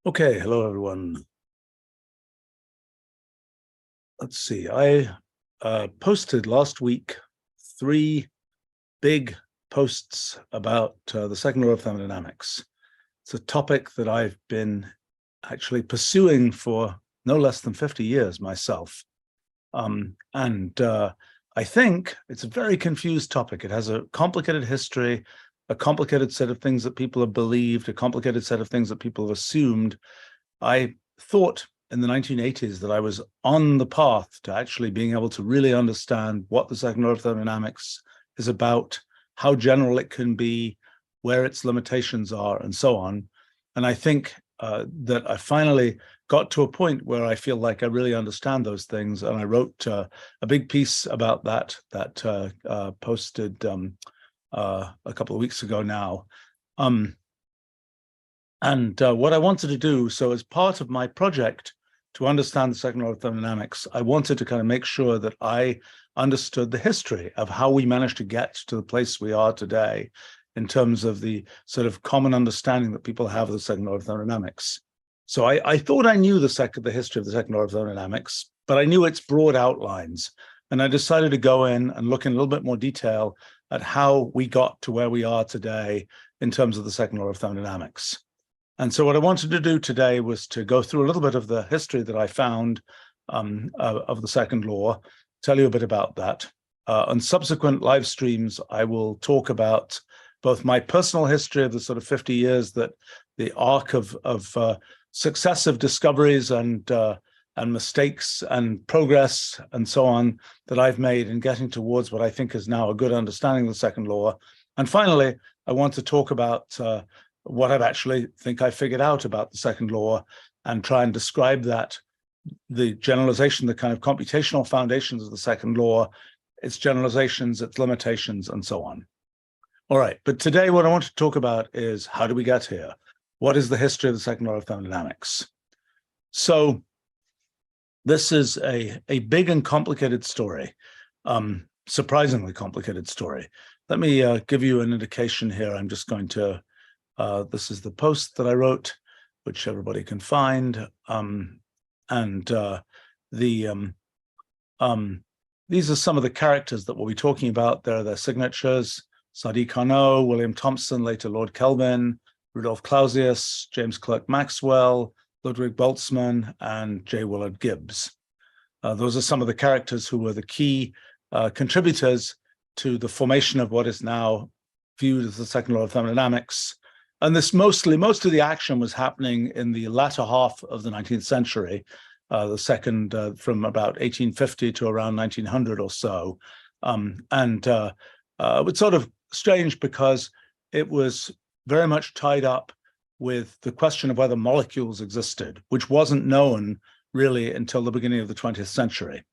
Okay, hello everyone. Let's see, I posted last week 3 big posts about the second law of thermodynamics. It's a topic that I've been actually pursuing for no less than 50 years myself. I think it's a very confused topic. It has a complicated history, a complicated set of things that people have believed, a complicated set of things that people have assumed. I thought in the 1980s that I was on the path to actually being able to really understand what the second law of thermodynamics is about, how general it can be, where its limitations are, and so on. And I think that I finally got to a point where I feel like I really understand those things. And I wrote a big piece about that posted a couple of weeks ago now. What I wanted to do, so as part of my project to understand the second law of thermodynamics, I wanted to kind of make sure that I understood the history of how we managed to get to the place we are today in terms of the sort of common understanding that people have of the second law of thermodynamics. So I thought I knew the history of the second law of thermodynamics, but I knew its broad outlines. And I decided to go in and look in a little bit more detail at how we got to where we are today in terms of the second law of thermodynamics. And so what I wanted to do today was to go through a little bit of the history that I found of the second law, tell you a bit about that. On subsequent live streams, I will talk about both my personal history of the sort of 50 years, that the arc of successive discoveries and mistakes and progress and so on that I've made in getting towards what I think is now a good understanding of the second law. And finally, I want to talk about what I've actually think I figured out about the second law and try and describe that, the generalization, the kind of computational foundations of the second law, its generalizations, its limitations, and so on. All right, but today what I want to talk about is how do we get here? What is the history of the second law of thermodynamics? So this is a big and complicated story, surprisingly complicated story. Let me give you an indication here. I'm just going to this is the post that I wrote, which everybody can find. These are some of the characters that we'll be talking about. There are their signatures: Sadiq Carnot, William Thomson, later Lord Kelvin, Rudolf Clausius, James Clerk Maxwell, Ludwig Boltzmann, and J. Willard Gibbs. Those are some of the characters who were the key contributors to the formation of what is now viewed as the second law of thermodynamics. And this most of the action was happening in the latter half of the 19th century, the second from about 1850 to around 1900 or so. It was sort of strange because it was very much tied up with the question of whether molecules existed, which wasn't known really until the beginning of the 20th century.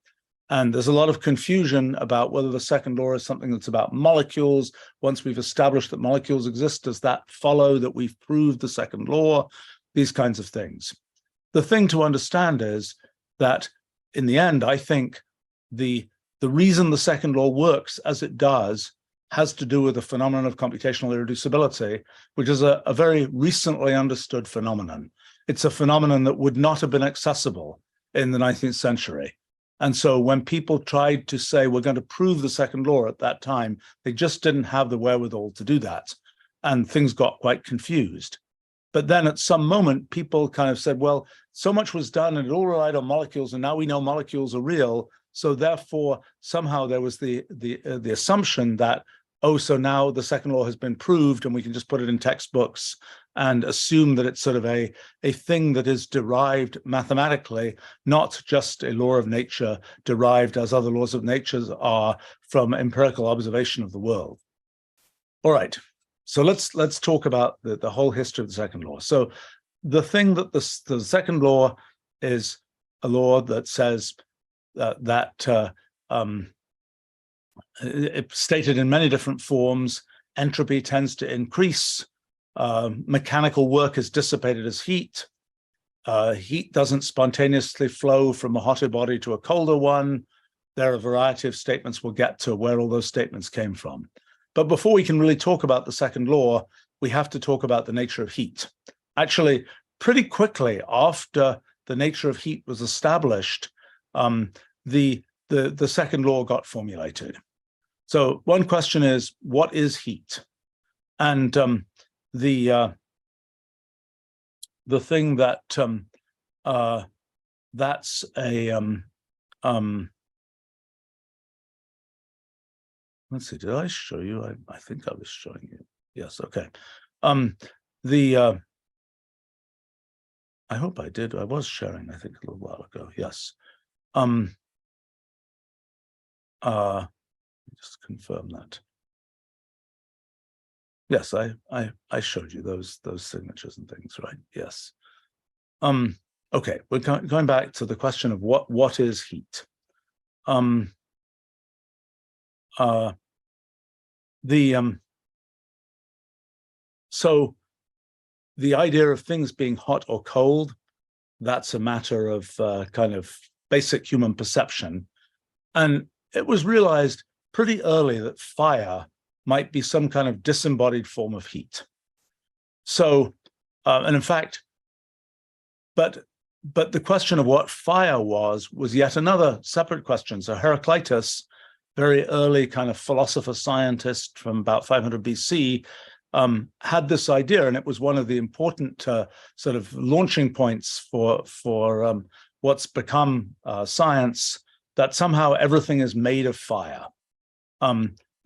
And there's a lot of confusion about whether the second law is something that's about molecules. Once we've established that molecules exist, does that follow that we've proved the second law? These kinds of things. The thing to understand is that in the end, I think the reason the second law works as it does has to do with the phenomenon of computational irreducibility, which is a very recently understood phenomenon. It's a phenomenon that would not have been accessible in the 19th century. And so when people tried to say, we're going to prove the second law at that time, they just didn't have the wherewithal to do that. And things got quite confused. But then at some moment, people kind of said, well, so much was done and it all relied on molecules, and now we know molecules are real. So therefore, somehow there was the assumption that, oh, so now the second law has been proved and we can just put it in textbooks and assume that it's sort of a thing that is derived mathematically, not just a law of nature derived as other laws of nature are from empirical observation of the world. All right, so let's talk about the whole history of the second law. So the thing that the second law is a law that says it's stated in many different forms, entropy tends to increase, mechanical work is dissipated as heat, heat doesn't spontaneously flow from a hotter body to a colder one. There are a variety of statements. We'll get to where all those statements came from. But before we can really talk about the second law, we have to talk about the nature of heat. Actually, pretty quickly after the nature of heat was established, the second law got formulated. So one question is, what is heat? And the thing that that's a let's see, did I show you? I think I was showing you. Yes, okay. I hope I did. I was sharing, I think, a little while ago. Yes. Just confirm that. Yes, I showed you those signatures and things, right? Yes. Okay, we're going back to the question of what is heat. So the idea of things being hot or cold, that's a matter of kind of basic human perception. And it was realized pretty early that fire might be some kind of disembodied form of heat. So, and in fact, but the question of what fire was yet another separate question. So Heraclitus, very early kind of philosopher scientist from about 500 BC, had this idea, and it was one of the important sort of launching points for what's become science, that somehow everything is made of fire.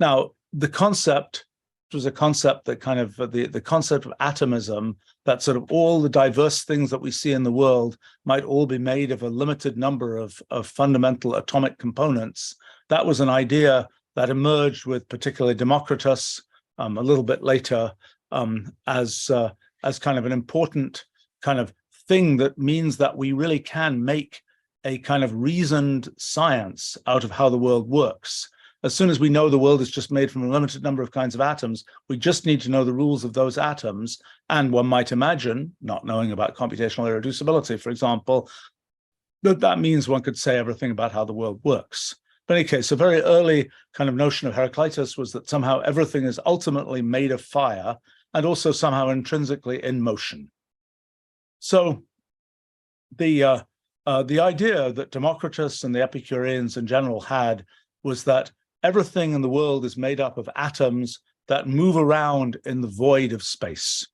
Now, the concept was a concept that kind of the concept of atomism, that sort of all the diverse things that we see in the world might all be made of a limited number of fundamental atomic components. That was an idea that emerged with particularly Democritus a little bit later as kind of an important kind of thing that means that we really can make a kind of reasoned science out of how the world works. As soon as we know the world is just made from a limited number of kinds of atoms, we just need to know the rules of those atoms. And one might imagine, not knowing about computational irreducibility, for example, that means one could say everything about how the world works. But in any case, a very early kind of notion of Heraclitus was that somehow everything is ultimately made of fire and also somehow intrinsically in motion. So the idea that Democritus and the Epicureans in general had was that everything in the world is made up of atoms that move around in the void of space.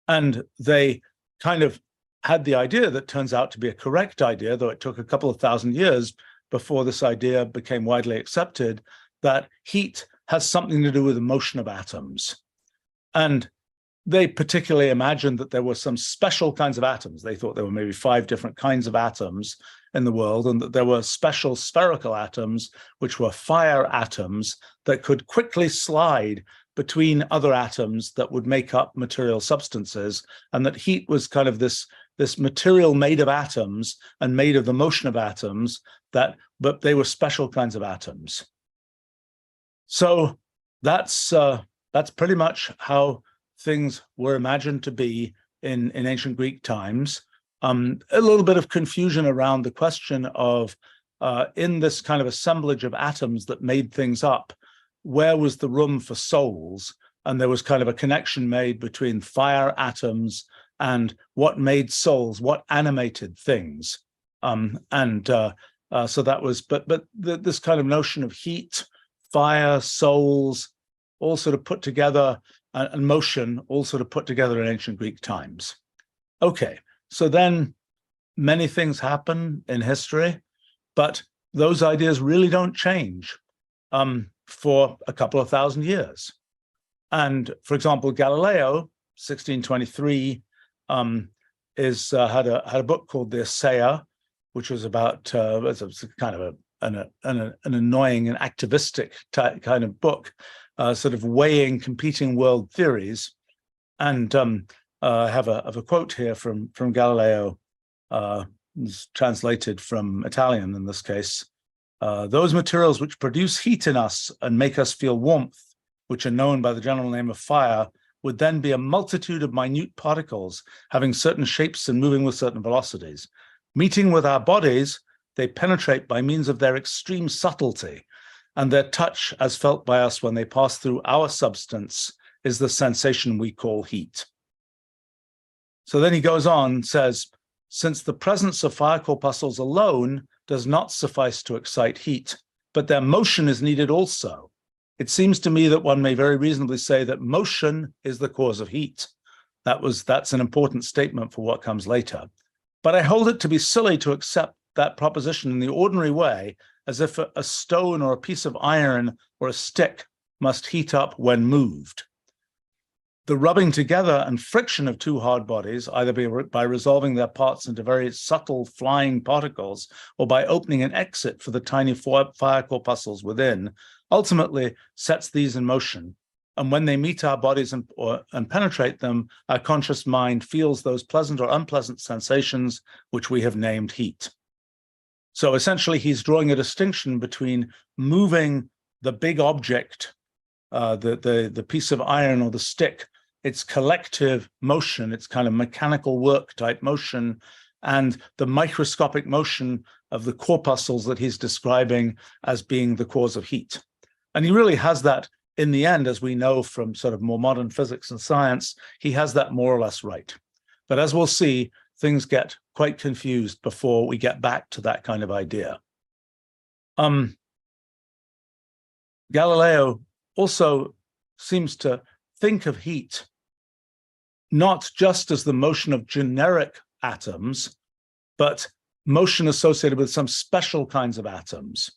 And they kind of had the idea that turns out to be a correct idea, though it took a couple of thousand years before this idea became widely accepted, that heat has something to do with the motion of atoms. And they particularly imagined that there were some special kinds of atoms. They thought there were maybe 5 different kinds of atoms in the world, and that there were special spherical atoms, which were fire atoms that could quickly slide between other atoms that would make up material substances, and that heat was kind of this material made of atoms and made of the motion of atoms, but they were special kinds of atoms. So that's pretty much how things were imagined to be in ancient Greek times. A little bit of confusion around the question of, in this kind of assemblage of atoms that made things up, where was the room for souls? And there was kind of a connection made between fire atoms and what made souls, what animated things. So that was, but this kind of notion of heat, fire, souls, all sort of put together, and motion, all sort of put together in ancient Greek times. Okay, so then many things happen in history, but those ideas really don't change for a couple of thousand years. And for example, Galileo, 1623, had a book called The Essaya, which was about it's kind of an annoying and activistic kind of book, sort of weighing competing world theories. And I have a quote here from Galileo, translated from Italian in this case. Those materials which produce heat in us and make us feel warmth, which are known by the general name of fire, would then be a multitude of minute particles having certain shapes and moving with certain velocities. Meeting with our bodies, they penetrate by means of their extreme subtlety, and their touch, as felt by us when they pass through our substance, is the sensation we call heat. So then he goes on, says, since the presence of fire corpuscles alone does not suffice to excite heat, but their motion is needed also. It seems to me that one may very reasonably say that motion is the cause of heat. That's an important statement for what comes later. But I hold it to be silly to accept that proposition in the ordinary way, as if a stone or a piece of iron or a stick must heat up when moved. The rubbing together and friction of two hard bodies, either by resolving their parts into very subtle flying particles or by opening an exit for the tiny fire corpuscles within, ultimately sets these in motion. And when they meet our bodies and penetrate them, our conscious mind feels those pleasant or unpleasant sensations which we have named heat. So essentially, he's drawing a distinction between moving the big object, the piece of iron or the stick, its collective motion, its kind of mechanical work type motion, and the microscopic motion of the corpuscles that he's describing as being the cause of heat. And he really has that in the end, as we know from sort of more modern physics and science, he has that more or less right. But as we'll see, things get quite confused before we get back to that kind of idea. Galileo also seems to think of heat not just as the motion of generic atoms, but motion associated with some special kinds of atoms.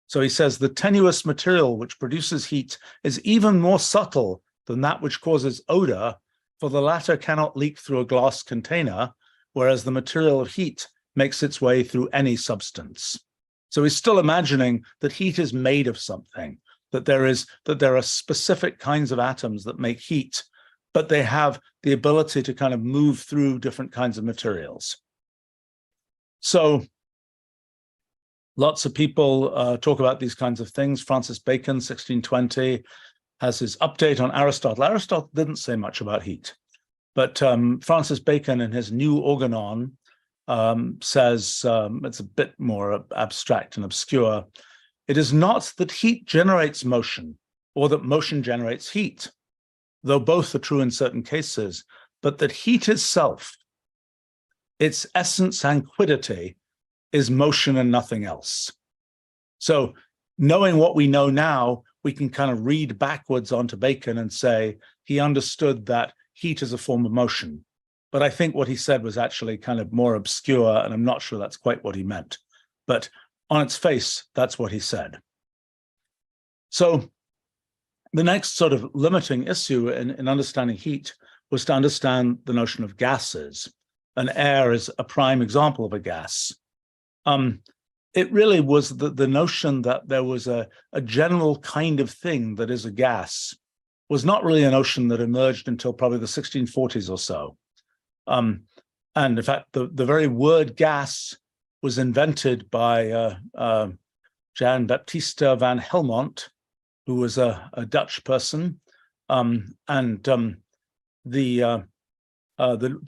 So he says the tenuous material which produces heat is even more subtle than that which causes odor, for the latter cannot leak through a glass container, whereas the material of heat makes its way through any substance. So he's still imagining that heat is made of something, that there are specific kinds of atoms that make heat, but they have the ability to kind of move through different kinds of materials. So lots of people talk about these kinds of things. Francis Bacon, 1620, has his update on Aristotle. Aristotle didn't say much about heat, but Francis Bacon in his New Organon says, it's a bit more abstract and obscure, it is not that heat generates motion or that motion generates heat, though both are true in certain cases, but that heat itself, its essence and quiddity, is motion and nothing else. So knowing what we know now, we can kind of read backwards onto Bacon and say he understood that heat is a form of motion. But I think what he said was actually kind of more obscure, and I'm not sure that's quite what he meant. But on its face, that's what he said. So the next sort of limiting issue in understanding heat was to understand the notion of gases. And air is a prime example of a gas. It really was the notion that there was a general kind of thing that is a gas was not really a notion that emerged until probably the 1640s or so. And in fact, the very word gas was invented by Jan Baptista van Helmont, who was a Dutch person. The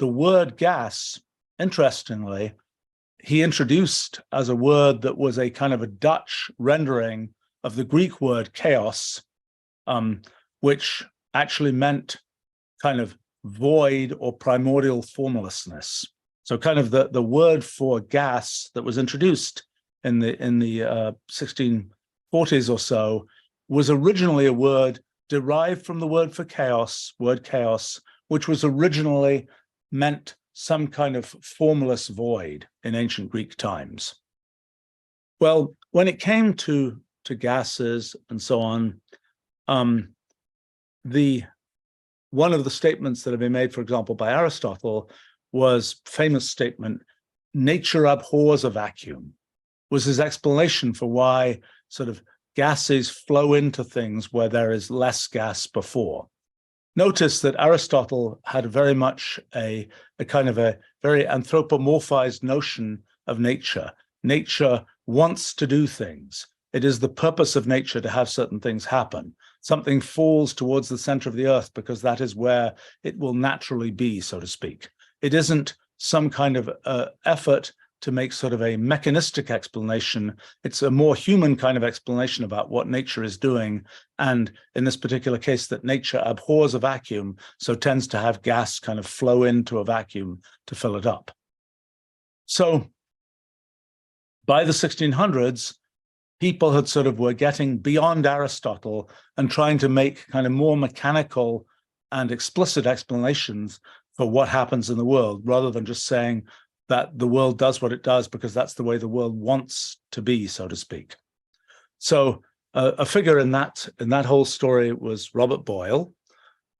word gas, interestingly, he introduced as a word that was a kind of a Dutch rendering of the Greek word chaos, which actually meant kind of void or primordial formlessness. So kind of the word for gas that was introduced in the 1640s or so was originally a word derived from the word for chaos, which was originally meant some kind of formless void in ancient Greek times. Well, when it came to gases and so on, one of the statements that have been made, for example, by Aristotle was famous statement, nature abhors a vacuum, was his explanation for why sort of gases flow into things where there is less gas before. Notice that Aristotle had very much a kind of a very anthropomorphized notion of nature. Nature wants to do things. It is the purpose of nature to have certain things happen. Something falls towards the center of the earth because that is where it will naturally be, so to speak. It isn't some kind of effort to make sort of a mechanistic explanation. It's a more human kind of explanation about what nature is doing. And in this particular case, that nature abhors a vacuum, so tends to have gas kind of flow into a vacuum to fill it up. So by the 1600s, people had sort of were getting beyond Aristotle and trying to make kind of more mechanical and explicit explanations for what happens in the world, rather than just saying that the world does what it does because that's the way the world wants to be, so to speak. So a figure in that whole story was Robert Boyle,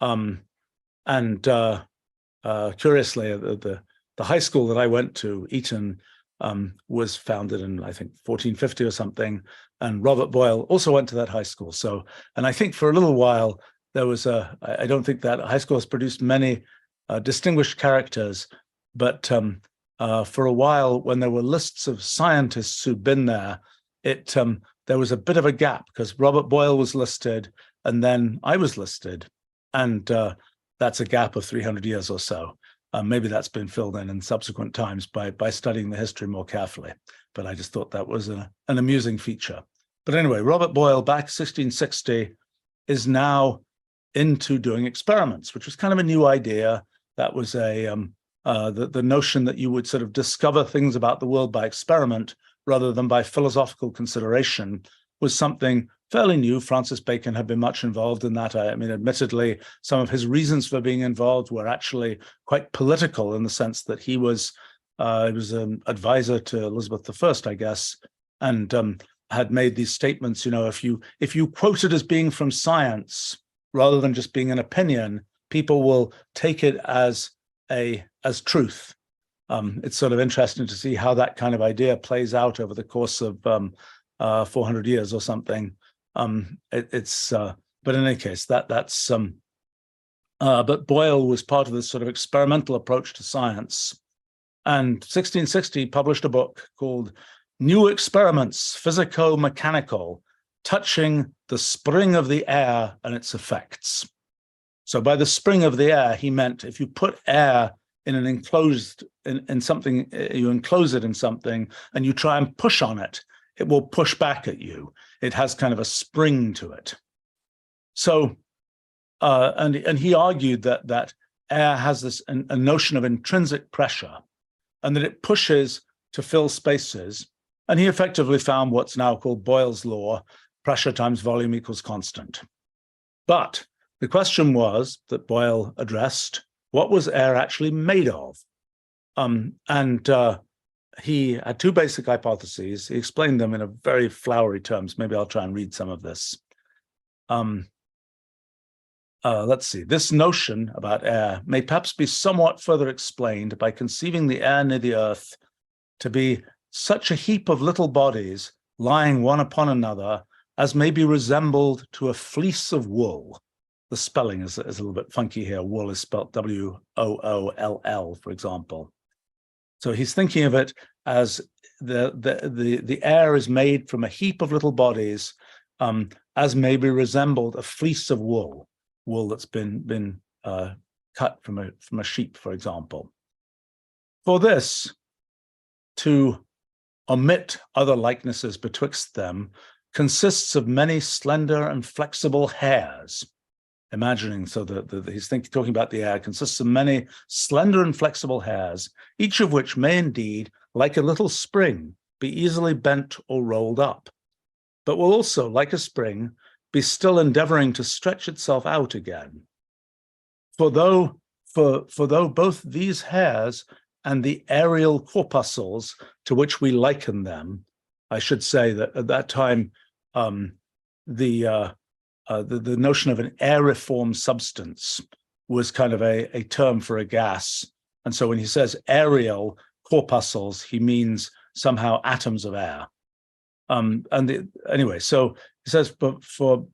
and curiously, the high school that I went to, Eton, was founded in, I think, 1450 or something, and Robert Boyle also went to that high school. So, and I think for a little while there was I don't think that high school has produced many distinguished characters, but for a while, when there were lists of scientists who'd been there, there was a bit of a gap because Robert Boyle was listed and then I was listed, and that's a gap of 300 years or so. Maybe that's been filled in subsequent times by studying the history more carefully, but I just thought that was an amusing feature. But anyway, Robert Boyle, back 1660, is now into doing experiments, which was kind of a new idea. That was the notion that you would sort of discover things about the world by experiment rather than by philosophical consideration was something fairly new. Francis Bacon had been much involved in that. I mean, admittedly, some of his reasons for being involved were actually quite political in the sense that he was an advisor to Elizabeth I, I guess, and had made these statements. You know, if you quote it as being from science rather than just being an opinion, people will take it as truth. It's sort of interesting to see how that kind of idea plays out over the course of 400 years or something. But in any case, but Boyle was part of this sort of experimental approach to science, and 1660 published a book called New Experiments Physico-Mechanical, touching the spring of the air and its effects. So by the spring of the air, he meant if you put air in an enclosed in something, you enclose it in something, and you try and push on it, it will push back at you. It has kind of a spring to it. So, and he argued that air has this a notion of intrinsic pressure, and that it pushes to fill spaces. And he effectively found what's now called Boyle's law: pressure times volume equals constant. But the question was that Boyle addressed: what was air actually made of? He had two basic hypotheses. He explained them in a very flowery terms. Maybe I'll try and read some of this. Let's see. This notion about air may perhaps be somewhat further explained by conceiving the air near the Earth to be such a heap of little bodies lying one upon another as may be resembled to a fleece of wool. The spelling is a little bit funky here. Wool is spelled W-O-O-L-L, for example. So he's thinking of it as the air is made from a heap of little bodies, as may be resembled a fleece of wool that's been cut from a sheep, for example. For this, to omit other likenesses betwixt them, consists of many slender and flexible hairs. Imagining, so he's talking about the air consists of many slender and flexible hairs, each of which may indeed, like a little spring, be easily bent or rolled up, but will also, like a spring, be still endeavoring to stretch itself out again. For though both these hairs and the aerial corpuscles to which we liken them, I should say that at that time, the notion of an aeriform substance was kind of a term for a gas. And so when he says aerial corpuscles, he means somehow atoms of air. Anyway, so he says, but for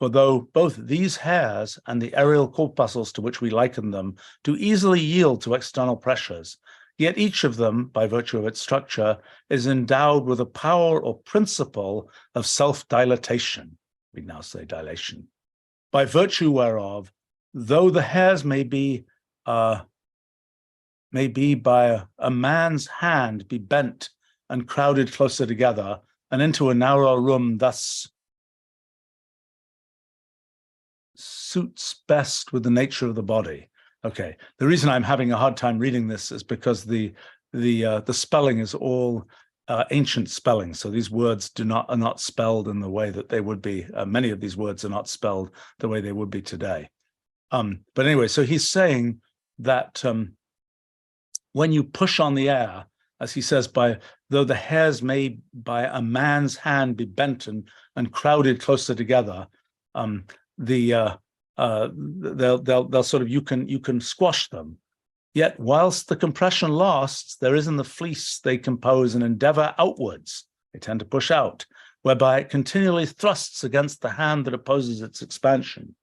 though both these hairs and the aerial corpuscles to which we liken them do easily yield to external pressures, yet each of them, by virtue of its structure, is endowed with a power or principle of self-dilatation. We now say dilation, by virtue whereof, though the hairs may be may be by a man's hand be bent and crowded closer together, and into a narrow room thus suits best with the nature of the body. Okay, the reason I'm having a hard time reading this is because the spelling is all ancient spelling. So these words are not spelled in the way that they would be. Many of these words are not spelled the way they would be today. But anyway, so he's saying that when you push on the air, as he says, though the hairs may by a man's hand be bent and crowded closer together, they'll sort of, you can squash them. Yet whilst the compression lasts, there is in the fleece they compose an endeavor outwards. They tend to push out, whereby it continually thrusts against the hand that opposes its expansion.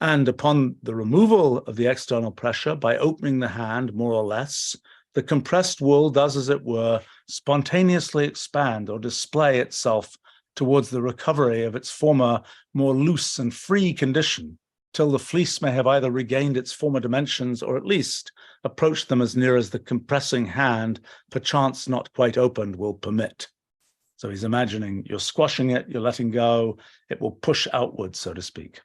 And upon the removal of the external pressure, by opening the hand more or less, the compressed wool does, as it were, spontaneously expand or display itself towards the recovery of its former more loose and free condition, till the fleece may have either regained its former dimensions or at least approached them as near as the compressing hand, perchance not quite opened, will permit. So he's imagining you're squashing it, you're letting go, it will push outwards, so to speak.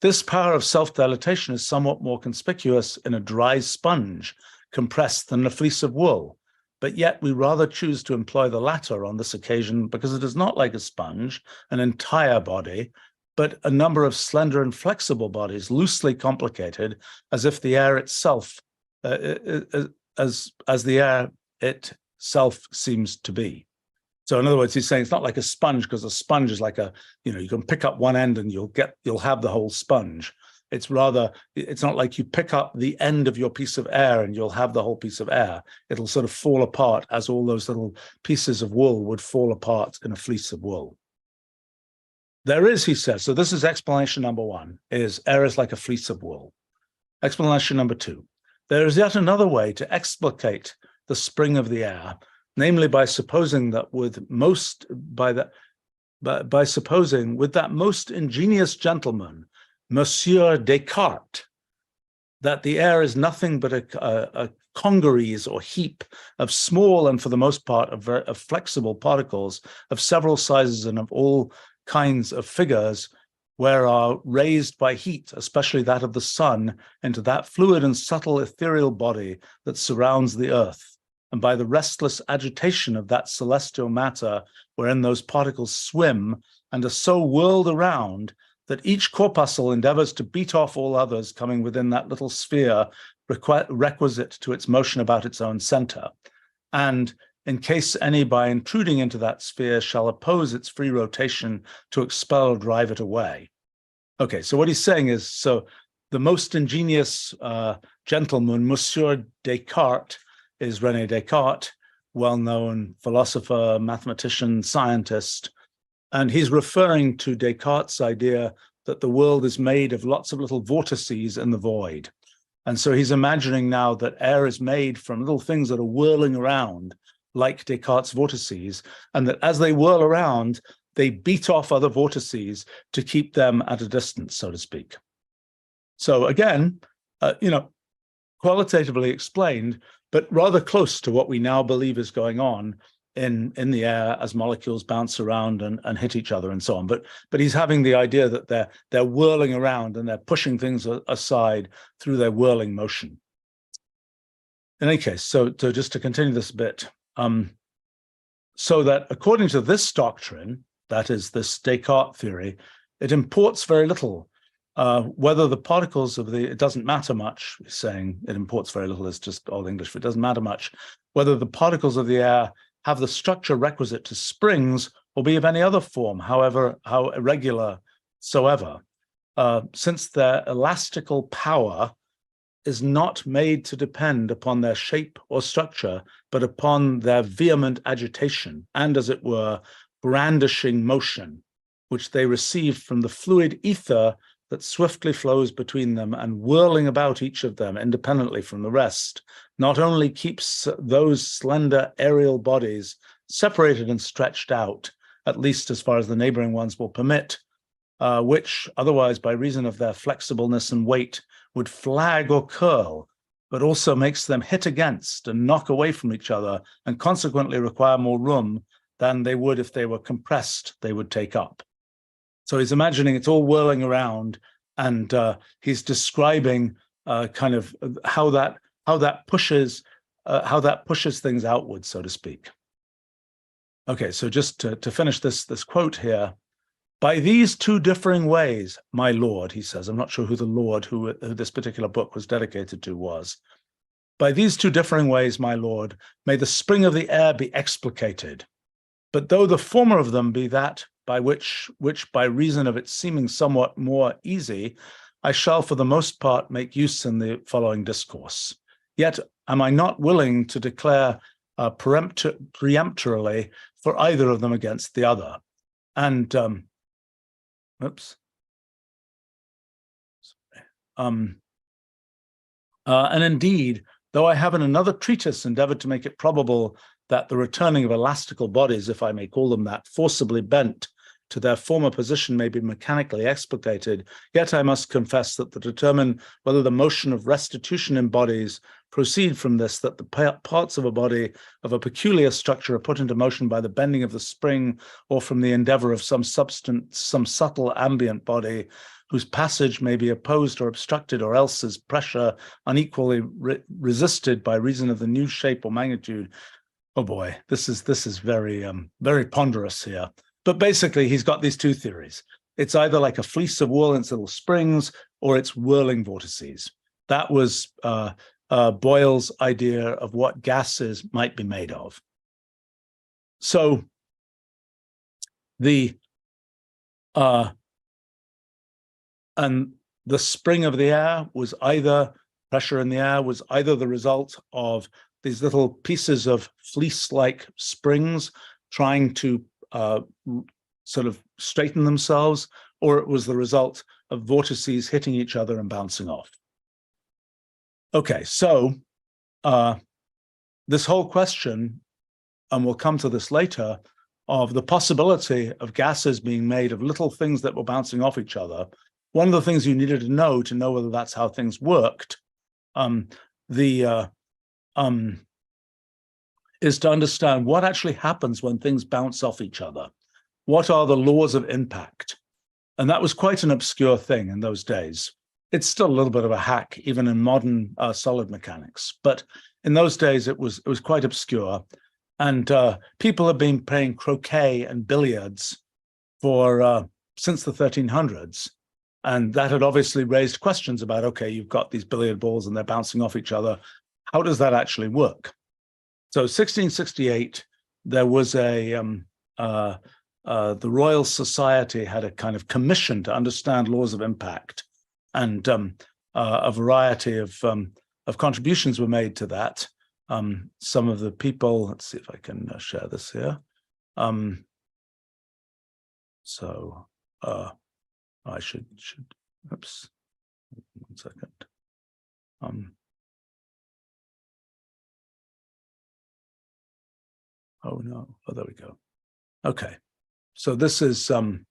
This power of self-dilatation is somewhat more conspicuous in a dry sponge compressed than a fleece of wool, but yet we rather choose to employ the latter on this occasion because it is not like a sponge, an entire body, but a number of slender and flexible bodies, loosely complicated, as if the air itself, as the air itself seems to be. So in other words, he's saying it's not like a sponge, because a sponge is like you can pick up one end and you'll have the whole sponge. It's not like you pick up the end of your piece of air and you'll have the whole piece of air. It'll sort of fall apart as all those little pieces of wool would fall apart in a fleece of wool. There is, he says, so this is explanation number one, is air is like a fleece of wool. Explanation number two, there is yet another way to explicate the spring of the air, namely by supposing that with that most ingenious gentleman, Monsieur Descartes, that the air is nothing but a congeries or heap of small and for the most part of flexible particles of several sizes and of all kinds of figures, where are raised by heat, especially that of the sun, into that fluid and subtle ethereal body that surrounds the earth, and by the restless agitation of that celestial matter wherein those particles swim and are so whirled around that each corpuscle endeavors to beat off all others coming within that little sphere requisite to its motion about its own center, and in case any by intruding into that sphere shall oppose its free rotation to expel or drive it away. Okay, so what he's saying is, so the most ingenious gentleman, Monsieur Descartes, is René Descartes, well-known philosopher, mathematician, scientist, and he's referring to Descartes' idea that the world is made of lots of little vortices in the void. And so he's imagining now that air is made from little things that are whirling around, like Descartes' vortices, and that as they whirl around, they beat off other vortices to keep them at a distance, so to speak. So again, qualitatively explained, but rather close to what we now believe is going on in the air as molecules bounce around and hit each other and so on. But he's having the idea that they're whirling around and they're pushing things aside through their whirling motion. In any case, so just to continue this a bit, so that according to this doctrine, that is this Descartes theory, it imports very little whether the particles of it doesn't matter much, he's saying it imports very little is just old English, it doesn't matter much, whether the particles of the air have the structure requisite to springs or be of any other form, how irregular soever, since their elastical power is not made to depend upon their shape or structure, but upon their vehement agitation and, as it were, brandishing motion, which they receive from the fluid ether that swiftly flows between them and whirling about each of them independently from the rest, not only keeps those slender aerial bodies separated and stretched out, at least as far as the neighboring ones will permit, which otherwise, by reason of their flexibleness and weight, would flag or curl, but also makes them hit against and knock away from each other, and consequently require more room than they would if they were compressed, they would take up. So he's imagining it's all whirling around, and he's describing kind of how that pushes things outward, so to speak. Okay, so just to finish this quote here, by these two differing ways, my Lord, he says, I'm not sure who the Lord who this particular book was dedicated to was. By these two differing ways, my Lord, may the spring of the air be explicated. But though the former of them be that by which by reason of its seeming somewhat more easy, I shall for the most part make use in the following discourse. Yet am I not willing to declare peremptorily for either of them against the other. And and indeed, though I have in another treatise endeavored to make it probable that the returning of elastical bodies, if I may call them that, forcibly bent to their former position may be mechanically explicated, yet I must confess that to determine whether the motion of restitution in bodies proceed from this, that the parts of a body of a peculiar structure are put into motion by the bending of the spring, or from the endeavor of some substance, some subtle ambient body, whose passage may be opposed or obstructed, or else is pressure unequally resisted by reason of the new shape or magnitude. Oh boy, this is very very ponderous here. But basically, he's got these two theories. It's either like a fleece of wool in its little springs, or it's whirling vortices. That was Boyle's idea of what gases might be made of. So and the spring of the air was either, pressure in the air was either the result of these little pieces of fleece-like springs trying to sort of straighten themselves, or it was the result of vortices hitting each other and bouncing off. Okay, so this whole question, and we'll come to this later, of the possibility of gases being made of little things that were bouncing off each other. One of the things you needed to know whether that's how things worked, is to understand what actually happens when things bounce off each other. What are the laws of impact? And that was quite an obscure thing in those days. It's still a little bit of a hack, even in modern solid mechanics. But in those days, it was quite obscure. And people have been playing croquet and billiards for since the 1300s. And that had obviously raised questions about, okay, you've got these billiard balls and they're bouncing off each other. How does that actually work? So 1668, there was the Royal Society had a kind of commission to understand laws of impact, and a variety of contributions were made to that. Some of the people, let's see if I can share this here. So I should, oops, 1 second. Oh no, oh, there we go. Okay, so this is something,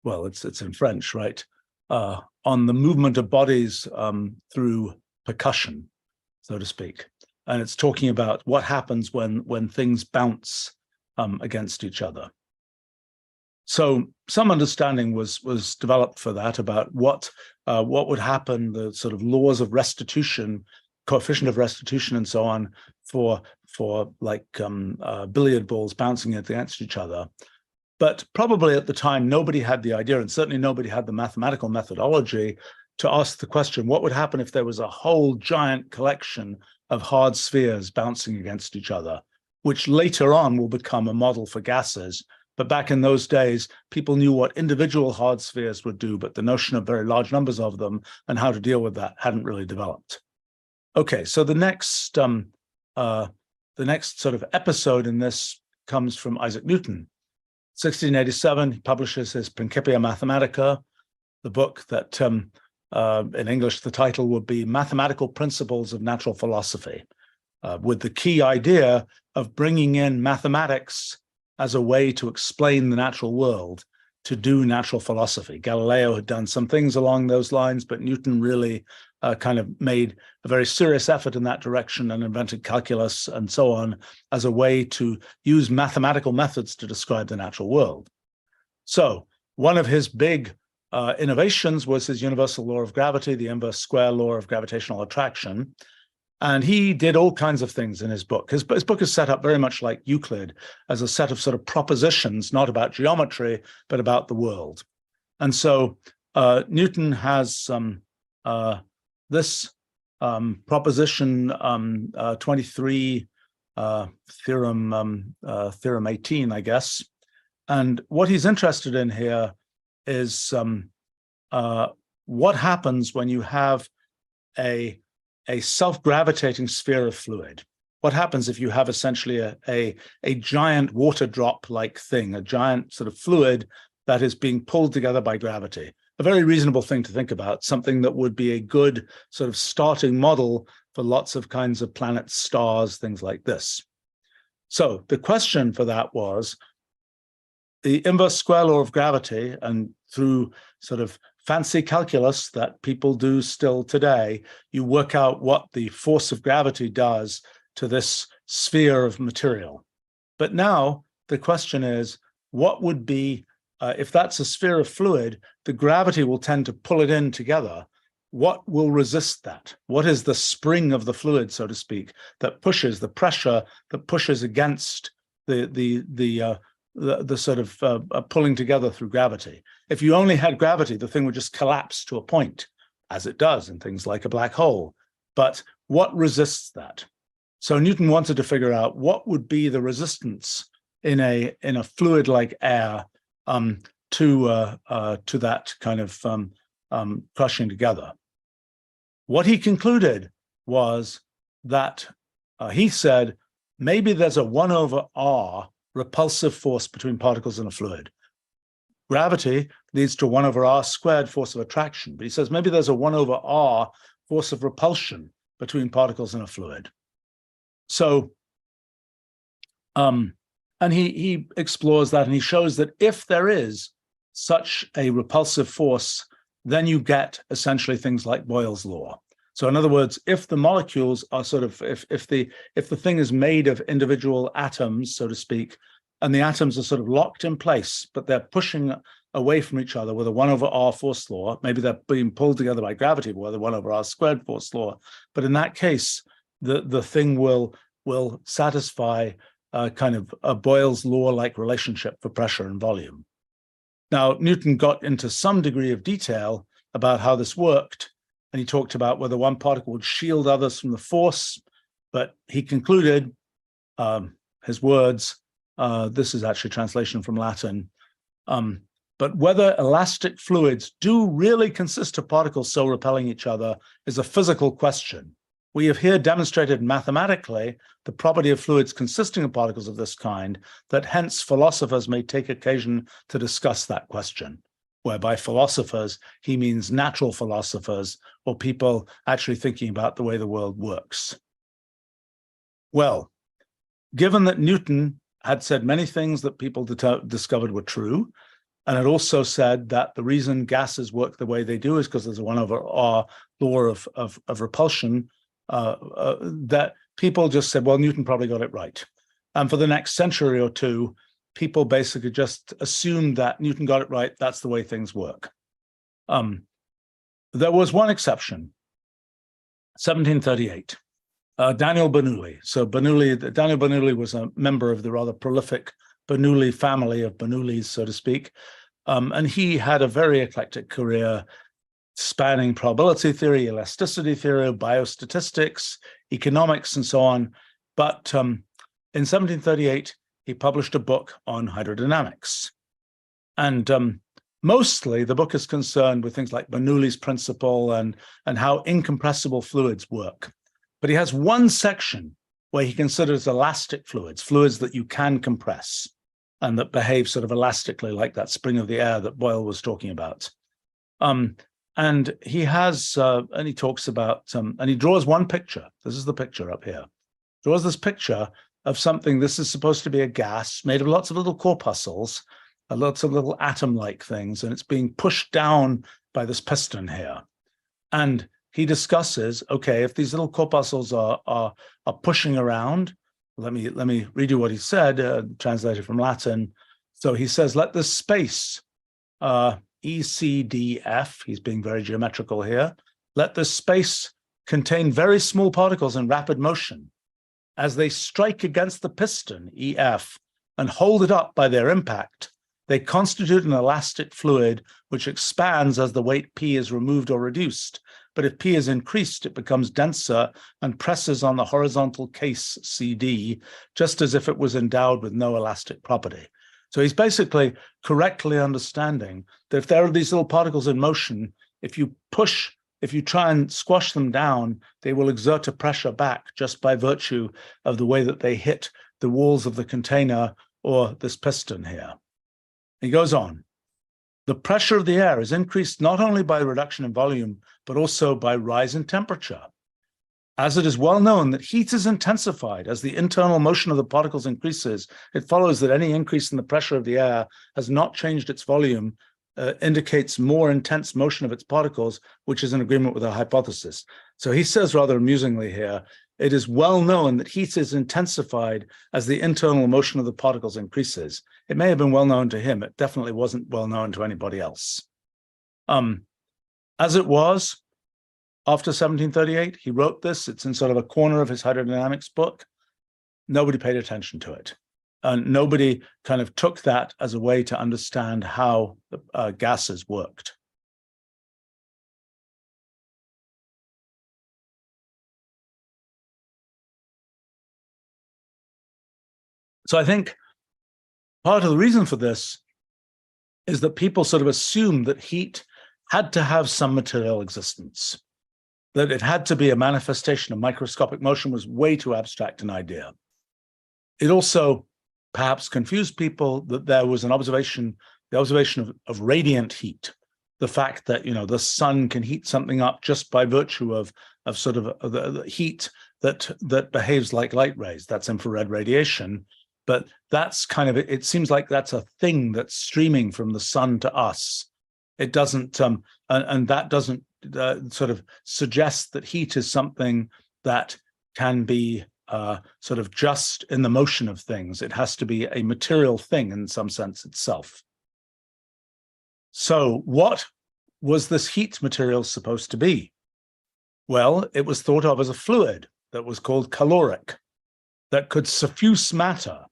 well, it's in French, right? On the movement of bodies through percussion, so to speak. And it's talking about what happens when things bounce against each other. So some understanding was developed for that about what would happen, the sort of laws of restitution, coefficient of restitution, and so on for like billiard balls bouncing against each other. But probably at the time, nobody had the idea, and certainly nobody had the mathematical methodology to ask the question, what would happen if there was a whole giant collection of hard spheres bouncing against each other, which later on will become a model for gases. But back in those days, people knew what individual hard spheres would do, but the notion of very large numbers of them and how to deal with that hadn't really developed. Okay, so the next sort of episode in this comes from Isaac Newton. 1687, he publishes his Principia Mathematica, the book that in English, the title would be Mathematical Principles of Natural Philosophy, with the key idea of bringing in mathematics as a way to explain the natural world, to do natural philosophy. Galileo had done some things along those lines, but Newton really kind of made a very serious effort in that direction and invented calculus and so on as a way to use mathematical methods to describe the natural world. So one of his big innovations was his universal law of gravity, the inverse square law of gravitational attraction. And he did all kinds of things in his book. His book is set up very much like Euclid as a set of sort of propositions, not about geometry, but about the world. And so Newton has this proposition 23, theorem 18, I guess. And what he's interested in here is what happens when you have a self-gravitating sphere of fluid. What happens if you have essentially a giant water drop-like thing, a giant sort of fluid that is being pulled together by gravity? A very reasonable thing to think about, something that would be a good sort of starting model for lots of kinds of planets, stars, things like this. So the question for that was, the inverse square law of gravity, and through sort of fancy calculus that people do still today, you work out what the force of gravity does to this sphere of material. But now the question is, what would be, if that's a sphere of fluid, the gravity will tend to pull it in together. What will resist that? What is the spring of the fluid, so to speak, that pushes the pressure, that pushes against the sort of pulling together through gravity? If you only had gravity, the thing would just collapse to a point, as it does in things like a black hole. But what resists that? So Newton wanted to figure out what would be the resistance in a fluid like air to that kind of crushing together. What he concluded was that he said maybe there's a 1 over r repulsive force between particles in a fluid. Gravity leads to 1 over r squared force of attraction, but he says maybe there's a 1 over r force of repulsion between particles in a fluid. So, and he explores that, and he shows that if there is such a repulsive force, then you get essentially things like Boyle's law. So in other words, if the molecules are sort of, if the thing is made of individual atoms, so to speak, and the atoms are sort of locked in place, but they're pushing away from each other with a 1 over r force law, maybe they're being pulled together by gravity with a 1 over r squared force law. But in that case, the thing will satisfy kind of a Boyle's law-like relationship for pressure and volume. Now, Newton got into some degree of detail about how this worked, and he talked about whether one particle would shield others from the force, but he concluded, his words, this is actually translation from Latin, but whether elastic fluids do really consist of particles so repelling each other is a physical question. We have here demonstrated mathematically the property of fluids consisting of particles of this kind, that hence philosophers may take occasion to discuss that question, whereby philosophers, he means natural philosophers, or people actually thinking about the way the world works. Well, given that Newton had said many things that people discovered were true, and had also said that the reason gases work the way they do is because there's a 1 over r law of repulsion, that people just said, well, Newton probably got it right. And for the next century or two, people basically just assumed that Newton got it right, that's the way things work. There was one exception, 1738, Daniel Bernoulli. So Daniel Bernoulli was a member of the rather prolific Bernoulli family of Bernoullis, so to speak, and he had a very eclectic career spanning probability theory, elasticity theory, biostatistics, economics, and so on. But in 1738, he published a book on hydrodynamics. And mostly the book is concerned with things like Bernoulli's principle and how incompressible fluids work. But he has one section where he considers elastic fluids, fluids that you can compress and that behave sort of elastically like that spring of the air that Boyle was talking about. And he has, and he talks about, and he draws one picture. This is the picture up here. Draws this picture of something, this is supposed to be a gas made of lots of little corpuscles, lots of little atom-like things, and it's being pushed down by this piston here. And he discusses, okay, if these little corpuscles are pushing around, let me read you what he said, translated from Latin. So he says, let this space, ECDF, he's being very geometrical here, let this space contain very small particles in rapid motion. As they strike against the piston, EF, and hold it up by their impact, they constitute an elastic fluid which expands as the weight P is removed or reduced. But if P is increased, it becomes denser and presses on the horizontal case CD, just as if it was endowed with no elastic property. So he's basically correctly understanding that if there are these little particles in motion, if you try and squash them down, they will exert a pressure back just by virtue of the way that they hit the walls of the container or this piston here. He goes on. The pressure of the air is increased not only by reduction in volume, but also by rise in temperature. As it is well known that heat is intensified as the internal motion of the particles increases, it follows that any increase in the pressure of the air has not changed its volume, indicates more intense motion of its particles, which is in agreement with our hypothesis. So he says rather amusingly here, it is well known that heat is intensified as the internal motion of the particles increases. It may have been well known to him. It definitely wasn't well known to anybody else. As it was, after 1738, he wrote this. It's in sort of a corner of his hydrodynamics book. Nobody paid attention to it. And nobody kind of took that as a way to understand how the gases worked. So I think part of the reason for this is that people sort of assumed that heat had to have some material existence, that it had to be a manifestation of microscopic motion was way too abstract an idea. It also perhaps confused people that there was an observation, the observation of radiant heat, the fact that, you know, the sun can heat something up just by virtue of sort of the heat that behaves like light rays. That's infrared radiation. But that's kind of, it seems like that's a thing that's streaming from the sun to us. It doesn't, and that doesn't sort of suggest that heat is something that can be sort of just in the motion of things. It has to be a material thing in some sense itself. So what was this heat material supposed to be? Well, it was thought of as a fluid that was called caloric, that could suffuse matter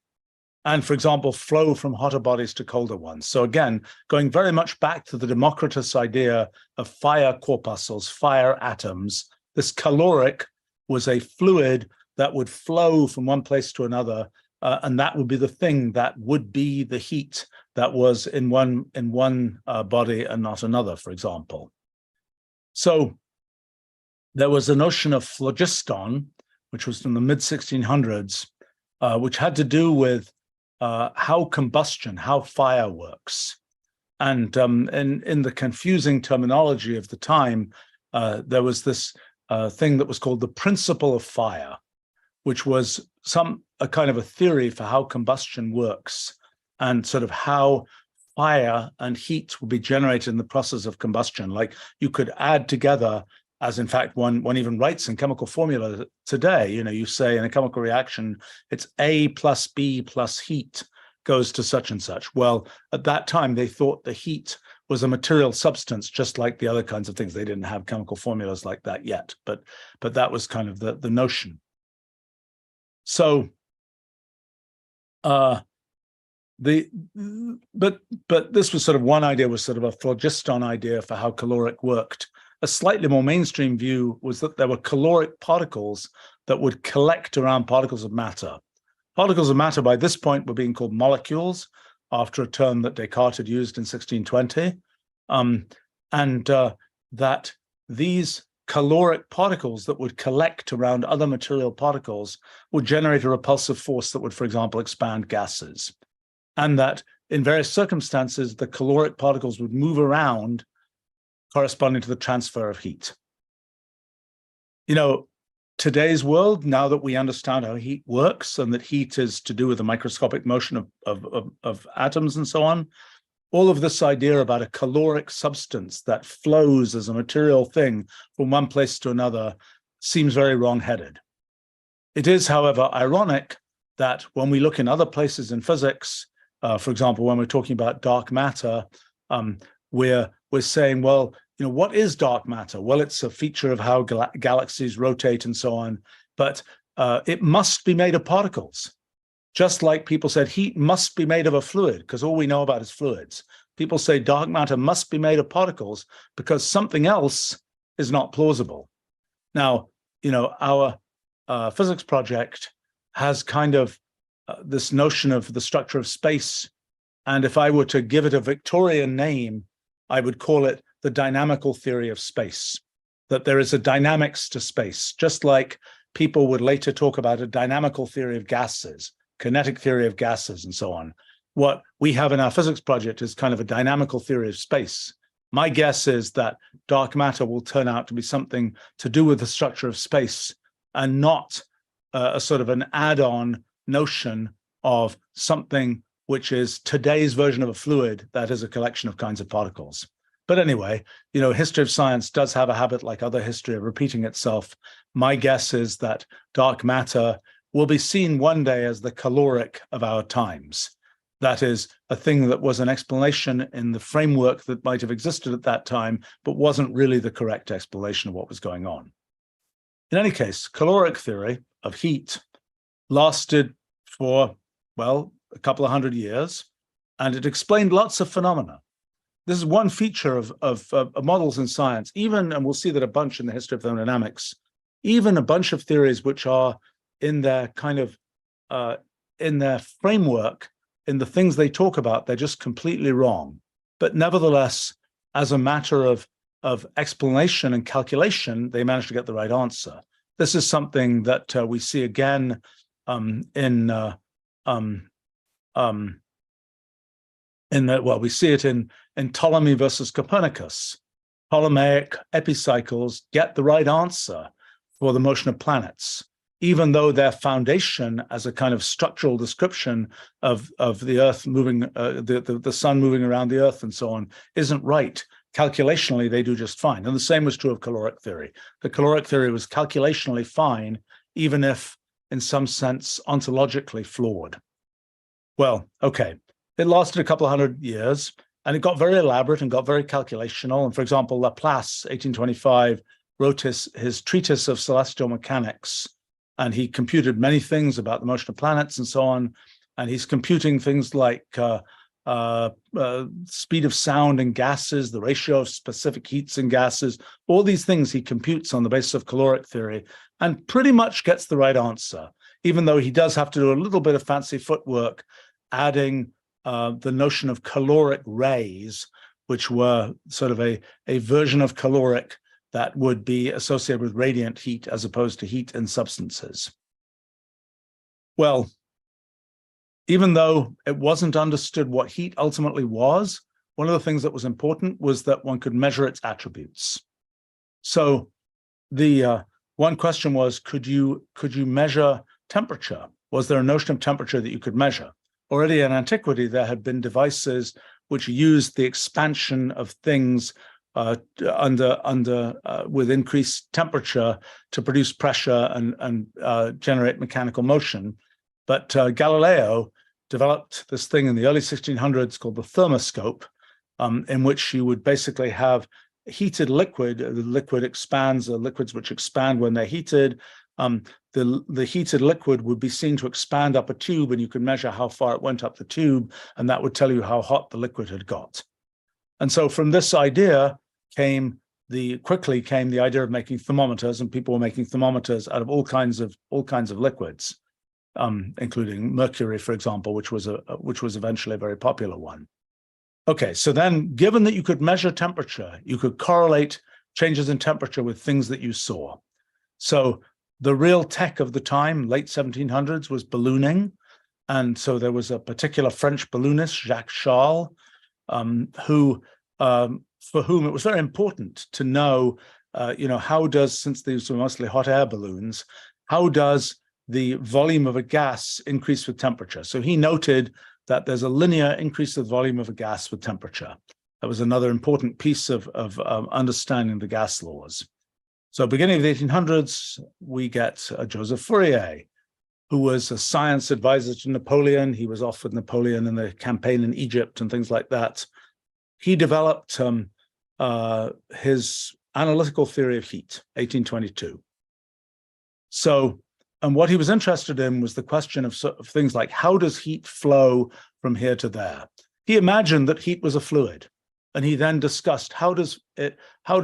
and, for example, flow from hotter bodies to colder ones. So again, going very much back to the Democritus idea of fire corpuscles, fire atoms, this caloric was a fluid that would flow from one place to another, and that would be the thing that would be the heat that was in one body and not another, for example. So there was a notion of phlogiston, which was from the mid-1600s, which had to do with how combustion, how fire works. And in the confusing terminology of the time, there was this thing that was called the principle of fire, which was a kind of a theory for how combustion works and sort of how fire and heat will be generated in the process of combustion. Like you could add together, as in fact one even writes in chemical formula today, you know, you say in a chemical reaction, it's A plus B plus heat goes to such and such. Well, at that time, they thought the heat was a material substance, just like the other kinds of things. They didn't have chemical formulas like that yet, but that was kind of the notion. So but this was sort of one idea, was sort of a phlogiston idea for how caloric worked. A slightly more mainstream view was that there were caloric particles that would collect around particles of matter. Particles of matter by this point were being called molecules, after a term that Descartes had used in 1620, that these caloric particles that would collect around other material particles would generate a repulsive force that would, for example, expand gases. And that in various circumstances, the caloric particles would move around corresponding to the transfer of heat. You know, today's world, now that we understand how heat works and that heat is to do with the microscopic motion of atoms and so on, all of this idea about a caloric substance that flows as a material thing from one place to another seems very wrong-headed. It is, however, ironic that when we look in other places in physics, for example, when we're talking about dark matter, we're saying, well, what is dark matter? Well, it's a feature of how galaxies rotate and so on, but it must be made of particles. Just like people said heat must be made of a fluid, because all we know about is fluids. People say dark matter must be made of particles because something else is not plausible. Now, our physics project has kind of this notion of the structure of space. And if I were to give it a Victorian name, I would call it the dynamical theory of space, that there is a dynamics to space, just like people would later talk about a dynamical theory of gases, kinetic theory of gases, and so on. What we have in our physics project is kind of a dynamical theory of space. My guess is that dark matter will turn out to be something to do with the structure of space and not a sort of an add-on notion of something which is today's version of a fluid that is a collection of kinds of particles. But anyway, history of science does have a habit, like other history, of repeating itself. My guess is that dark matter will be seen one day as the caloric of our times. That is a thing that was an explanation in the framework that might have existed at that time, but wasn't really the correct explanation of what was going on. In any case, caloric theory of heat lasted for, well, a couple of hundred years, and it explained lots of phenomena. This is one feature of models in science, even, and we'll see that a bunch in the history of thermodynamics, even a bunch of theories which are in their kind of, in their framework, in the things they talk about, they're just completely wrong. But nevertheless, as a matter of explanation and calculation, they managed to get the right answer. This is something that we see again we see it in Ptolemy versus Copernicus. Ptolemaic epicycles get the right answer for the motion of planets, even though their foundation as a kind of structural description of the Earth moving, the sun moving around the Earth and so on, isn't right. Calculationally, they do just fine. And the same was true of caloric theory. The caloric theory was calculationally fine, even if, in some sense, ontologically flawed. Well, okay. It lasted a couple of hundred years, and it got very elaborate and got very calculational. And for example, Laplace, 1825, wrote his treatise of celestial mechanics, and he computed many things about the motion of planets and so on. And he's computing things like speed of sound in gases, the ratio of specific heats in gases, all these things he computes on the basis of caloric theory, and pretty much gets the right answer, even though he does have to do a little bit of fancy footwork, adding the notion of caloric rays, which were sort of a version of caloric that would be associated with radiant heat as opposed to heat in substances. Well, even though it wasn't understood what heat ultimately was, one of the things that was important was that one could measure its attributes. So the one question was, could you measure temperature? Was there a notion of temperature that you could measure? Already in antiquity, there had been devices which used the expansion of things with increased temperature to produce pressure and generate mechanical motion. But Galileo developed this thing in the early 1600s called the thermoscope, in which you would basically have heated liquid. The liquid expands, liquids which expand when they're heated. The heated liquid would be seen to expand up a tube, and you could measure how far it went up the tube, and that would tell you how hot the liquid had got. And so from this idea quickly came the idea of making thermometers, and people were making thermometers out of all kinds of liquids, including mercury, for example, which was eventually a very popular one. Okay, so then, given that you could measure temperature, you could correlate changes in temperature with things that you saw. So the real tech of the time, late 1700s, was ballooning. And so there was a particular French balloonist, Jacques Charles, for whom it was very important to know how does, since these were mostly hot air balloons, how does the volume of a gas increase with temperature? So he noted that there's a linear increase of volume of a gas with temperature. That was another important piece of understanding the gas laws. So beginning of the 1800s, we get Joseph Fourier, who was a science advisor to Napoleon. He was off with Napoleon in the campaign in Egypt and things like that. He developed his analytical theory of heat, 1822. So, and what he was interested in was the question of things like, how does heat flow from here to there? He imagined that heat was a fluid. And he then discussed how do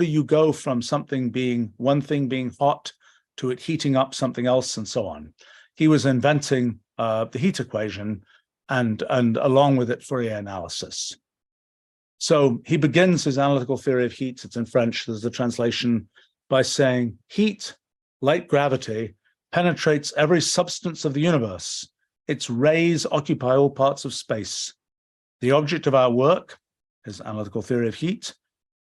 you go from something being, one thing being hot to it heating up something else and so on. He was inventing the heat equation and along with it Fourier analysis. So he begins his analytical theory of heat, it's in French, there's the translation, by saying, heat, like gravity, penetrates every substance of the universe. Its rays occupy all parts of space. The object of our work, his analytical theory of heat,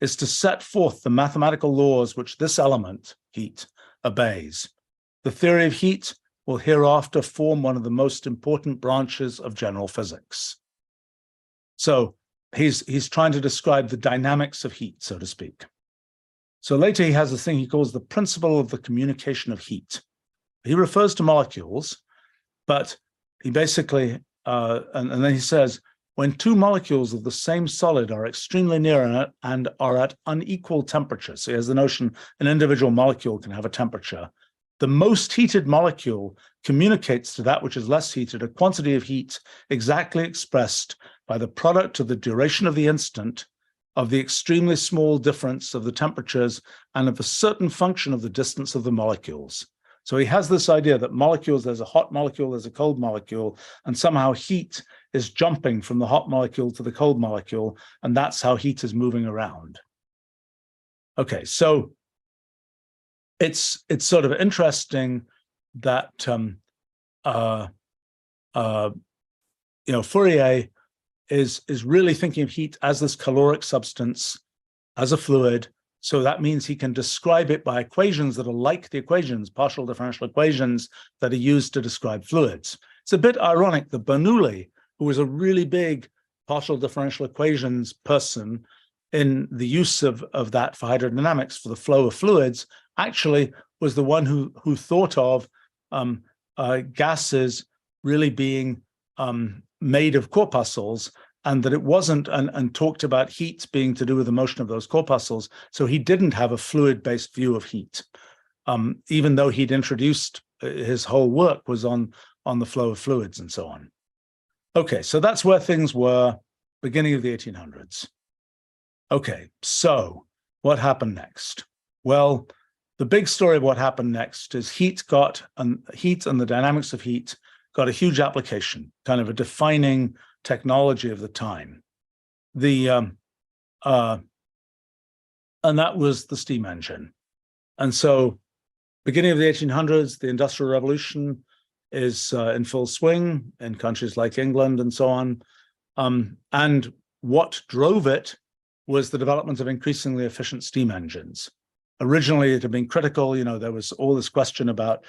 is to set forth the mathematical laws which this element, heat, obeys. The theory of heat will hereafter form one of the most important branches of general physics. So he's trying to describe the dynamics of heat, so to speak. So later he has a thing he calls the principle of the communication of heat. He refers to molecules, but he basically, and then he says, when two molecules of the same solid are extremely near and are at unequal temperatures, so he has the notion an individual molecule can have a temperature, the most heated molecule communicates to that which is less heated a quantity of heat exactly expressed by the product of the duration of the instant, of the extremely small difference of the temperatures, and of a certain function of the distance of the molecules. So he has this idea that molecules, there's a hot molecule, there's a cold molecule, and somehow heat is jumping from the hot molecule to the cold molecule, and that's how heat is moving around. Okay, so it's sort of interesting that Fourier is really thinking of heat as this caloric substance, as a fluid. So that means he can describe it by equations that are like the equations, partial differential equations that are used to describe fluids. It's a bit ironic that Bernoulli, who was a really big partial differential equations person in the use of that for hydrodynamics, for the flow of fluids, actually was the one who thought of gases really being made of corpuscles, and that it wasn't, and talked about heat being to do with the motion of those corpuscles. So he didn't have a fluid-based view of heat, even though he'd introduced, his whole work was on the flow of fluids and so on. Okay, so that's where things were beginning of the 1800s. Okay, so what happened next? Well, the big story of what happened next is heat and the dynamics of heat got a huge application, kind of a defining technology of the time. And that was the steam engine. And so beginning of the 1800s, the Industrial Revolution is in full swing in countries like England and so on. And what drove it was the development of increasingly efficient steam engines. Originally, it had been critical, there was all this question about,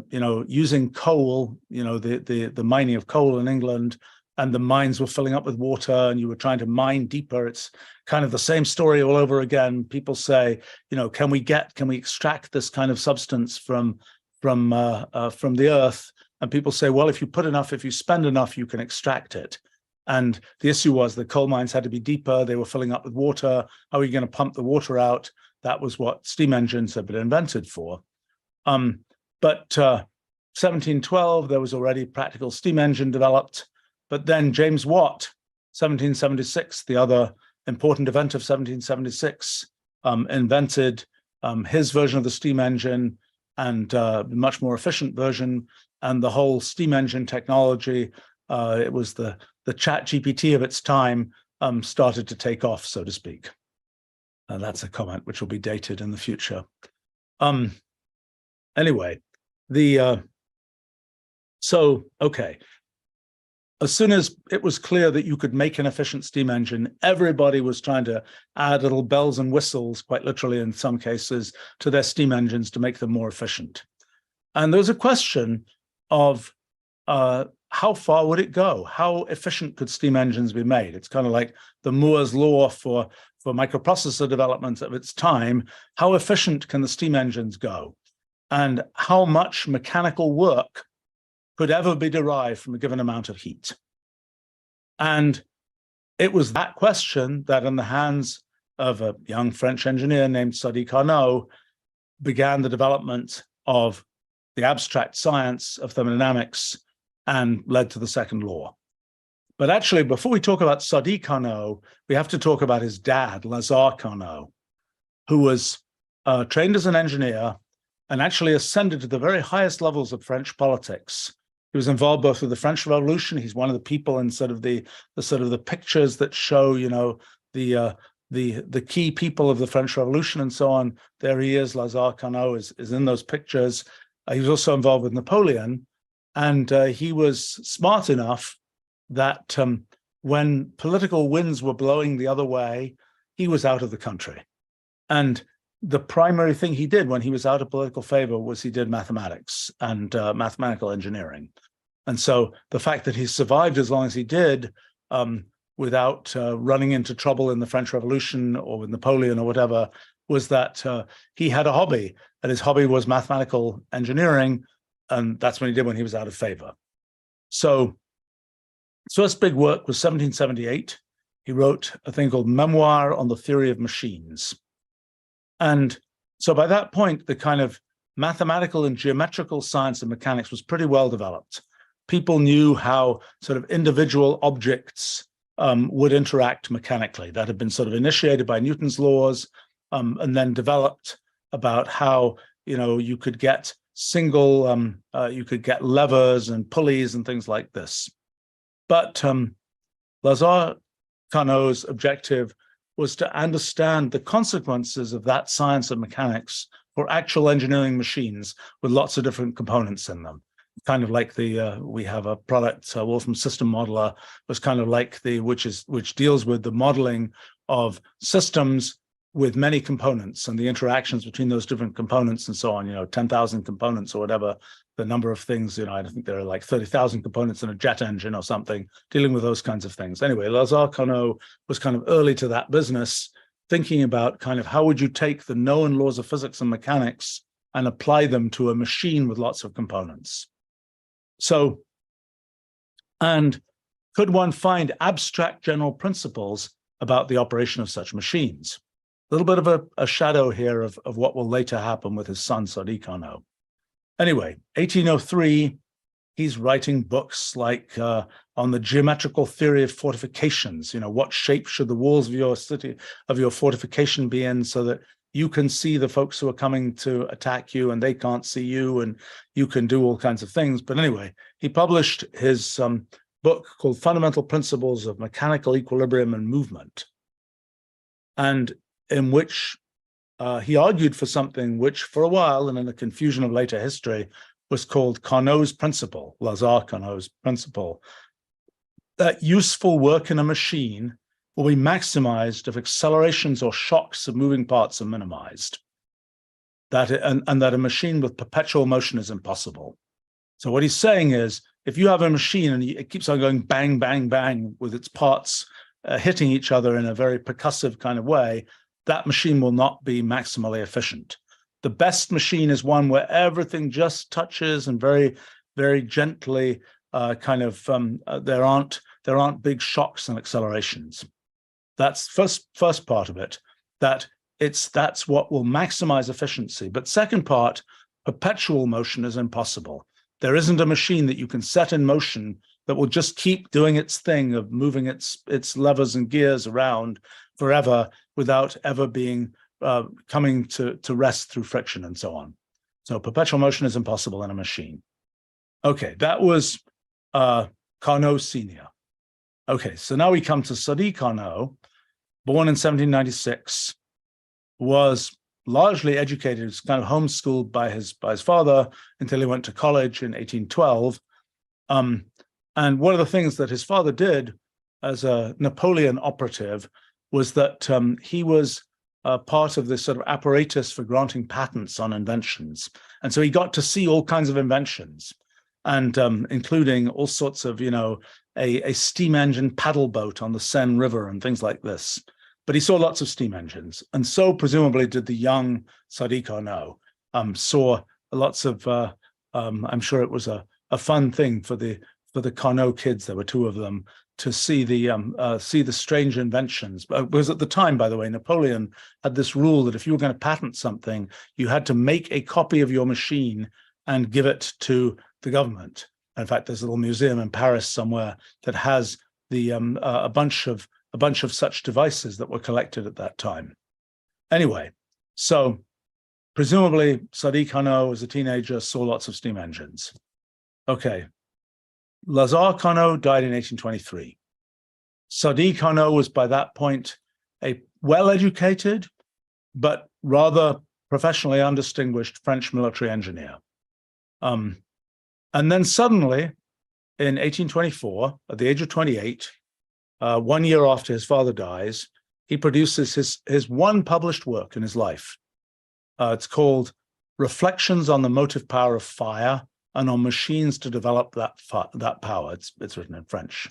using coal, the mining of coal in England, and the mines were filling up with water and you were trying to mine deeper. It's kind of the same story all over again. People say, can we extract this kind of substance from the earth? And people say, well, if you spend enough, you can extract it. And the issue was the coal mines had to be deeper. They were filling up with water. How are you going to pump the water out? That was what steam engines had been invented for. But 1712, there was already practical steam engine developed. But then James Watt, 1776, the other important event of 1776, invented his version of the steam engine and a much more efficient version. And the whole steam engine technology, it was the chat GPT of its time, started to take off, so to speak. And that's a comment which will be dated in the future. Anyway, okay. as soon as it was clear that you could make an efficient steam engine, everybody was trying to add little bells and whistles, quite literally in some cases, to their steam engines to make them more efficient. And there was a question of how far would it go? How efficient could steam engines be made? It's kind of like the Moore's law for microprocessor development of its time. How efficient can the steam engines go? And how much mechanical work could ever be derived from a given amount of heat? And it was that question that, in the hands of a young French engineer named Sadi Carnot, began the development of the abstract science of thermodynamics and led to the second law. But actually, before we talk about Sadi Carnot, we have to talk about his dad, Lazare Carnot, who was trained as an engineer and actually ascended to the very highest levels of French politics. He was involved both with the French Revolution. He's one of the people in sort of the pictures that show, you know, the key people of the French Revolution and so on. There he is. Lazare Carnot is in those pictures. He was also involved with Napoleon, and he was smart enough that when political winds were blowing the other way, he was out of the country. And the primary thing he did when he was out of political favor was he did mathematics and mathematical engineering. And so the fact that he survived as long as he did without running into trouble in the French Revolution or with Napoleon or whatever was that he had a hobby, and his hobby was mathematical engineering, and that's what he did when he was out of favor. So his first big work was 1778. He wrote a thing called Memoir on the Theory of Machines. And so by that point, the kind of mathematical and geometrical science of mechanics was pretty well developed. People knew how sort of individual objects would interact mechanically. That had been sort of initiated by Newton's laws and then developed about how, you know, you could get you could get levers and pulleys and things like this. But Lazare Carnot's objective was to understand the consequences of that science of mechanics for actual engineering machines with lots of different components in them. Kind of like we have a product, Wolfram System Modeler, was kind of like which deals with the modeling of systems with many components and the interactions between those different components and so on, you know, 10,000 components or whatever, the number of things, you know, I think there are like 30,000 components in a jet engine or something, dealing with those kinds of things. Anyway, Lazare Carnot was kind of early to that business, thinking about kind of how would you take the known laws of physics and mechanics and apply them to a machine with lots of components. So, and could one find abstract general principles about the operation of such machines? A little bit of a shadow here of what will later happen with his son, Sadi Carnot. Anyway, 1803, he's writing books like on the geometrical theory of fortifications. You know, what shape should the walls of your city, of your fortification be in so that you can see the folks who are coming to attack you and they can't see you and you can do all kinds of things. But anyway, he published his book called Fundamental Principles of Mechanical Equilibrium and Movement, and in which he argued for something which for a while, and in the confusion of later history, was called Carnot's principle, Lazare Carnot's principle, that useful work in a machine will be maximized if accelerations or shocks of moving parts are minimized, and that a machine with perpetual motion is impossible. So what he's saying is, if you have a machine and it keeps on going bang, bang, bang with its parts hitting each other in a very percussive kind of way, that machine will not be maximally efficient. The best machine is one where everything just touches and very, very gently there aren't big shocks and accelerations. That's first part of it, that's what will maximize efficiency. But second part, perpetual motion is impossible. There isn't a machine that you can set in motion that will just keep doing its thing of moving its levers and gears around forever without ever being coming to rest through friction and so on. So perpetual motion is impossible in a machine. Okay, that was Carnot Senior. Okay, so now we come to Sadi Carnot, born in 1796, was largely educated, was kind of homeschooled by his father until he went to college in 1812. And one of the things that his father did as a Napoleon operative was that he was part of this sort of apparatus for granting patents on inventions. And so he got to see all kinds of inventions, and including all sorts of, a steam engine paddle boat on the Seine River and things like this. But he saw lots of steam engines. And so presumably did the young Sadi Carnot. Saw lots of, I'm sure it was a fun thing for the Carnot kids, there were two of them, to see the strange inventions. Because at the time, by the way, Napoleon had this rule that if you were going to patent something, you had to make a copy of your machine and give it to the government. In fact, there's a little museum in Paris somewhere that has a bunch of such devices that were collected at that time. Anyway, so presumably Sadi Carnot, as a teenager, saw lots of steam engines. Okay. Lazare Carnot died in 1823. Sadi Carnot was by that point a well-educated, but rather professionally undistinguished French military engineer. And then suddenly, in 1824, at the age of 28, 1 year after his father dies, he produces his one published work in his life. It's called Reflections on the Motive Power of Fire and on Machines to Develop that Power. It's written in French.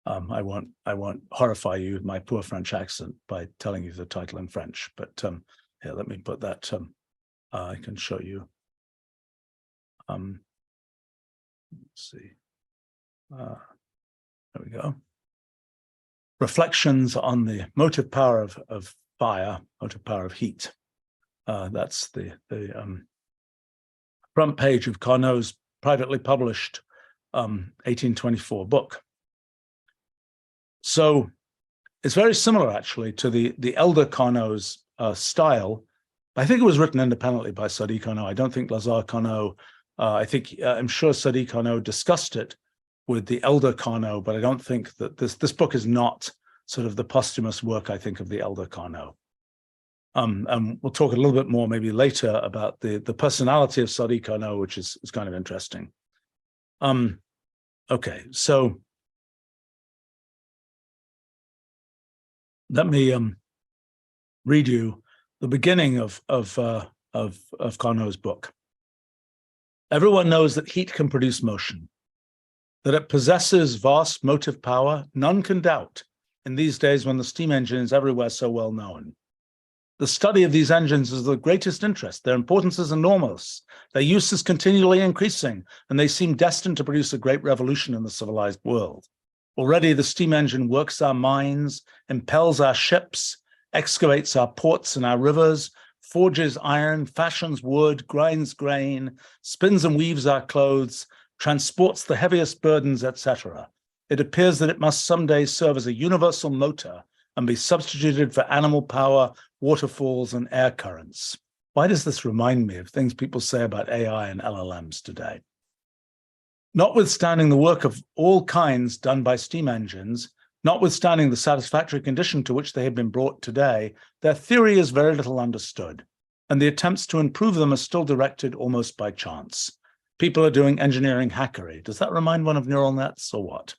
I won't horrify you with my poor French accent by telling you the title in French, but here, let me put that. I can show you. Let's see. There we go. Reflections on the motive power of fire, motive power of heat. That's the front page of Carnot's privately published 1824 book. So it's very similar, actually, to the elder Carnot's style. I think it was written independently by Sadi Carnot. I don't think Lazare Carnot, I'm sure Sadi Carnot discussed it with the elder Carnot, but I don't think that this book is not sort of the posthumous work, I think, of the elder Carnot. And we'll talk a little bit more maybe later about the personality of Sadi Carnot, which is kind of interesting. Okay, so let me read you the beginning of Carnot's book. Everyone knows that heat can produce motion, that it possesses vast motive power, none can doubt in these days when the steam engine is everywhere so well known. The study of these engines is of the greatest interest. Their importance is enormous. Their use is continually increasing, and they seem destined to produce a great revolution in the civilized world. Already the steam engine works our mines, impels our ships, excavates our ports and our rivers, forges iron, fashions wood, grinds grain, spins and weaves our clothes, transports the heaviest burdens, etc. It appears that it must someday serve as a universal motor and be substituted for animal power, waterfalls, and air currents. Why does this remind me of things people say about AI and LLMs today? Notwithstanding the work of all kinds done by steam engines, notwithstanding the satisfactory condition to which they have been brought today, their theory is very little understood, and the attempts to improve them are still directed almost by chance. People are doing engineering hackery. Does that remind one of neural nets or what?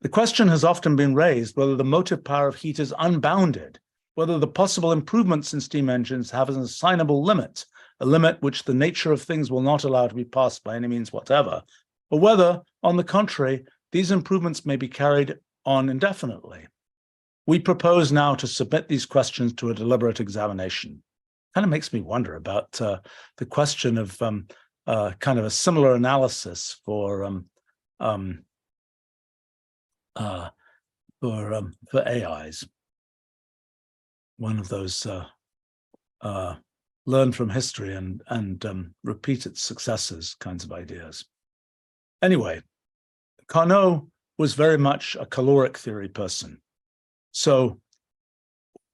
The question has often been raised whether the motive power of heat is unbounded, whether the possible improvements in steam engines have an assignable limit, a limit which the nature of things will not allow to be passed by any means whatever, or whether, on the contrary, these improvements may be carried on indefinitely. We propose now to submit these questions to a deliberate examination. Kind of makes me wonder about the question of kind of a similar analysis for AIs. One of those learn from history and repeat its successes kinds of ideas. Anyway, Carnot was very much a caloric theory person. So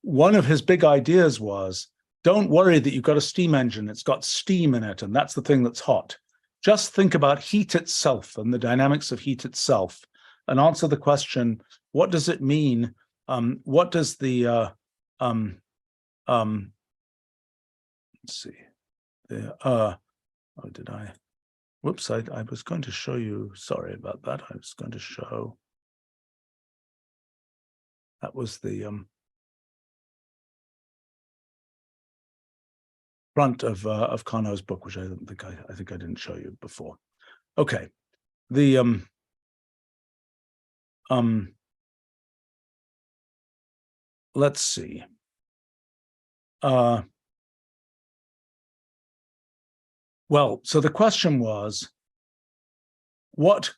one of his big ideas was, don't worry that you've got a steam engine, it's got steam in it, and that's the thing that's hot. Just think about heat itself and the dynamics of heat itself, and answer the question, what does it mean? What does the, let's see, oh, did I whoops, I was going to show you, sorry about that. I was going to show, that was the front of Carnot's book, which I think I didn't show you before. Okay, the let's see. Well, so the question was, what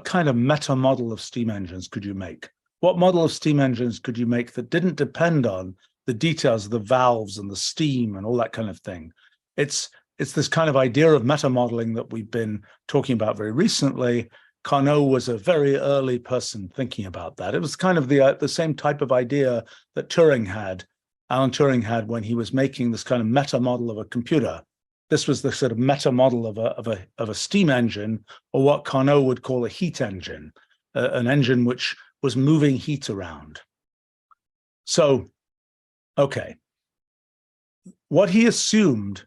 kind of meta model of steam engines could you make? What model of steam engines could you make that didn't depend on the details of the valves and the steam and all that kind of thing? It's this kind of idea of meta modeling that we've been talking about very recently. Carnot was a very early person thinking about that. It was kind of the same type of idea that Alan Turing had when he was making this kind of meta model of a computer. This was the sort of meta model of a steam engine, or what Carnot would call a heat engine, an engine which was moving heat around. So, okay, what he assumed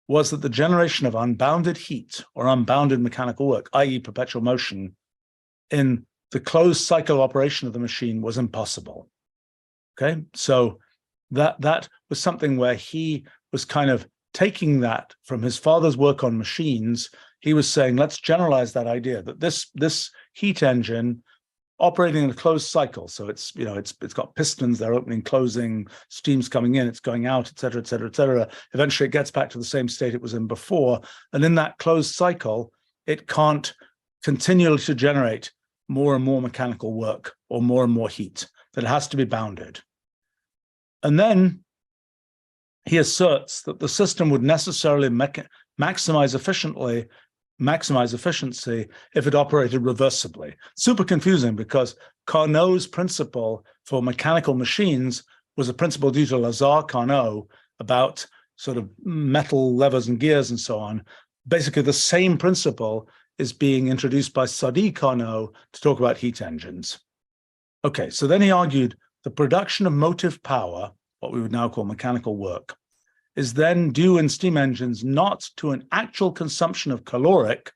was that the generation of unbounded heat or unbounded mechanical work, i.e. perpetual motion, in the closed cycle operation of the machine was impossible. Okay, so that was something where he was kind of taking that from his father's work on machines. He was saying, let's generalize that idea that this heat engine operating in a closed cycle. So it's got pistons, they're opening, closing, steam's coming in, it's going out, et cetera, et cetera, et cetera. Eventually it gets back to the same state it was in before. And in that closed cycle, it can't continually to generate more and more mechanical work or more and more heat, that it has to be bounded. And then he asserts that the system would necessarily maximize efficiency if it operated reversibly. Super confusing, because Carnot's principle for mechanical machines was a principle due to Lazare Carnot about sort of metal levers and gears and so on. Basically, the same principle is being introduced by Sadi Carnot to talk about heat engines. Okay, so then he argued the production of motive power, what we would now call mechanical work, is then due in steam engines not to an actual consumption of caloric,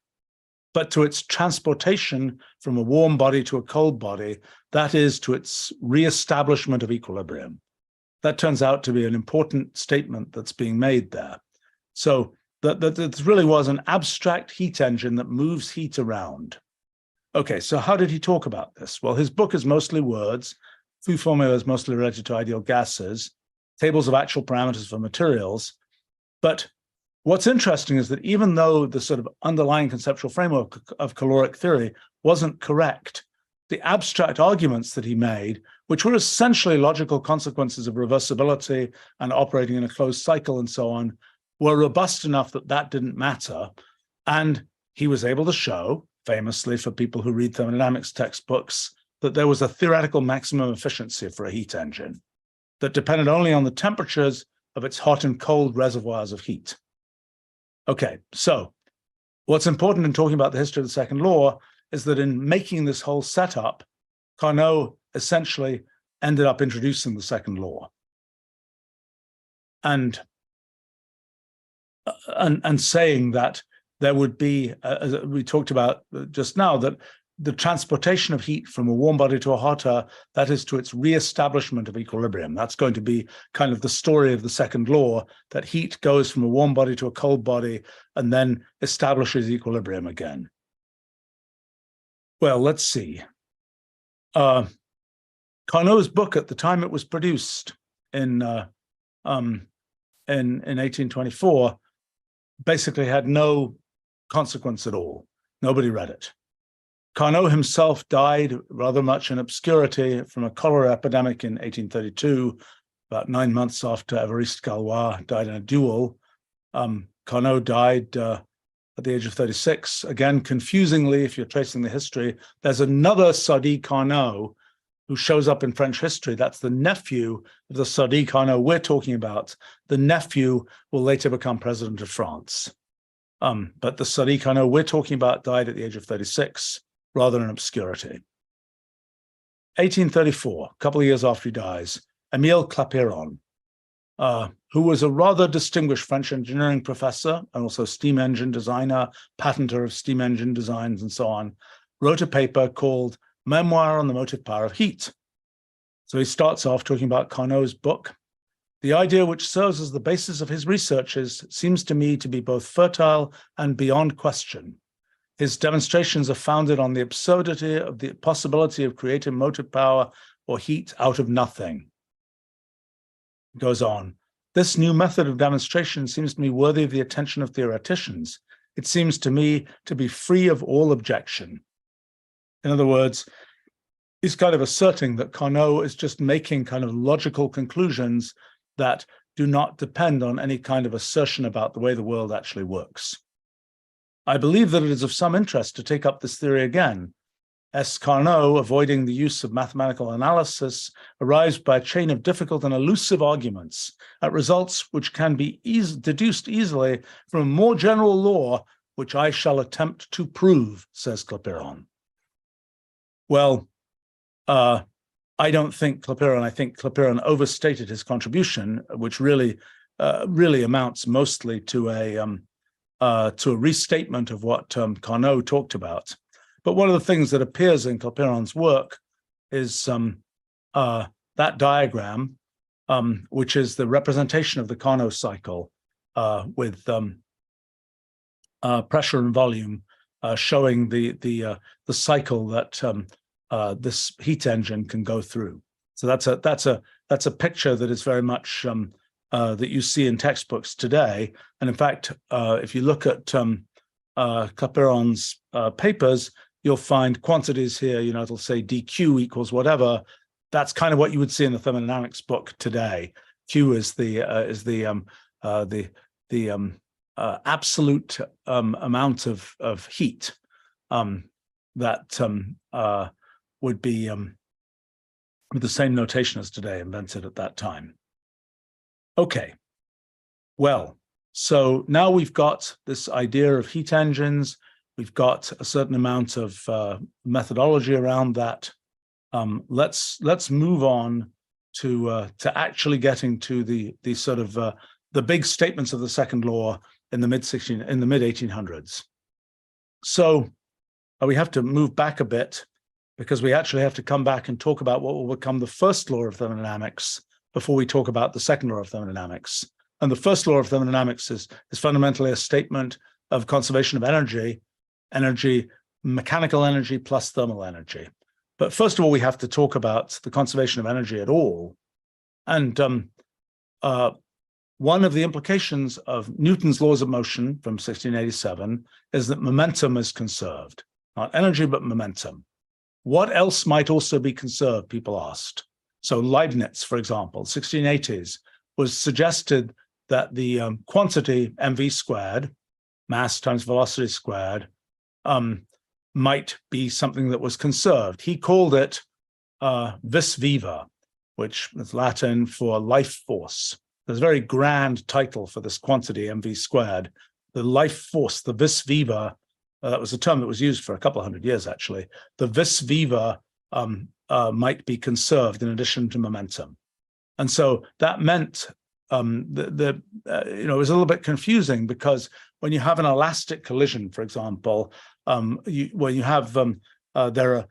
but to its transportation from a warm body to a cold body, that is, to its reestablishment of equilibrium. That turns out to be an important statement that's being made there. So that really was an abstract heat engine that moves heat around. Okay, so how did he talk about this? Well, his book is mostly words, Foo formula is mostly related to ideal gases, tables of actual parameters for materials. But what's interesting is that even though the sort of underlying conceptual framework of caloric theory wasn't correct, the abstract arguments that he made, which were essentially logical consequences of reversibility and operating in a closed cycle and so on, were robust enough that that didn't matter. And he was able to show, famously for people who read thermodynamics textbooks, that there was a theoretical maximum efficiency for a heat engine that depended only on the temperatures of its hot and cold reservoirs of heat. Okay, so what's important in talking about the history of the second law is that in making this whole setup, Carnot essentially ended up introducing the second law. And saying that there would be, as we talked about just now, that the transportation of heat from a warm body to a hotter, that is to its reestablishment of equilibrium. That's going to be kind of the story of the second law, that heat goes from a warm body to a cold body and then establishes equilibrium again. Well, let's see. Carnot's book at the time it was produced in 1824 basically had no consequence at all. Nobody read it. Carnot himself died rather much in obscurity from a cholera epidemic in 1832, about 9 months after Évariste Galois died in a duel. Carnot died at the age of 36. Again, confusingly, if you're tracing the history, there's another Sadi Carnot who shows up in French history. That's the nephew of the Sadi Carnot we're talking about. The nephew will later become president of France. But the Sadi Carnot we're talking about died at the age of 36, rather in obscurity. 1834, a couple of years after he dies, Émile Clapeyron, who was a rather distinguished French engineering professor and also steam engine designer, patenter of steam engine designs and so on, wrote a paper called Memoir on the Motive Power of Heat. So he starts off talking about Carnot's book. The idea which serves as the basis of his researches seems to me to be both fertile and beyond question. His demonstrations are founded on the absurdity of the possibility of creating motive power or heat out of nothing. It goes on. This new method of demonstration seems to me worthy of the attention of theoreticians. It seems to me to be free of all objection. In other words, he's kind of asserting that Carnot is just making kind of logical conclusions that do not depend on any kind of assertion about the way the world actually works. I believe that it is of some interest to take up this theory again. S. Carnot, avoiding the use of mathematical analysis, arrives by a chain of difficult and elusive arguments at results which can be deduced easily from a more general law, which I shall attempt to prove, says Clapeyron. Well, I don't think Clapeyron, I think Clapeyron overstated his contribution, which really amounts mostly to a restatement of what Carnot talked about. But one of the things that appears in Clapeyron's work is that diagram, which is the representation of the Carnot cycle with pressure and volume, showing the cycle that this heat engine can go through. So that's a picture that is very much that you see in textbooks today. And in fact, if you look at Clapeyron's papers, you'll find quantities here. You know, it'll say dq equals whatever. That's kind of what you would see in the thermodynamics book today. Q is the absolute amount of heat that would be with the same notation as today, invented at that time. Okay, well, so now we've got this idea of heat engines. We've got a certain amount of methodology around that. Let's move on to actually getting to the sort of the big statements of the second law in the mid 1800s. So we have to move back a bit, because we actually have to come back and talk about what will become the first law of thermodynamics before we talk about the second law of thermodynamics. And the first law of thermodynamics is fundamentally a statement of conservation of energy, mechanical energy plus thermal energy. But first of all, we have to talk about the conservation of energy at all. And one of the implications of Newton's laws of motion from 1687 is that momentum is conserved, not energy, but momentum. What else might also be conserved, people asked. So Leibniz, for example, 1680s, was suggested that the quantity mv squared, mass times velocity squared, might be something that was conserved. He called it vis viva, which is Latin for life force. There's a very grand title for this quantity, mv squared. The life force, the vis viva, that was a term that was used for a couple of hundred years, actually. The vis viva might be conserved in addition to momentum. And so that meant it was a little bit confusing, because when you have an elastic collision, for example, when you have there are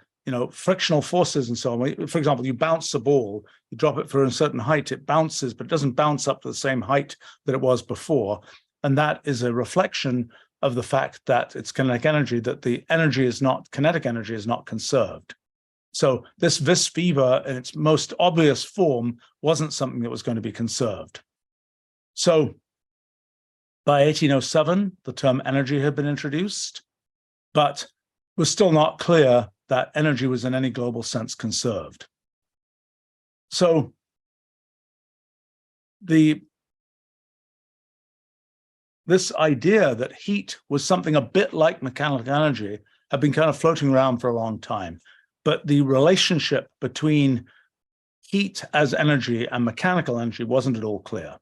frictional forces and so on. For example, you bounce a ball, you drop it for a certain height, it bounces, but it doesn't bounce up to the same height that it was before. And that is a reflection of the fact that it's kinetic energy, that the energy is not, kinetic energy is not conserved. So this vis viva in its most obvious form wasn't something that was going to be conserved. So by 1807, the term energy had been introduced, but it was still not clear that energy was in any global sense conserved. So this idea that heat was something a bit like mechanical energy had been kind of floating around for a long time. But the relationship between heat as energy and mechanical energy wasn't at all clear.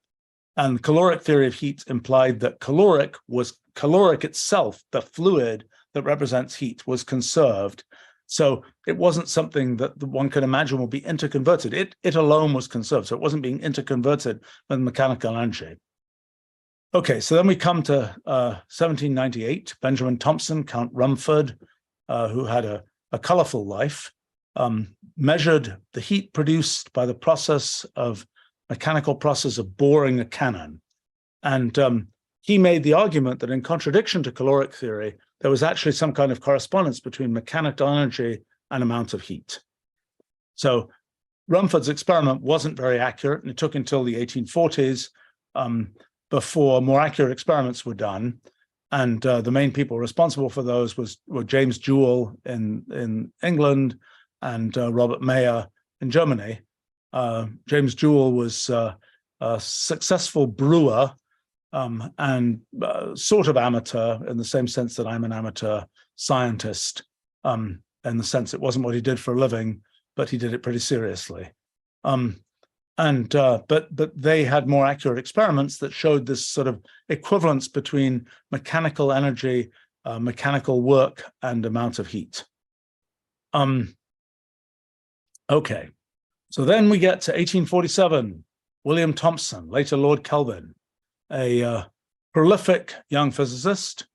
And the caloric theory of heat implied that caloric itself, the fluid that represents heat, was conserved. So it wasn't something that one could imagine would be interconverted. It alone was conserved, so it wasn't being interconverted with mechanical energy. Okay, so then we come to 1798. Benjamin Thompson, Count Rumford, who had a colorful life, measured the heat produced by the mechanical process of boring a cannon. And he made the argument that in contradiction to caloric theory, there was actually some kind of correspondence between mechanical energy and amount of heat. So Rumford's experiment wasn't very accurate, and it took until the 1840s before more accurate experiments were done. And the main people responsible for those were James Joule in England and Robert Mayer in Germany. James Joule was a successful brewer and sort of amateur, in the same sense that I'm an amateur scientist, in the sense it wasn't what he did for a living, but he did it pretty seriously. But they had more accurate experiments that showed this sort of equivalence between mechanical energy, mechanical work, and amount of heat. Okay, so then we get to 1847. William Thomson, later Lord Kelvin, a prolific young physicist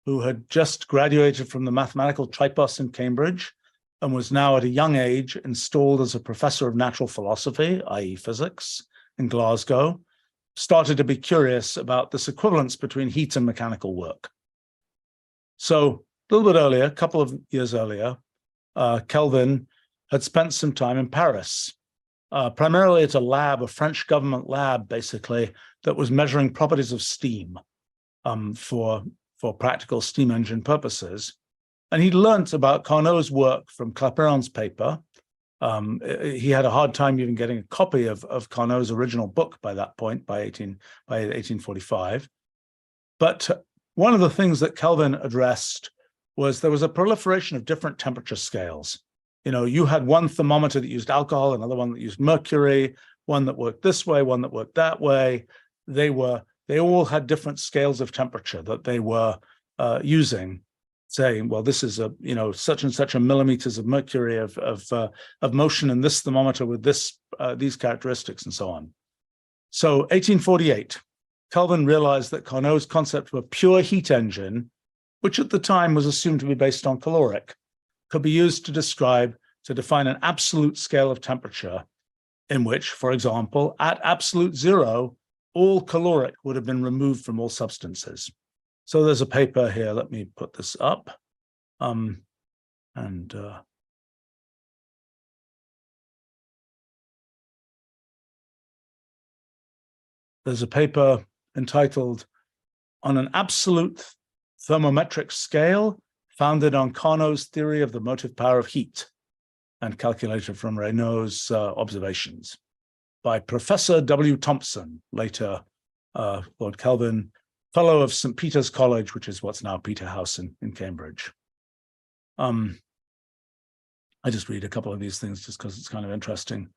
who had just graduated from the mathematical tripos in Cambridge and was now at a young age installed as a professor of natural philosophy, i.e. physics, in Glasgow, started to be curious about this equivalence between heat and mechanical work. So a little bit earlier, a couple of years earlier, Kelvin had spent some time in Paris, primarily at a French government lab, basically, that was measuring properties of steam for practical steam engine purposes. And he learnt about Carnot's work from Clapeyron's paper. He had a hard time even getting a copy of Carnot's original book by that point, by 1845. But one of the things that Kelvin addressed was there was a proliferation of different temperature scales. You know, you had one thermometer that used alcohol, another one that used mercury, one that worked this way, one that worked that way. They all had different scales of temperature that they were using, saying, well, this is such and such a millimeters of mercury of motion in this thermometer with these characteristics and so on. So 1848, Kelvin realized that Carnot's concept of a pure heat engine, which at the time was assumed to be based on caloric, could be used to define an absolute scale of temperature in which, for example, at absolute zero, all caloric would have been removed from all substances. So there's a paper here. Let me put this up. There's a paper entitled "On an Absolute Thermometric Scale Founded on Carnot's Theory of the Motive Power of Heat and Calculated from Raynaud's Observations" by Professor W. Thomson, later Lord Kelvin, Fellow of St. Peter's College, which is what's now Peterhouse in Cambridge. I just read a couple of these things just because it's kind of interesting.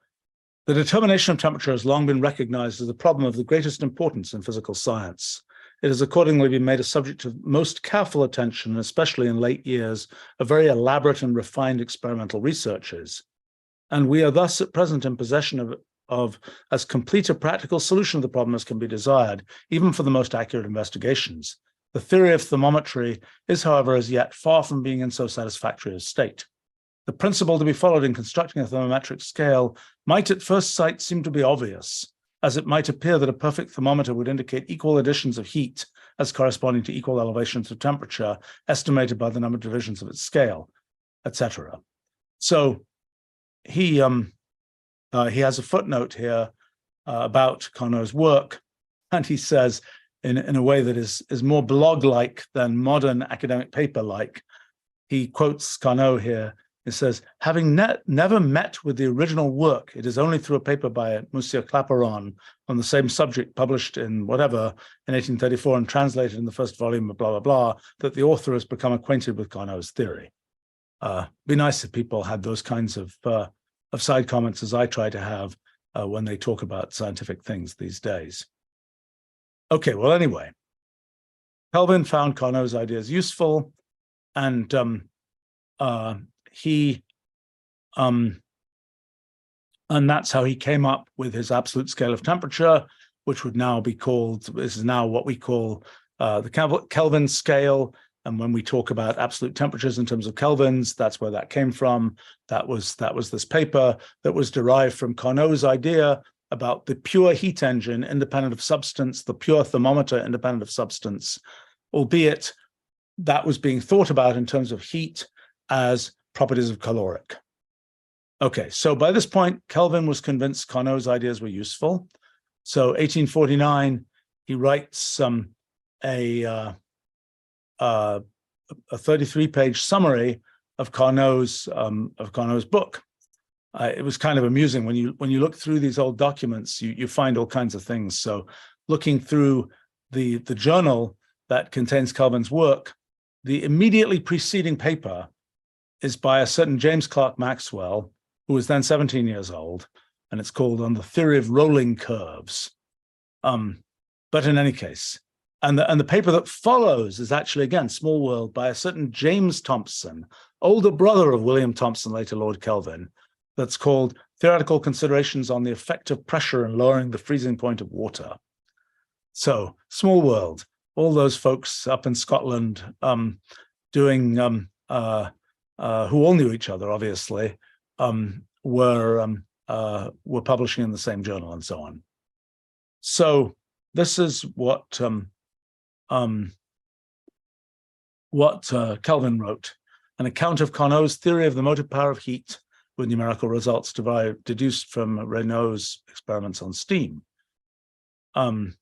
The determination of temperature has long been recognized as a problem of the greatest importance in physical science. It has accordingly been made a subject of most careful attention, especially in late years, of very elaborate and refined experimental researches. And we are thus at present in possession of as complete a practical solution of the problem as can be desired, even for the most accurate investigations. The theory of thermometry is, however, as yet far from being in so satisfactory a state. The principle to be followed in constructing a thermometric scale might at first sight seem to be obvious, as it might appear that a perfect thermometer would indicate equal additions of heat as corresponding to equal elevations of temperature, estimated by the number of divisions of its scale, etc. So he has a footnote here about Carnot's work, and he says, in a way that is more blog-like than modern academic paper-like, he quotes Carnot here. It says, having never met with the original work, it is only through a paper by Monsieur Clapeyron on the same subject published in 1834 and translated in the first volume of blah, blah, blah, that the author has become acquainted with Carnot's theory. Be nice if people had those kinds of side comments as I try to have when they talk about scientific things these days. Okay, well, anyway, Kelvin found Carnot's ideas useful, and that's how he came up with his absolute scale of temperature, which would now be called, this is now what we call the Kelvin scale. And when we talk about absolute temperatures in terms of kelvins, that's where that came from. That was this paper that was derived from Carnot's idea about the pure heat engine independent of substance, the pure thermometer independent of substance, albeit that was being thought about in terms of heat as properties of caloric. Okay, so by this point, Kelvin was convinced Carnot's ideas were useful. So 1849, he writes a 33-page summary of Carnot's book. It was kind of amusing when you look through these old documents, you find all kinds of things. So looking through the journal that contains Kelvin's work, the immediately preceding paper is by a certain James Clerk Maxwell, who was then 17 years old, and it's called On the Theory of Rolling Curves. But in any case, and the paper that follows is actually, again, Small World, by a certain James Thomson, older brother of William Thomson, later Lord Kelvin, that's called Theoretical Considerations on the Effect of Pressure in Lowering the Freezing Point of Water. So, Small World, all those folks up in Scotland doing, who all knew each other, obviously, were publishing in the same journal and so on. So this is what Kelvin wrote: an account of Carnot's theory of the motive power of heat with numerical results deduced from Raynaud's experiments on steam. And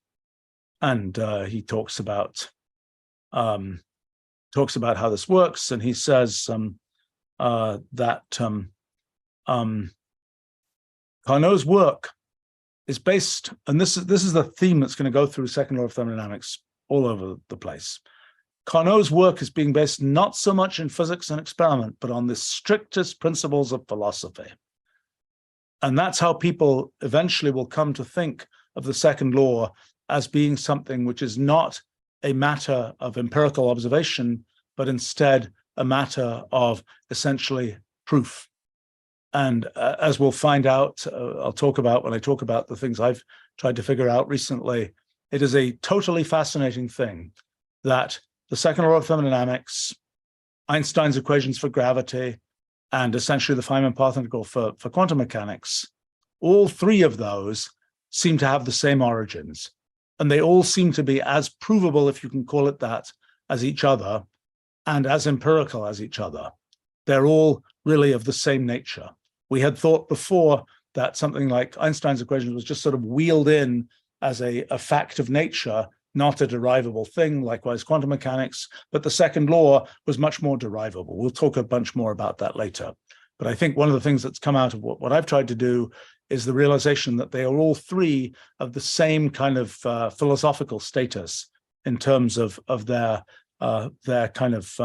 he talks about how this works, and he says that Carnot's work is based, and this is the theme that's going to go through second law of thermodynamics all over the place. Carnot's work is being based not so much in physics and experiment, but on the strictest principles of philosophy. And that's how people eventually will come to think of the second law as being something which is not a matter of empirical observation, but instead a matter of essentially proof. And as we'll find out, I'll talk about when I talk about the things I've tried to figure out recently, it is a totally fascinating thing that the second law of thermodynamics, Einstein's equations for gravity, and essentially the Feynman path integral for quantum mechanics, all three of those seem to have the same origins. And they all seem to be as provable, if you can call it that, as each other, and as empirical as each other. They're all really of the same nature. We had thought before that something like Einstein's equations was just sort of wheeled in as a fact of nature, not a derivable thing, likewise quantum mechanics, but the second law was much more derivable. We'll talk a bunch more about that later. But I think one of the things that's come out of what I've tried to do is the realization that they are all three of the same kind of philosophical status in terms of their kind of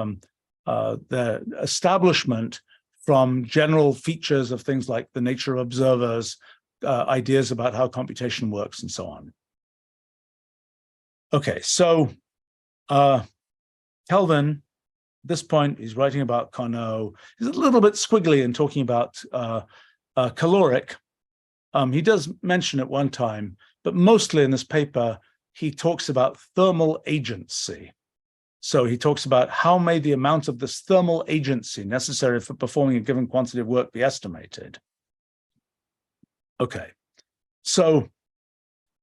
their establishment from general features of things like the nature of observers, ideas about how computation works, and so on. Okay, so Kelvin, at this point, he's writing about Carnot. He's a little bit squiggly in talking about caloric. He does mention at one time, but mostly in this paper, he talks about thermal agency. So he talks about how may the amount of this thermal agency necessary for performing a given quantity of work be estimated. Okay, so,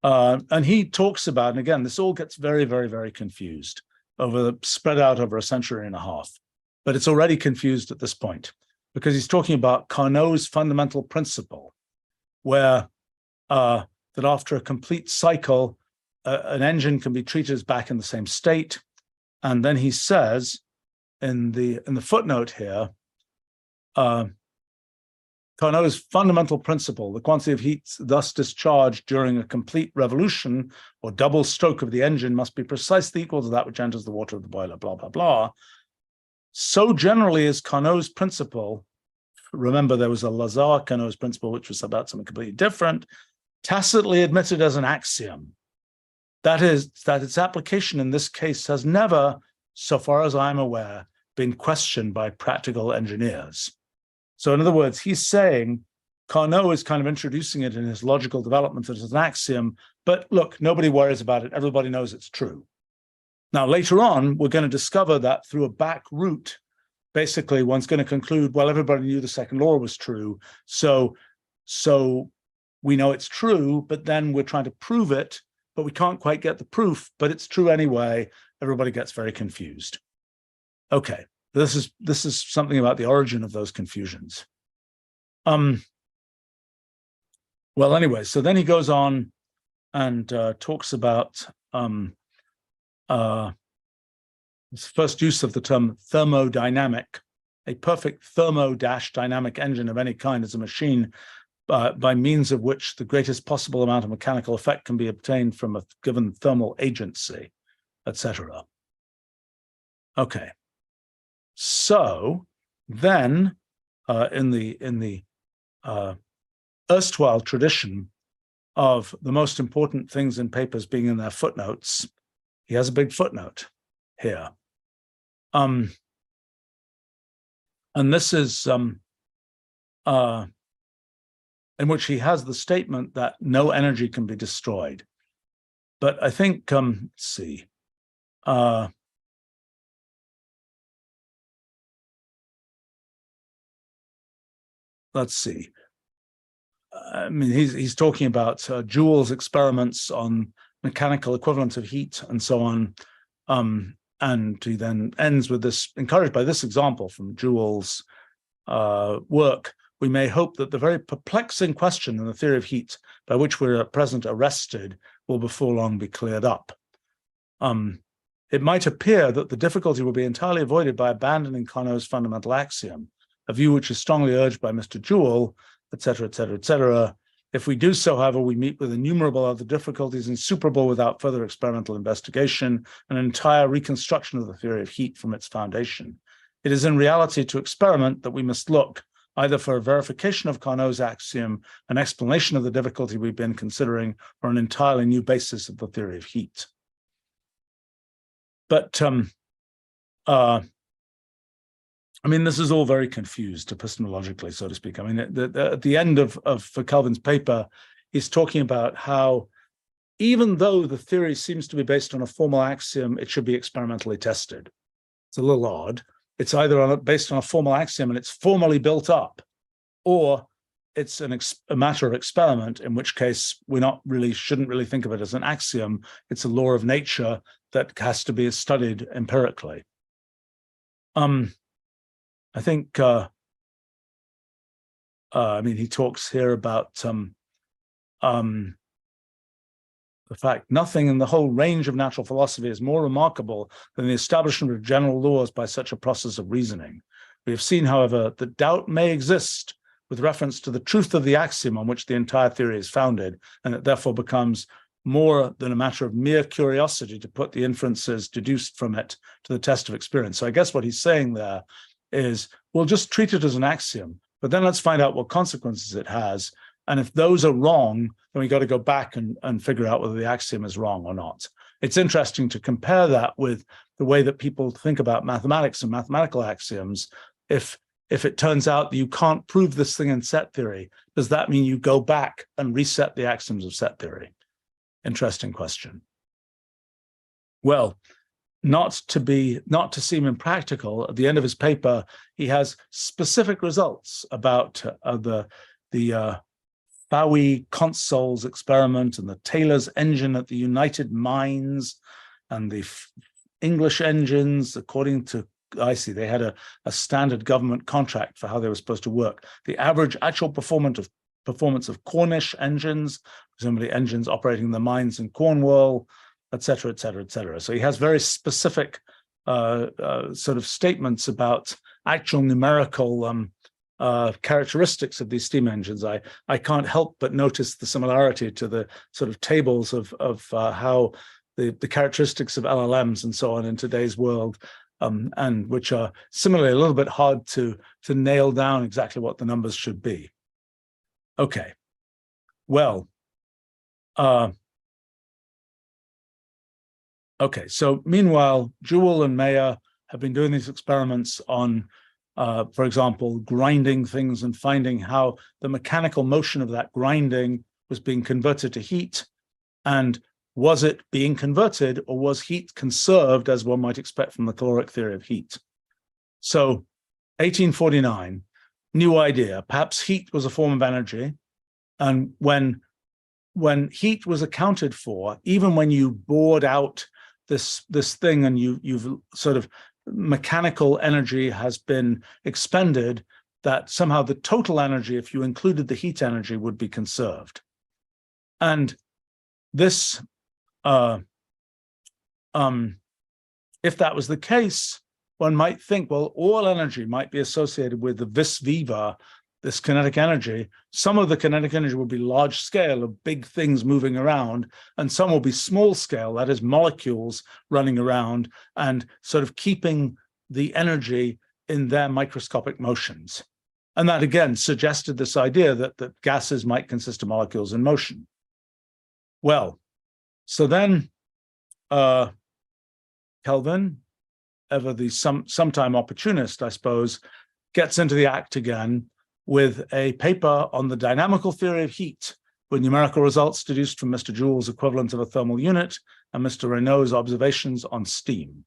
and he talks about, and again, this all gets very, very, very confused spread out over a century and a half, but it's already confused at this point because he's talking about Carnot's fundamental principle, where that after a complete cycle, an engine can be treated as back in the same state. And then he says in the footnote here, Carnot's fundamental principle, the quantity of heat thus discharged during a complete revolution or double stroke of the engine must be precisely equal to that which enters the water of the boiler, blah, blah, blah. So generally is Carnot's principle. Remember, there was a Lazare-Carnot's principle, which was about something completely different, tacitly admitted as an axiom. That is, that its application in this case has never, so far as I'm aware, been questioned by practical engineers. So in other words, he's saying Carnot is kind of introducing it in his logical development as an axiom, but look, nobody worries about it. Everybody knows it's true. Now, later on, we're going to discover that through a back route, basically one's going to conclude, well, everybody knew the second law was true. So we know it's true, but then we're trying to prove it, but we can't quite get the proof, but it's true anyway. Everybody gets very confused. Okay, this is something about the origin of those confusions. Well, anyway, so then he goes on and talks about his first use of the term thermodynamic. A perfect thermo-dynamic engine of any kind is a machine by means of which the greatest possible amount of mechanical effect can be obtained from a given thermal agency, etc. Okay, so then in the erstwhile tradition of the most important things in papers being in their footnotes, he has a big footnote here. And this is in which he has the statement that no energy can be destroyed. But I think, let's see. Let's see. I mean, he's talking about Joule's experiments on mechanical equivalence of heat and so on. And he then ends with this, encouraged by this example from Joule's work, we may hope that the very perplexing question in the theory of heat by which we're at present arrested will before long be cleared up. It might appear that the difficulty will be entirely avoided by abandoning Carnot's fundamental axiom, a view which is strongly urged by Mr. Joule, etc., etc., etc. If we do so, however, we meet with innumerable other difficulties insuperable without further experimental investigation and an entire reconstruction of the theory of heat from its foundation. It is in reality to experiment that we must look, either for a verification of Carnot's axiom, an explanation of the difficulty we've been considering, or an entirely new basis of the theory of heat. But I mean, this is all very confused epistemologically, so to speak. I mean, at the end of Kelvin's paper, he's talking about how even though the theory seems to be based on a formal axiom, it should be experimentally tested. It's a little odd. It's either based on a formal axiom and it's formally built up, or it's a matter of experiment, in which case shouldn't really think of it as an axiom. It's a law of nature that has to be studied empirically. I think, I mean, he talks here about the fact nothing in the whole range of natural philosophy is more remarkable than the establishment of general laws by such a process of reasoning. We have seen, however, that doubt may exist with reference to the truth of the axiom on which the entire theory is founded, and it therefore becomes more than a matter of mere curiosity to put the inferences deduced from it to the test of experience. So I guess what he's saying there is, we'll just treat it as an axiom, but then let's find out what consequences it has. And if those are wrong, then we got to go back and figure out whether the axiom is wrong or not. It's interesting to compare that with the way that people think about mathematics and mathematical axioms. If it turns out that you can't prove this thing in set theory, does that mean you go back and reset the axioms of set theory? Interesting question. Well, not to seem impractical, at the end of his paper, he has specific results about the Fowey Consols experiment and the Taylor's engine at the United Mines and the English engines, according to, I see, they had a standard government contract for how they were supposed to work. The average actual performance of Cornish engines, presumably engines operating in the mines in Cornwall, et cetera, et cetera, et cetera. So he has very specific sort of statements about actual numerical characteristics of these steam engines. I can't help but notice the similarity to the sort of tables of how the characteristics of LLMs and so on in today's world, and which are similarly a little bit hard to nail down exactly what the numbers should be. Okay, well, okay, so meanwhile, Joule and Mayer have been doing these experiments on, for example, grinding things and finding how the mechanical motion of that grinding was being converted to heat, and was it being converted, or was heat conserved, as one might expect from the caloric theory of heat? So 1849, new idea, perhaps heat was a form of energy, and when heat was accounted for, even when you bored out this thing and you've sort of mechanical energy has been expended, that somehow the total energy, if you included the heat energy, would be conserved. And this, if that was the case, one might think, well, all energy might be associated with the vis viva, this kinetic energy. Some of the kinetic energy will be large scale of big things moving around, and some will be small scale, that is molecules running around and sort of keeping the energy in their microscopic motions. And that again suggested this idea that gases might consist of molecules in motion. Well, so then Kelvin, ever the sometime opportunist, I suppose, gets into the act again with a paper on the dynamical theory of heat, with numerical results deduced from Mr. Joule's equivalent of a thermal unit and Mr. Raynaud's observations on steam.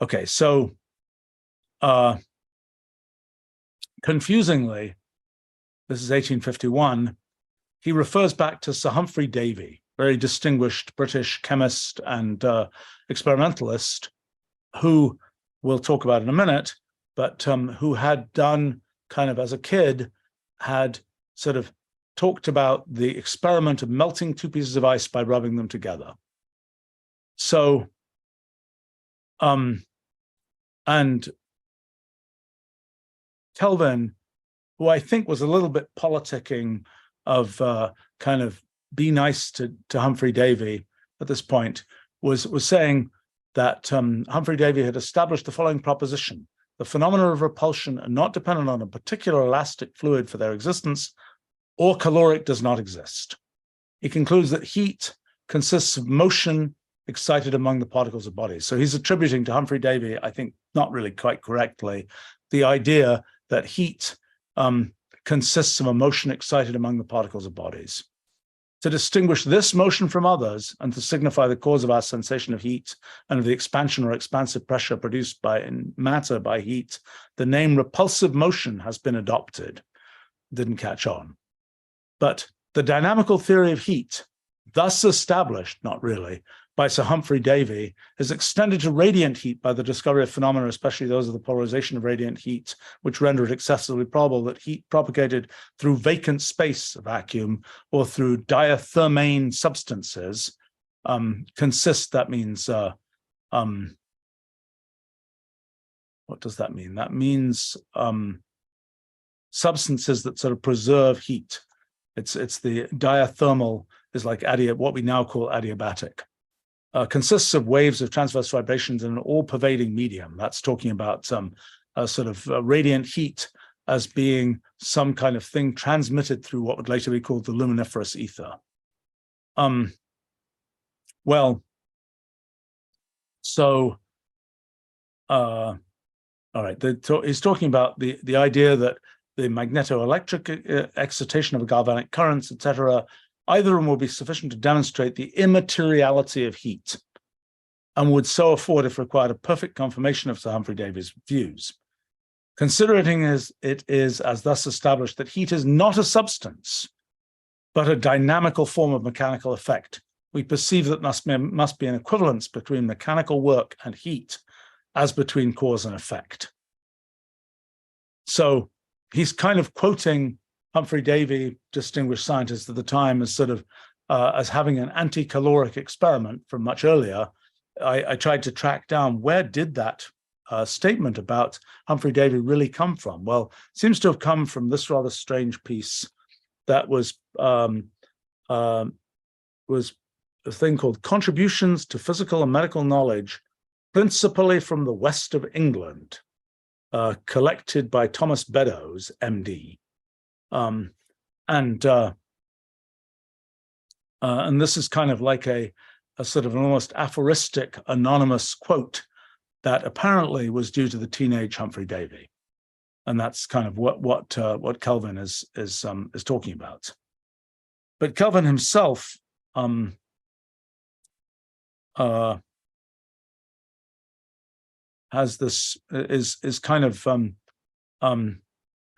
Okay, so confusingly, this is 1851, he refers back to Sir Humphrey Davy, very distinguished British chemist and experimentalist, who we'll talk about in a minute, but who had done kind of as a kid, had sort of talked about the experiment of melting two pieces of ice by rubbing them together. So, and Kelvin, who I think was a little bit politicking of kind of be nice to Humphrey Davy at this point, was saying that Humphrey Davy had established the following proposition: the phenomena of repulsion are not dependent on a particular elastic fluid for their existence, or caloric does not exist. He concludes that heat consists of motion excited among the particles of bodies. So he's attributing to Humphrey Davy, I think not really quite correctly, the idea that heat consists of a motion excited among the particles of bodies. To distinguish this motion from others and to signify the cause of our sensation of heat and of the expansion or expansive pressure produced by matter by heat, the name repulsive motion has been adopted. Didn't catch on. But the dynamical theory of heat, thus established, not really, by Sir Humphrey Davy, is extended to radiant heat by the discovery of phenomena, especially those of the polarization of radiant heat, which render it excessively probable that heat propagated through vacant space vacuum or through diathermane substances consists, that means, what does that mean? That means substances that sort of preserve heat. It's the diathermal is like what we now call adiabatic. Consists of waves of transverse vibrations in an all-pervading medium. That's talking about some sort of radiant heat as being some kind of thing transmitted through what would later be called the luminiferous ether. Well, so, all right, he's talking about the idea that the magnetoelectric excitation of galvanic currents, etc., either of them will be sufficient to demonstrate the immateriality of heat, and would so afford, if required, a perfect confirmation of Sir Humphrey Davy's views. Considering it is as thus established that heat is not a substance, but a dynamical form of mechanical effect, we perceive that must be an equivalence between mechanical work and heat, as between cause and effect. So he's kind of quoting Humphrey Davy, distinguished scientist at the time, as sort of as having an anti-caloric experiment from much earlier. I tried to track down where did that statement about Humphrey Davy really come from. Well, it seems to have come from this rather strange piece that was a thing called Contributions to Physical and Medical Knowledge, principally from the West of England, collected by Thomas Beddoes, MD. And this is kind of like a sort of an almost aphoristic anonymous quote that apparently was due to the teenage Humphrey Davy. And that's kind of what Kelvin is talking about. But Kelvin himself has this is kind of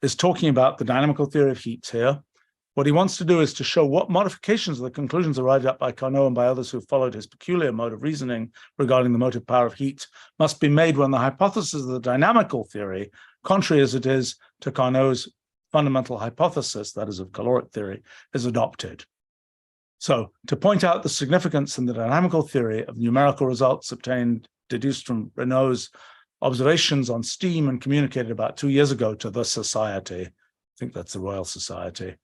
is talking about the dynamical theory of heat here. What he wants to do is to show what modifications of the conclusions arrived at by Carnot and by others who followed his peculiar mode of reasoning regarding the motive power of heat must be made when the hypothesis of the dynamical theory, contrary as it is to Carnot's fundamental hypothesis, that is of caloric theory, is adopted. So to point out the significance in the dynamical theory of numerical results deduced from Renault's observations on steam and communicated about 2 years ago to the Society, I think that's the Royal Society,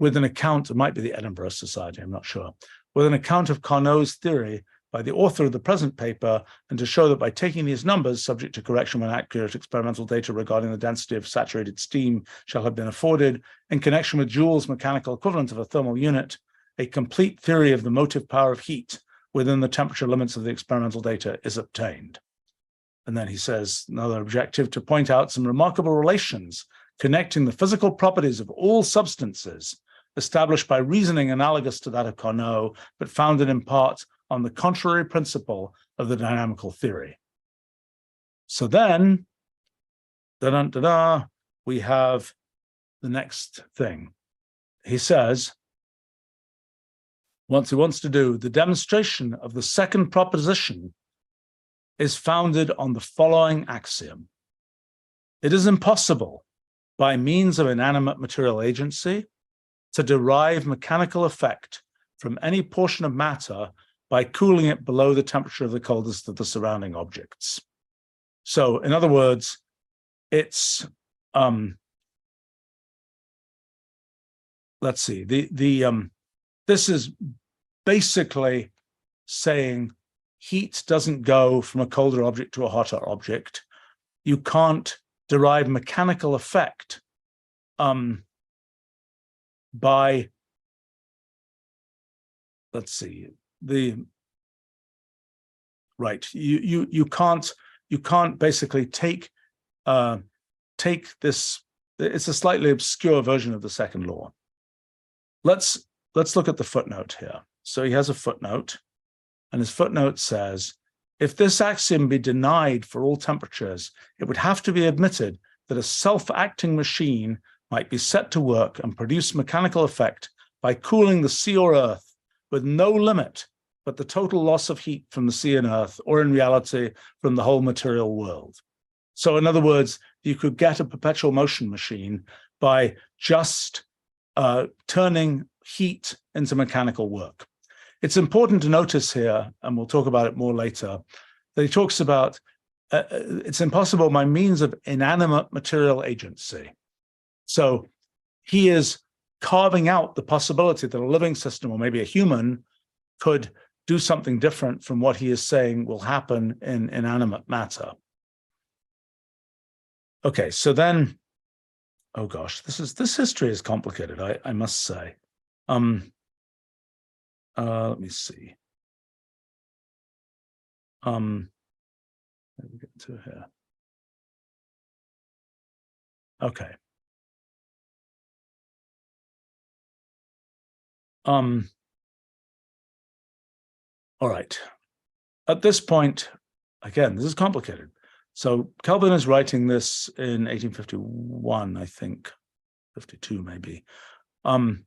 with an account, it might be the Edinburgh Society, I'm not sure, with an account of Carnot's theory by the author of the present paper, and to show that by taking these numbers, subject to correction when accurate experimental data regarding the density of saturated steam shall have been afforded, in connection with Joule's mechanical equivalent of a thermal unit, a complete theory of the motive power of heat within the temperature limits of the experimental data is obtained. And then he says, another objective, to point out some remarkable relations connecting the physical properties of all substances established by reasoning analogous to that of Carnot, but founded in part on the contrary principle of the dynamical theory. So then, we have the next thing. He says, once he wants to do, the demonstration of the second proposition is founded on the following axiom. It is impossible, by means of inanimate material agency, to derive mechanical effect from any portion of matter by cooling it below the temperature of the coldest of the surrounding objects. So, in other words, it's let's see, this is basically saying heat doesn't go from a colder object to a hotter object. You can't derive mechanical effect by, let's see, you can't basically take this. It's a slightly obscure version of the second law. Let's look at the footnote here. So he has a footnote, and his footnote says, if this axiom be denied for all temperatures, it would have to be admitted that a self-acting machine might be set to work and produce mechanical effect by cooling the sea or earth with no limit but the total loss of heat from the sea and earth, or in reality, from the whole material world. So in other words, you could get a perpetual motion machine by just turning heat into mechanical work. It's important to notice here, and we'll talk about it more later, that he talks about it's impossible by means of inanimate material agency. So he is carving out the possibility that a living system, or maybe a human, could do something different from what he is saying will happen in inanimate matter. Okay, so then, oh gosh, this history is complicated, I must say. Let me see. Let me get to here. Okay. All right. At this point, again, this is complicated. So Kelvin is writing this in 1851, I think, 52 maybe. And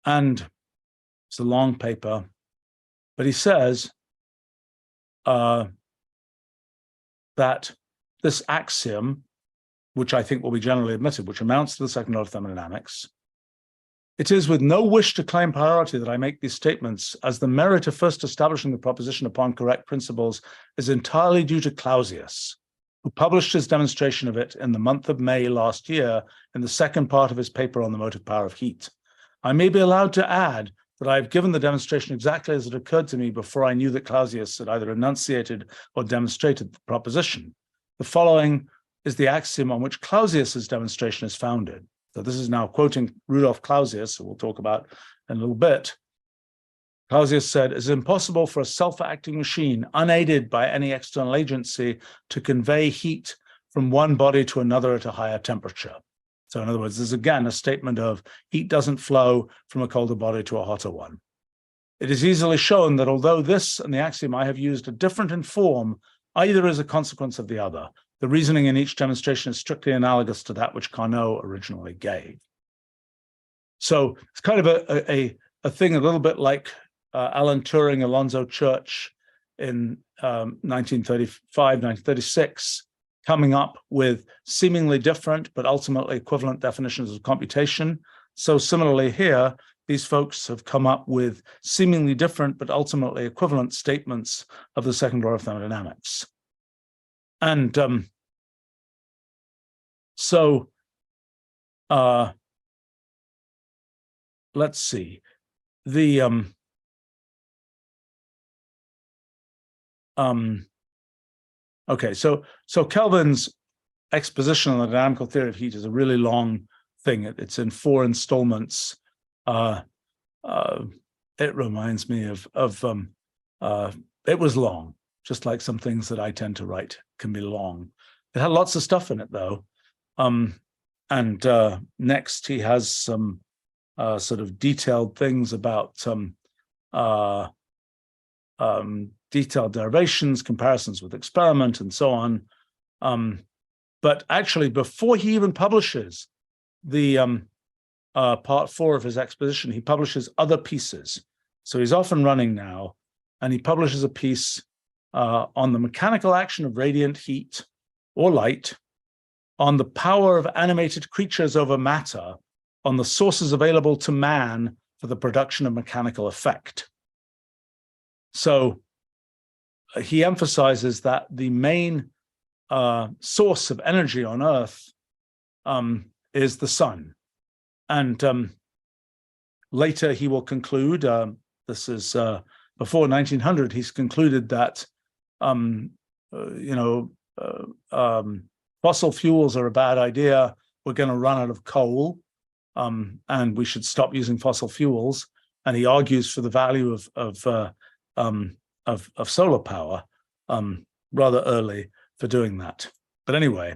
it's a long paper, but he says that this axiom, which I think will be generally admitted, which amounts to the second law of thermodynamics, it is with no wish to claim priority that I make these statements, as the merit of first establishing the proposition upon correct principles is entirely due to Clausius, who published his demonstration of it in the month of May last year in the second part of his paper on the motive power of heat. I may be allowed to add that I have given the demonstration exactly as it occurred to me before I knew that Clausius had either enunciated or demonstrated the proposition. The following is the axiom on which Clausius's demonstration is founded. So this is now quoting Rudolf Clausius, who we'll talk about in a little bit. Clausius said, it's impossible for a self-acting machine, unaided by any external agency, to convey heat from one body to another at a higher temperature. So in other words, there's again a statement of heat doesn't flow from a colder body to a hotter one. It is easily shown that although this and the axiom I have used are different in form, either is a consequence of the other. The reasoning in each demonstration is strictly analogous to that which Carnot originally gave. So it's kind of a thing a little bit like Alan Turing, Alonzo Church in 1935, 1936, coming up with seemingly different but ultimately equivalent definitions of computation. So similarly here, these folks have come up with seemingly different but ultimately equivalent statements of the second law of thermodynamics. And let's see. The okay, so Kelvin's exposition on the dynamical theory of heat is a really long thing. It's in 4 installments. It reminds me of it was long, just like some things that I tend to write can be long. It had lots of stuff in it though. And next he has some sort of detailed things about detailed derivations, comparisons with experiment, and so on. But actually, before he even publishes the part 4 of his exposition, he publishes other pieces. So he's off and running now, and he publishes a piece on the mechanical action of radiant heat or light, on the power of animated creatures over matter, on the sources available to man for the production of mechanical effect. So he emphasizes that the main source of energy on Earth is the sun. And later he will conclude, this is before 1900, he's concluded that, fossil fuels are a bad idea. We're going to run out of coal, and we should stop using fossil fuels. And he argues for the value of solar power rather early for doing that. But anyway,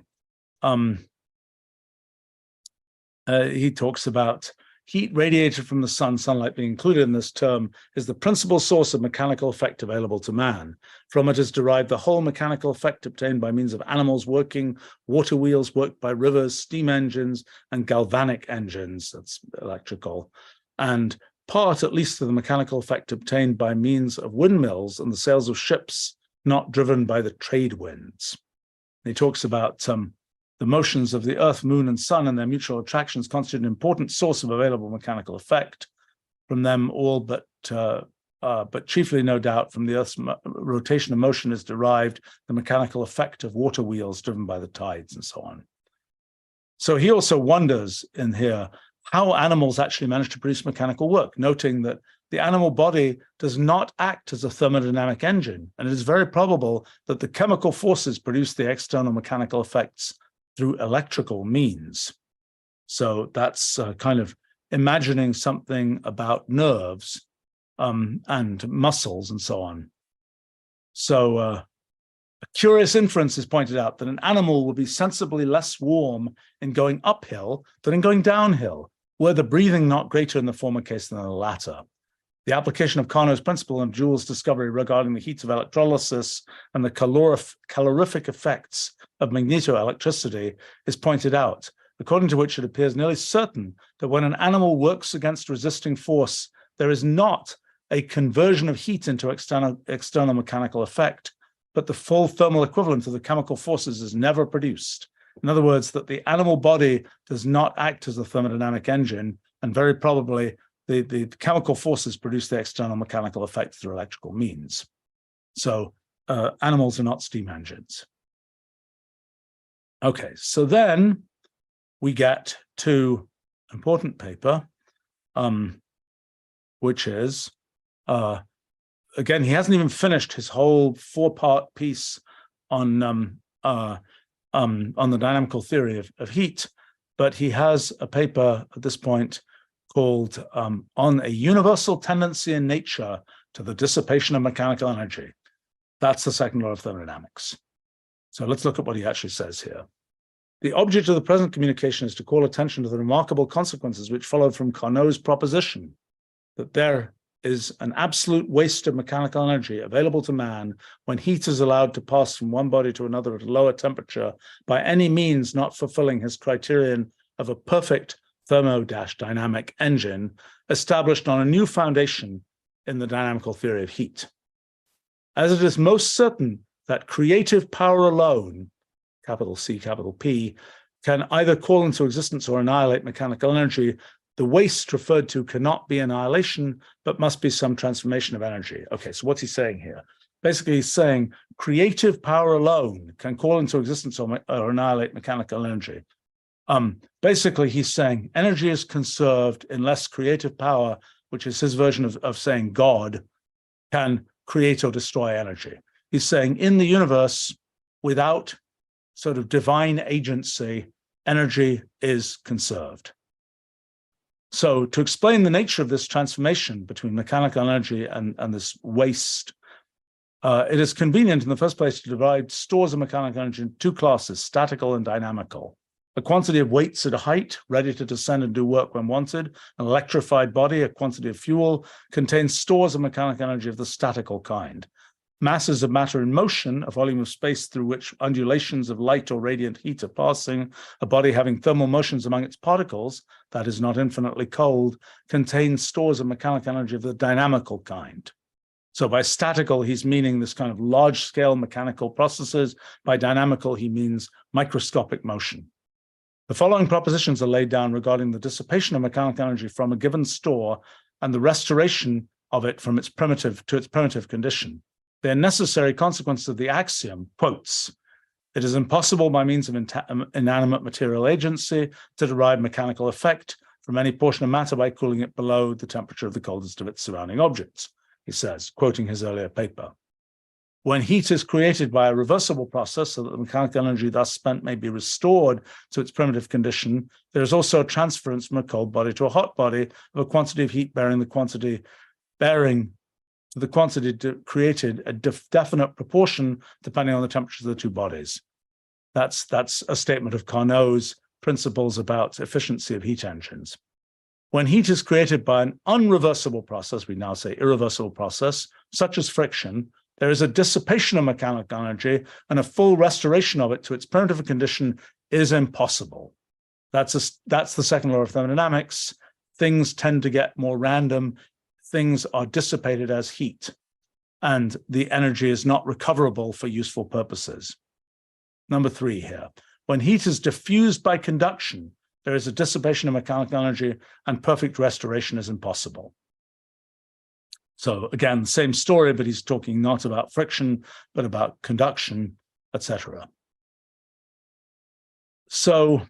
he talks about heat radiated from the sun, sunlight being included in this term, is the principal source of mechanical effect available to man. From it is derived the whole mechanical effect obtained by means of animals working, water wheels worked by rivers, steam engines, and galvanic engines, that's electrical, and part at least of the mechanical effect obtained by means of windmills and the sails of ships not driven by the trade winds. He talks about the motions of the Earth, Moon, and Sun and their mutual attractions constitute an important source of available mechanical effect. From them all, but chiefly, no doubt, from the Earth's rotation and motion is derived the mechanical effect of water wheels driven by the tides and so on. So he also wonders in here how animals actually manage to produce mechanical work, noting that the animal body does not act as a thermodynamic engine, and it is very probable that the chemical forces produce the external mechanical effects through electrical means. So that's kind of imagining something about nerves and muscles and so on. So a curious inference is pointed out that an animal will be sensibly less warm in going uphill than in going downhill, were the breathing not greater in the former case than in the latter. The application of Carnot's principle and Joule's discovery regarding the heat of electrolysis and the calorific effects of magnetoelectricity is pointed out, according to which it appears nearly certain that when an animal works against resisting force, there is not a conversion of heat into external mechanical effect, but the full thermal equivalent of the chemical forces is never produced. In other words, that the animal body does not act as a thermodynamic engine, and very probably the chemical forces produce the external mechanical effect through electrical means. So animals are not steam engines. Okay, so then we get to an important paper, which is, again, he hasn't even finished his whole 4-part piece on the dynamical theory of heat, but he has a paper at this point called On a Universal Tendency in Nature to the Dissipation of Mechanical Energy. That's the second law of thermodynamics. So let's look at what he actually says here. The object of the present communication is to call attention to the remarkable consequences which followed from Carnot's proposition that there is an absolute waste of mechanical energy available to man when heat is allowed to pass from one body to another at a lower temperature by any means not fulfilling his criterion of a perfect thermodynamic engine established on a new foundation in the dynamical theory of heat. As it is most certain that creative power alone, capital C, capital P, can either call into existence or annihilate mechanical energy, the waste referred to cannot be annihilation, but must be some transformation of energy. Okay, so what's he saying here? Basically, he's saying creative power alone can call into existence or annihilate mechanical energy. Basically, he's saying energy is conserved unless creative power, which is his version of saying God, can create or destroy energy. He's saying in the universe, without sort of divine agency, energy is conserved. So to explain the nature of this transformation between mechanical energy and this waste, it is convenient in the first place to divide stores of mechanical energy into two classes, statical and dynamical. A quantity of weights at a height, ready to descend and do work when wanted. An electrified body, a quantity of fuel, contains stores of mechanical energy of the statical kind. Masses of matter in motion, a volume of space through which undulations of light or radiant heat are passing, a body having thermal motions among its particles, that is not infinitely cold, contains stores of mechanical energy of the dynamical kind. So by statical, he's meaning this kind of large-scale mechanical processes. By dynamical, he means microscopic motion. The following propositions are laid down regarding the dissipation of mechanical energy from a given store and the restoration of it from its primitive to its primitive condition. They are necessary consequences of the axiom, quotes, it is impossible by means of inanimate material agency to derive mechanical effect from any portion of matter by cooling it below the temperature of the coldest of its surrounding objects, he says, quoting his earlier paper. When heat is created by a reversible process so that the mechanical energy thus spent may be restored to its primitive condition, there is also a transference from a cold body to a hot body of a quantity of heat bearing the quantity created a definite proportion depending on the temperatures of the two bodies. That's a statement of Carnot's principles about efficiency of heat engines. When heat is created by an unreversible process, we now say irreversible process, such as friction, there is a dissipation of mechanical energy and a full restoration of it to its primitive condition is impossible. That's the second law of thermodynamics. Things tend to get more random. Things are dissipated as heat, and the energy is not recoverable for useful purposes. Number 3 here. When heat is diffused by conduction, there is a dissipation of mechanical energy and perfect restoration is impossible. So again, same story, but he's talking not about friction, but about conduction, etc. So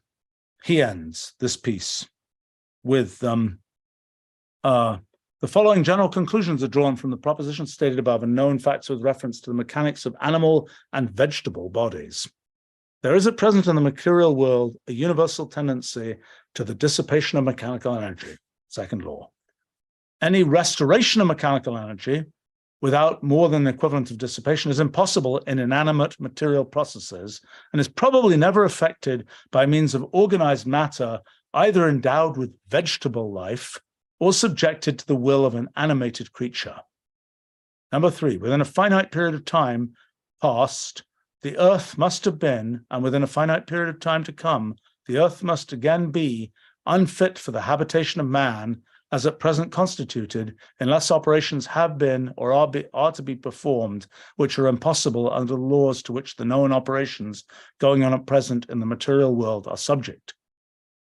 he ends this piece with the following general conclusions are drawn from the propositions stated above and known facts with reference to the mechanics of animal and vegetable bodies. There is at present in the material world a universal tendency to the dissipation of mechanical energy, second law. Any restoration of mechanical energy without more than the equivalent of dissipation is impossible in inanimate material processes and is probably never effected by means of organized matter either endowed with vegetable life or subjected to the will of an animated creature. Number 3, within a finite period of time past, the earth must have been, and within a finite period of time to come, the earth must again be unfit for the habitation of man as at present constituted, unless operations have been or are to be performed, which are impossible under the laws to which the known operations going on at present in the material world are subject.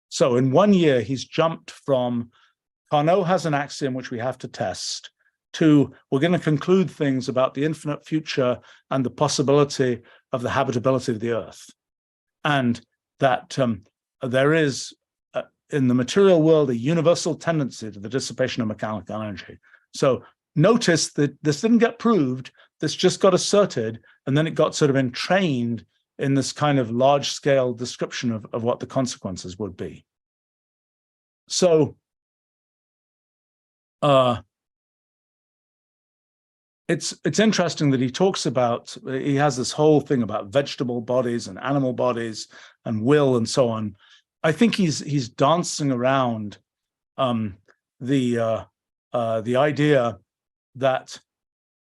So in 1 year, he's jumped from Carnot has an axiom which we have to test, to we're going to conclude things about the infinite future and the possibility of the habitability of the earth. And that there is, in the material world, a universal tendency to the dissipation of mechanical energy. So notice that this didn't get proved, this just got asserted, and then it got sort of entrained in this kind of large-scale description of what the consequences would be. So it's interesting that he talks about, he has this whole thing about vegetable bodies and animal bodies and will and so on. I think he's dancing around the idea that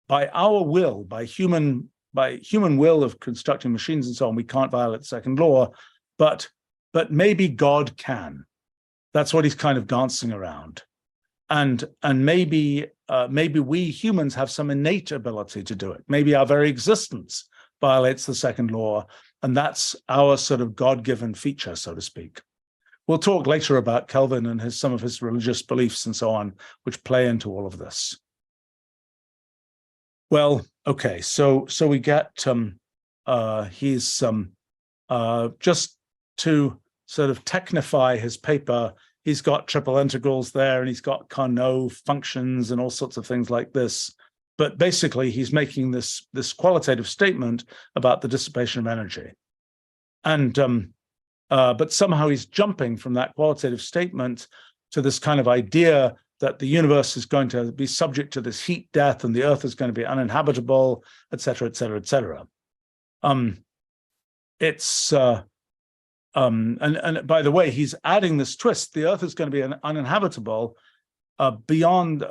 by our will, by human will of constructing machines and so on, we can't violate the second law, but maybe God can. That's what he's kind of dancing around. And maybe we humans have some innate ability to do it. Maybe our very existence violates the second law, and that's our sort of God-given feature, so to speak. We'll talk later about Kelvin and some of his religious beliefs and so on, which play into all of this. Well, okay, so we get he's just to sort of technify his paper. He's got triple integrals there, and he's got Carnot functions and all sorts of things like this. But basically, he's making this qualitative statement about the dissipation of energy. And but somehow he's jumping from that qualitative statement to this kind of idea that the universe is going to be subject to this heat death, and the Earth is going to be uninhabitable, et cetera, et cetera, et cetera. And by the way, he's adding this twist: the Earth is going to be uninhabitable beyond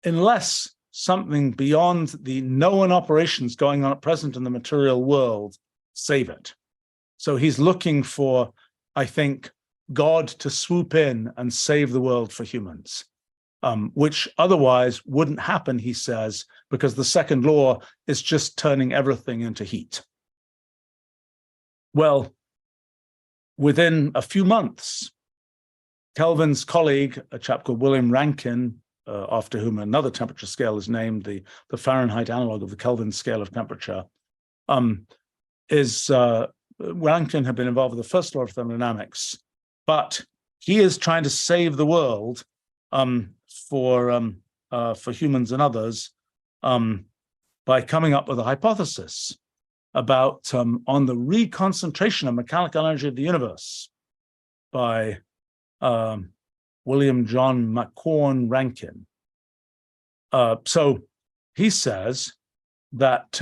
unless something beyond the known operations going on at present in the material world save it. So he's looking for, I think, God to swoop in and save the world for humans, which otherwise wouldn't happen, he says, because the second law is just turning everything into heat. Well, within a few months, Kelvin's colleague, a chap called William Rankine, after whom another temperature scale is named, the Fahrenheit analog of the Kelvin scale of temperature, Rankine had been involved with the first law of thermodynamics, but he is trying to save the world for humans and others by coming up with a hypothesis about on the reconcentration of mechanical energy of the universe by William John McCorn Rankine. So he says that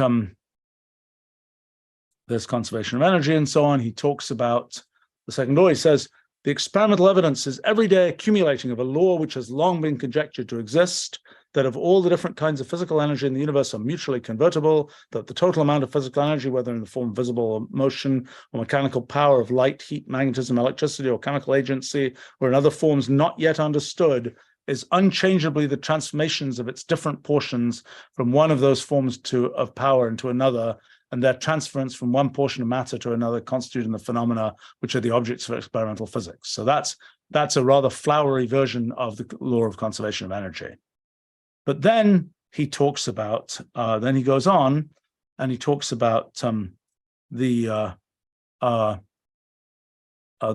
there's conservation of energy and so on. He talks about the second law. He says, the experimental evidence is every day accumulating of a law which has long been conjectured to exist, that of all the different kinds of physical energy in the universe are mutually convertible, that the total amount of physical energy, whether in the form of visible motion or mechanical power of light, heat, magnetism, electricity, or chemical agency, or in other forms not yet understood, is unchangeably the transformations of its different portions from one of those forms of power into another, and their transference from one portion of matter to another constituting the phenomena which are the objects of experimental physics. So that's a rather flowery version of the law of conservation of energy. But then he talks about, then he goes on and he talks about the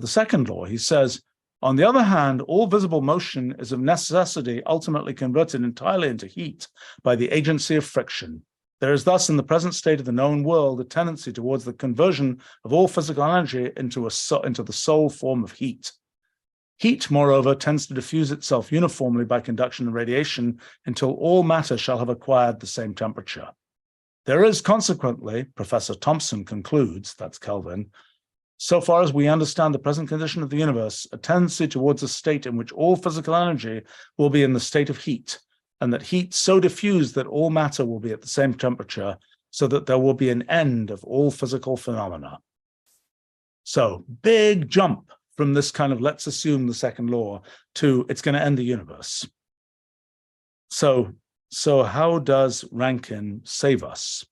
second law. He says, on the other hand, all visible motion is of necessity ultimately converted entirely into heat by the agency of friction. There is thus in the present state of the known world a tendency towards the conversion of all physical energy into the sole form of heat. Heat, moreover, tends to diffuse itself uniformly by conduction and radiation until all matter shall have acquired the same temperature. There is consequently, Professor Thomson concludes, that's Kelvin, so far as we understand the present condition of the universe, a tendency towards a state in which all physical energy will be in the state of heat, and that heat so diffused that all matter will be at the same temperature, so that there will be an end of all physical phenomena. So, big jump from this kind of let's assume the second law to it's going to end the universe. So how does Rankine save us?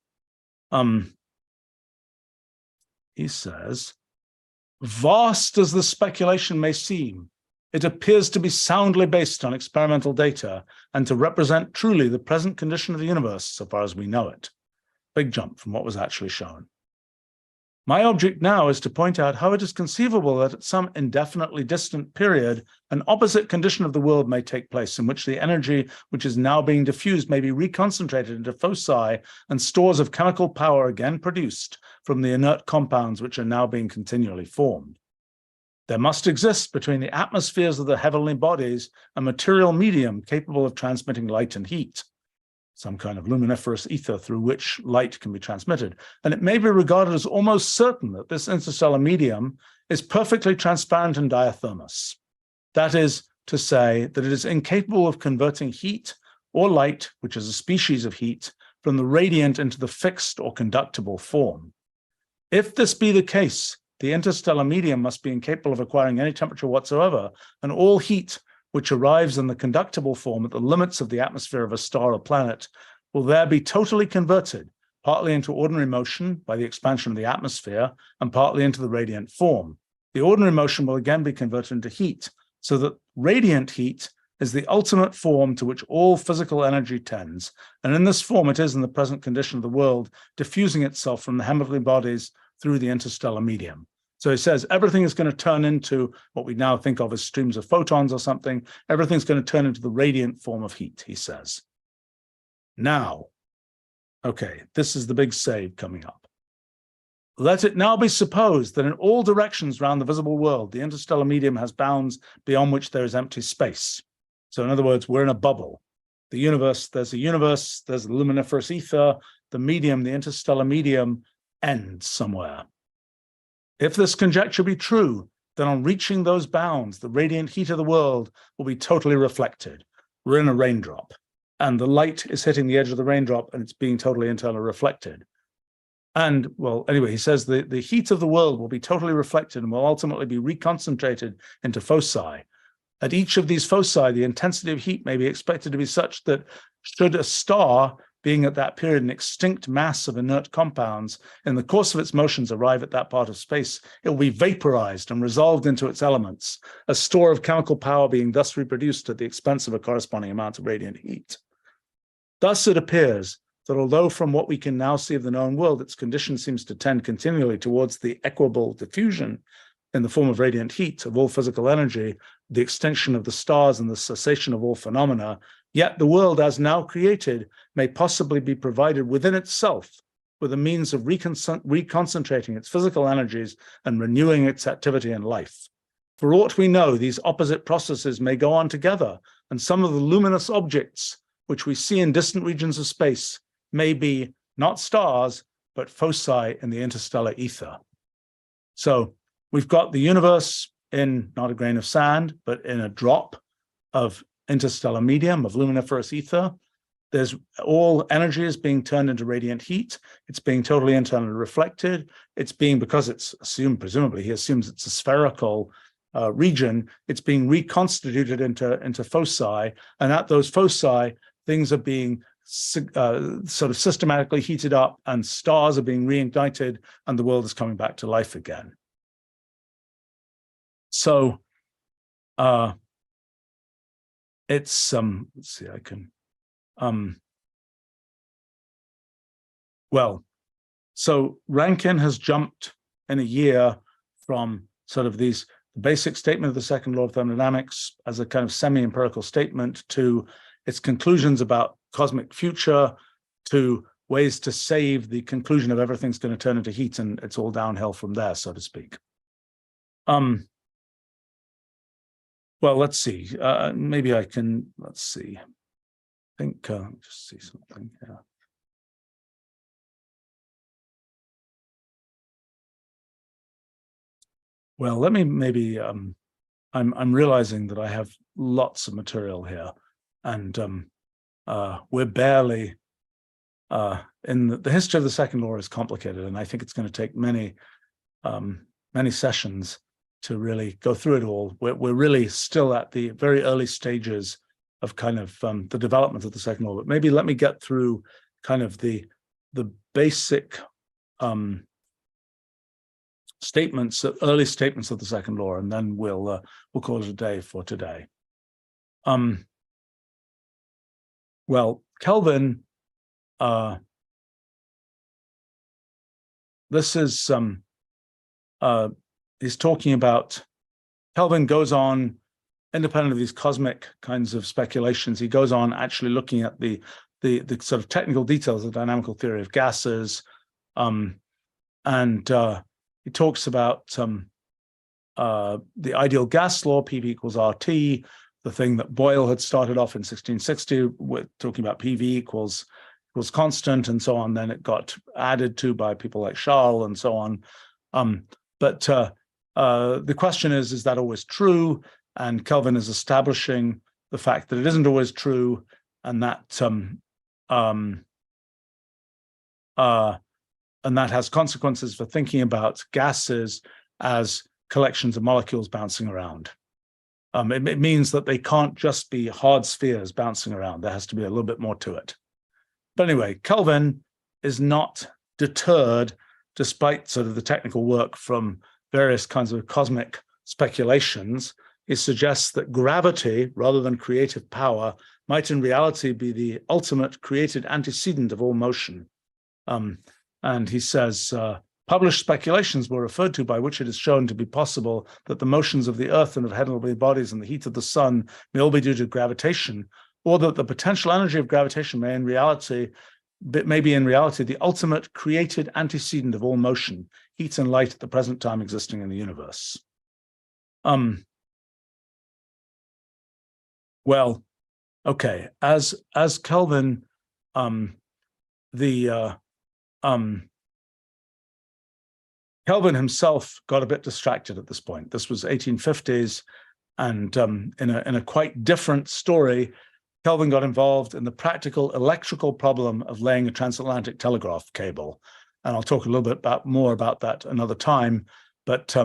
He says, vast as the speculation may seem, it appears to be soundly based on experimental data and to represent truly the present condition of the universe so far as we know it. Big jump from what was actually shown. My object now is to point out how it is conceivable that at some indefinitely distant period, an opposite condition of the world may take place in which the energy which is now being diffused may be reconcentrated into foci and stores of chemical power again produced from the inert compounds which are now being continually formed. There must exist between the atmospheres of the heavenly bodies a material medium capable of transmitting light and heat, some kind of luminiferous ether through which light can be transmitted. And it may be regarded as almost certain that this interstellar medium is perfectly transparent and diathermous. That is to say that it is incapable of converting heat or light, which is a species of heat, from the radiant into the fixed or conductible form. If this be the case, the interstellar medium must be incapable of acquiring any temperature whatsoever, and all heat which arrives in the conductible form at the limits of the atmosphere of a star or planet will there be totally converted, partly into ordinary motion by the expansion of the atmosphere, and partly into the radiant form. The ordinary motion will again be converted into heat, so that radiant heat is the ultimate form to which all physical energy tends, and in this form it is in the present condition of the world, diffusing itself from the heavenly bodies through the interstellar medium. So he says everything is going to turn into what we now think of as streams of photons or something. Everything's going to turn into the radiant form of heat, he says. Now, okay, this is the big save coming up. Let it now be supposed that in all directions round the visible world, the interstellar medium has bounds beyond which there is empty space. So in other words, we're in a bubble. The universe, there's a universe, there's the luminiferous ether, the medium, the interstellar medium ends somewhere. If this conjecture be true, then on reaching those bounds, the radiant heat of the world will be totally reflected. We're in a raindrop, and the light is hitting the edge of the raindrop, and it's being totally internally reflected. And, well, anyway, he says the heat of the world will be totally reflected and will ultimately be reconcentrated into foci. At each of these foci, the intensity of heat may be expected to be such that should a star, being at that period an extinct mass of inert compounds, in the course of its motions arrive at that part of space, it will be vaporized and resolved into its elements, a store of chemical power being thus reproduced at the expense of a corresponding amount of radiant heat. Thus it appears that although from what we can now see of the known world, its condition seems to tend continually towards the equable diffusion in the form of radiant heat of all physical energy, the extinction of the stars and the cessation of all phenomena, yet the world as now created may possibly be provided within itself with a means of reconcentrating its physical energies and renewing its activity and life. For aught we know, these opposite processes may go on together, and some of the luminous objects which we see in distant regions of space may be not stars, but foci in the interstellar ether. So we've got the universe in not a grain of sand, but in a drop of interstellar medium, of luminiferous ether. There's all energy is being turned into radiant heat. It's being totally internally reflected. It's being, because it's assumed, presumably, he assumes it's a spherical region, it's being reconstituted into foci. And at those foci, things are being sort of systematically heated up, and stars are being reignited, and the world is coming back to life again. So it's let's see, I can well, so Rankine has jumped in a year from sort of the basic statement of the second law of thermodynamics as a kind of semi-empirical statement to its conclusions about cosmic future, to ways to save the conclusion of everything's going to turn into heat, and it's all downhill from there, so to speak. Well, let's see. Maybe I can, let's see. I think, just see something here. Well, let me maybe, I'm realizing that I have lots of material here, and we're barely, in the history of the second law is complicated, and I think it's going to take many, many sessions to really go through it all. We're really still at the very early stages of kind of the development of the second law, but maybe let me get through kind of the basic statements, early statements of the second law, and then we'll call it a day for today. Well, Kelvin, this is he's talking about, Kelvin goes on, independent of these cosmic kinds of speculations, he goes on actually looking at the sort of technical details of the dynamical theory of gases, and he talks about the ideal gas law, PV equals RT, the thing that Boyle had started off in 1660 with talking about PV equals constant and so on. Then it got added to by people like Charles and so on. But the question is that always true? And Kelvin is establishing the fact that it isn't always true, and that has consequences for thinking about gases as collections of molecules bouncing around. It means that they can't just be hard spheres bouncing around. There has to be a little bit more to it. But anyway, Kelvin is not deterred, despite sort of the technical work, from various kinds of cosmic speculations. He suggests that gravity, rather than creative power, might in reality be the ultimate created antecedent of all motion. And he says, published speculations were referred to by which it is shown to be possible that the motions of the Earth and of heavenly bodies and the heat of the sun may all be due to gravitation, or that the potential energy of gravitation may be in reality the ultimate created antecedent of all motion, heat and light at the present time existing in the universe. Well, okay, as Kelvin, Kelvin himself got a bit distracted at this point. This was 1850s, and in a quite different story, Kelvin got involved in the practical electrical problem of laying a transatlantic telegraph cable. And I'll talk a little bit more about that another time. But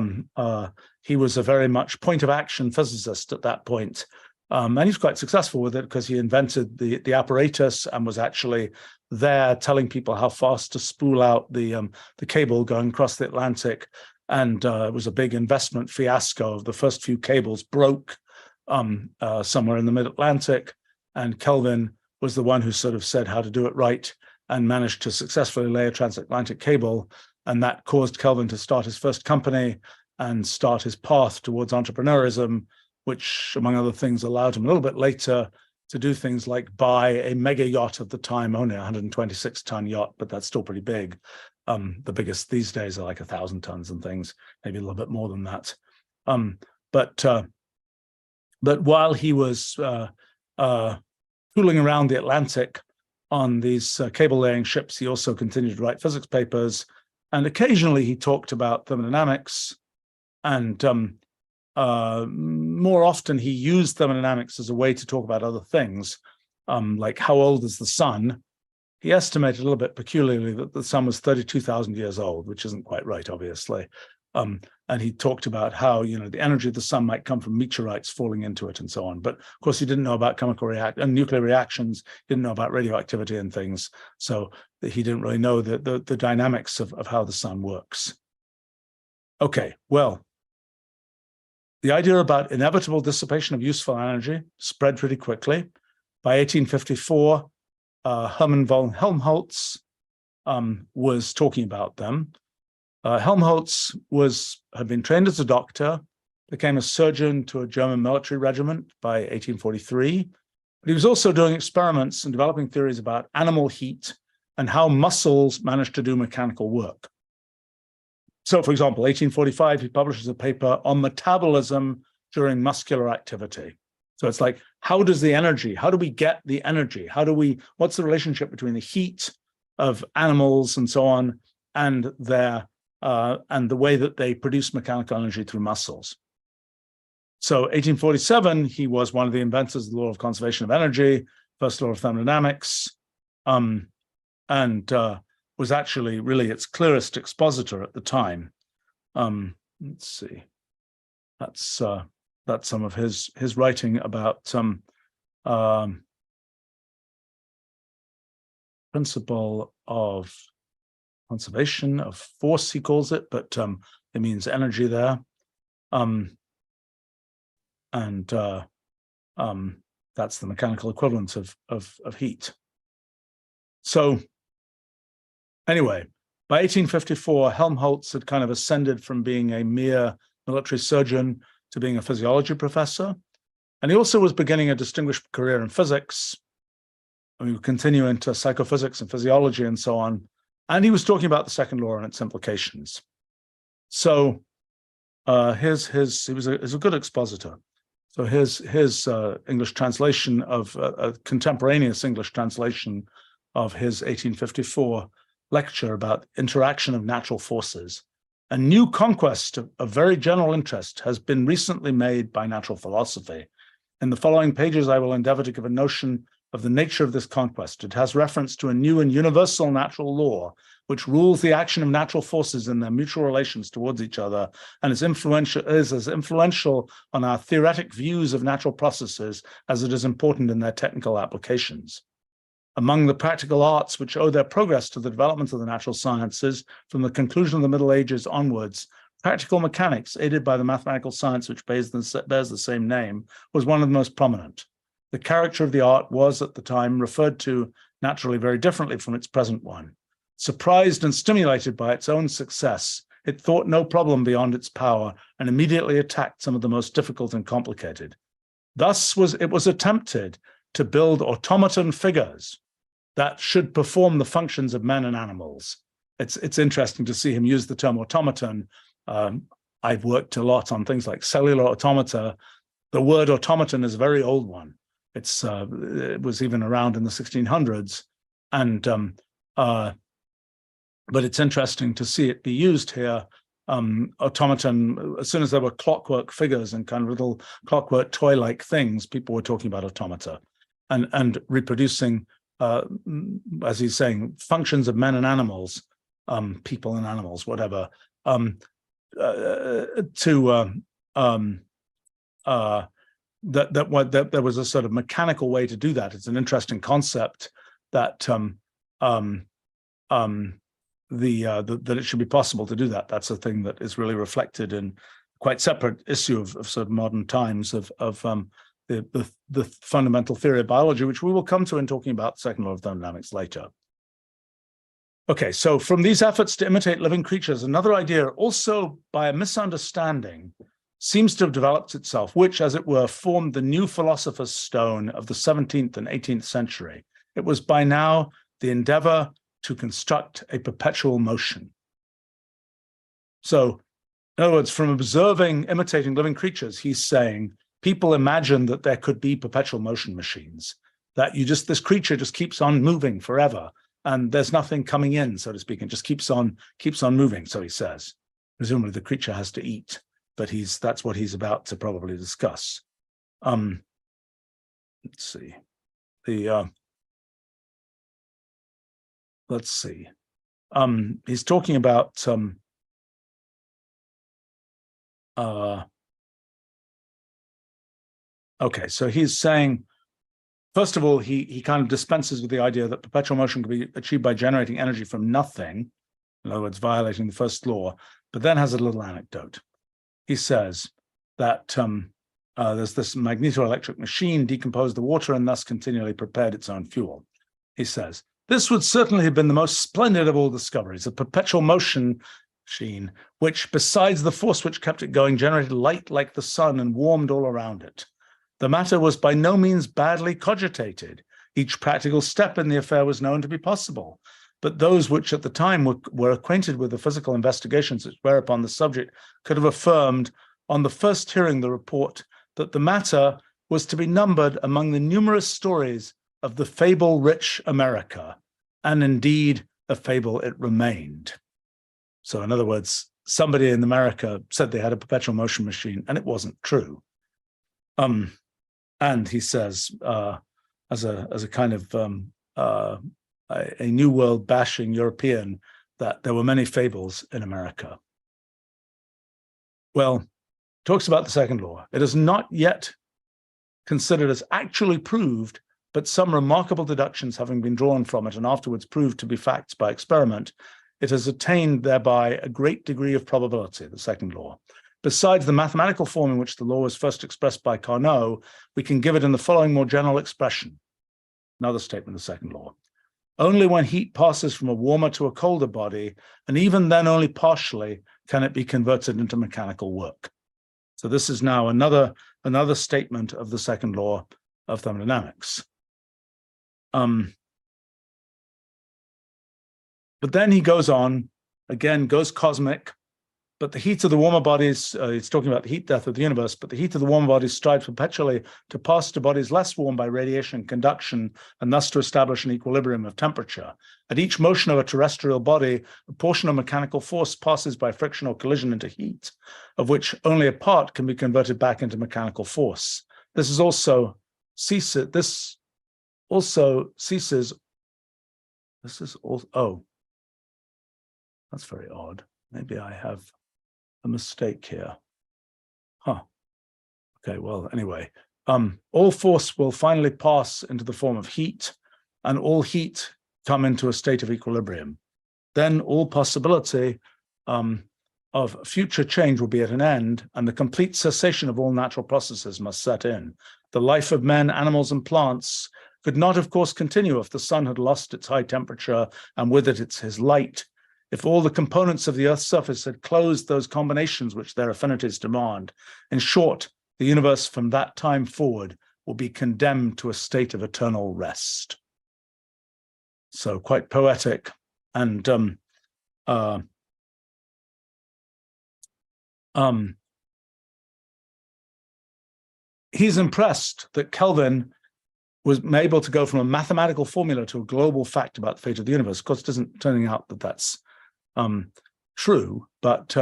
he was a very much point of action physicist at that point. And he's quite successful with it because he invented the apparatus and was actually there telling people how fast to spool out the cable going across the Atlantic. And it was a big investment fiasco. The first few cables broke somewhere in the mid-Atlantic. And Kelvin was the one who sort of said how to do it right and managed to successfully lay a transatlantic cable. And that caused Kelvin to start his first company and start his path towards entrepreneurism, which, among other things, allowed him a little bit later to do things like buy a mega yacht of the time, only a 126-ton yacht, but that's still pretty big. The biggest these days are like 1,000 tons and things, maybe a little bit more than that. But while he was tooling around the Atlantic on these cable-laying ships, he also continued to write physics papers, and occasionally he talked about thermodynamics, and more often he used thermodynamics as a way to talk about other things, like how old is the sun. He estimated a little bit peculiarly that the sun was 32,000 years old, which isn't quite right, obviously. And he talked about how, the energy of the sun might come from meteorites falling into it and so on. But of course, he didn't know about nuclear reactions, didn't know about radioactivity and things. So he didn't really know the dynamics of how the sun works. Okay, well, the idea about inevitable dissipation of useful energy spread pretty quickly. By 1854, Hermann von Helmholtz was talking about them. Helmholtz had been trained as a doctor, became a surgeon to a German military regiment by 1843. But he was also doing experiments and developing theories about animal heat and how muscles manage to do mechanical work. So, for example, 1845, he publishes a paper on metabolism during muscular activity. So it's like, how do we get the energy? What's the relationship between the heat of animals and so on and the way that they produce mechanical energy through muscles? So 1847, he was one of the inventors of the law of conservation of energy, first law of thermodynamics, and was actually really its clearest expositor at the time. Let's see, that's some of his writing about principle of conservation of force, he calls it, but it means energy there. That's the mechanical equivalent of heat. So anyway, by 1854, Helmholtz had kind of ascended from being a mere military surgeon to being a physiology professor. And he also was beginning a distinguished career in physics. And we would continue into psychophysics and physiology and so on. And he was talking about the second law and its implications. So he was a good expositor. So his English translation of a contemporaneous English translation of his 1854 lecture about interaction of natural forces. A new conquest of very general interest has been recently made by natural philosophy. In the following pages, I will endeavor to give a notion of the nature of this conquest. It has reference to a new and universal natural law, which rules the action of natural forces in their mutual relations towards each other, and is as influential on our theoretic views of natural processes as it is important in their technical applications. Among the practical arts which owe their progress to the development of the natural sciences from the conclusion of the Middle Ages onwards, practical mechanics, aided by the mathematical science which bears the same name, was one of the most prominent. The character of the art was, at the time, referred to naturally very differently from its present one. Surprised and stimulated by its own success, it thought no problem beyond its power and immediately attacked some of the most difficult and complicated. Thus it was attempted to build automaton figures that should perform the functions of men and animals. It's interesting to see him use the term automaton. I've worked a lot on things like cellular automata. The word automaton is a very old one. It was even around in the 1600s, but it's interesting to see it be used here. Automaton, as soon as there were clockwork figures and kind of little clockwork toy-like things, people were talking about automata and reproducing, as he's saying, functions of men and animals, people and animals, whatever, that there was a sort of mechanical way to do that. It's an interesting concept that that it should be possible to do that. That's a thing that is really reflected in quite separate issue of sort of modern times of the fundamental theory of biology, which we will come to in talking about the second law of thermodynamics later. Okay, so from these efforts to imitate living creatures, another idea, also by a misunderstanding, seems to have developed itself, which, as it were, formed the new philosopher's stone of the 17th and 18th century. It was by now the endeavor to construct a perpetual motion. So, in other words, from imitating living creatures, he's saying people imagined that there could be perpetual motion machines, that this creature just keeps on moving forever, and there's nothing coming in, so to speak, and just keeps on moving, so he says. Presumably the creature has to eat, but that's what he's about to probably discuss. Let's see. He's talking about okay, so he's saying, first of all, he kind of dispenses with the idea that perpetual motion can be achieved by generating energy from nothing, in other words, violating the first law, but then has a little anecdote. He says that there's this magnetoelectric machine decomposed the water and thus continually prepared its own fuel. He says, this would certainly have been the most splendid of all discoveries, a perpetual motion machine, which, besides the force which kept it going, generated light like the sun and warmed all around it. The matter was by no means badly cogitated. Each practical step in the affair was known to be possible, but those which at the time were acquainted with the physical investigations which bear upon the subject could have affirmed, on the first hearing the report, that the matter was to be numbered among the numerous stories of the fable-rich America, and indeed a fable it remained. So in other words, somebody in America said they had a perpetual motion machine, and it wasn't true. And he says, as a kind of a New World bashing European, that there were many fables in America. Well, talks about the second law. It is not yet considered as actually proved, but some remarkable deductions having been drawn from it and afterwards proved to be facts by experiment, it has attained thereby a great degree of probability, the second law. Besides the mathematical form in which the law was first expressed by Carnot, we can give it in the following more general expression. Another statement of the second law. Only when heat passes from a warmer to a colder body, and even then only partially, can it be converted into mechanical work. So this is now another statement of the second law of thermodynamics. But then he goes on, again, goes cosmic, but the heat of the warmer bodies, it's talking about the heat death of the universe, but the heat of the warmer bodies strives perpetually to pass to bodies less warm by radiation and conduction, and thus to establish an equilibrium of temperature. At each motion of a terrestrial body, a portion of mechanical force passes by friction or collision into heat, of which only a part can be converted back into mechanical force. This also ceases, oh, that's very odd. Maybe I have a mistake here. Okay, well, anyway, all force will finally pass into the form of heat, and all heat come into a state of equilibrium. Then all possibility of future change will be at an end, and the complete cessation of all natural processes must set in. The life of men, animals, and plants could not, of course, continue if the sun had lost its high temperature and with it his light. If all the components of the Earth's surface had closed those combinations which their affinities demand. In short, the universe from that time forward will be condemned to a state of eternal rest. So quite poetic. And he's impressed that Kelvin was able to go from a mathematical formula to a global fact about the fate of the universe. Of course, it isn't turning out that that's true, but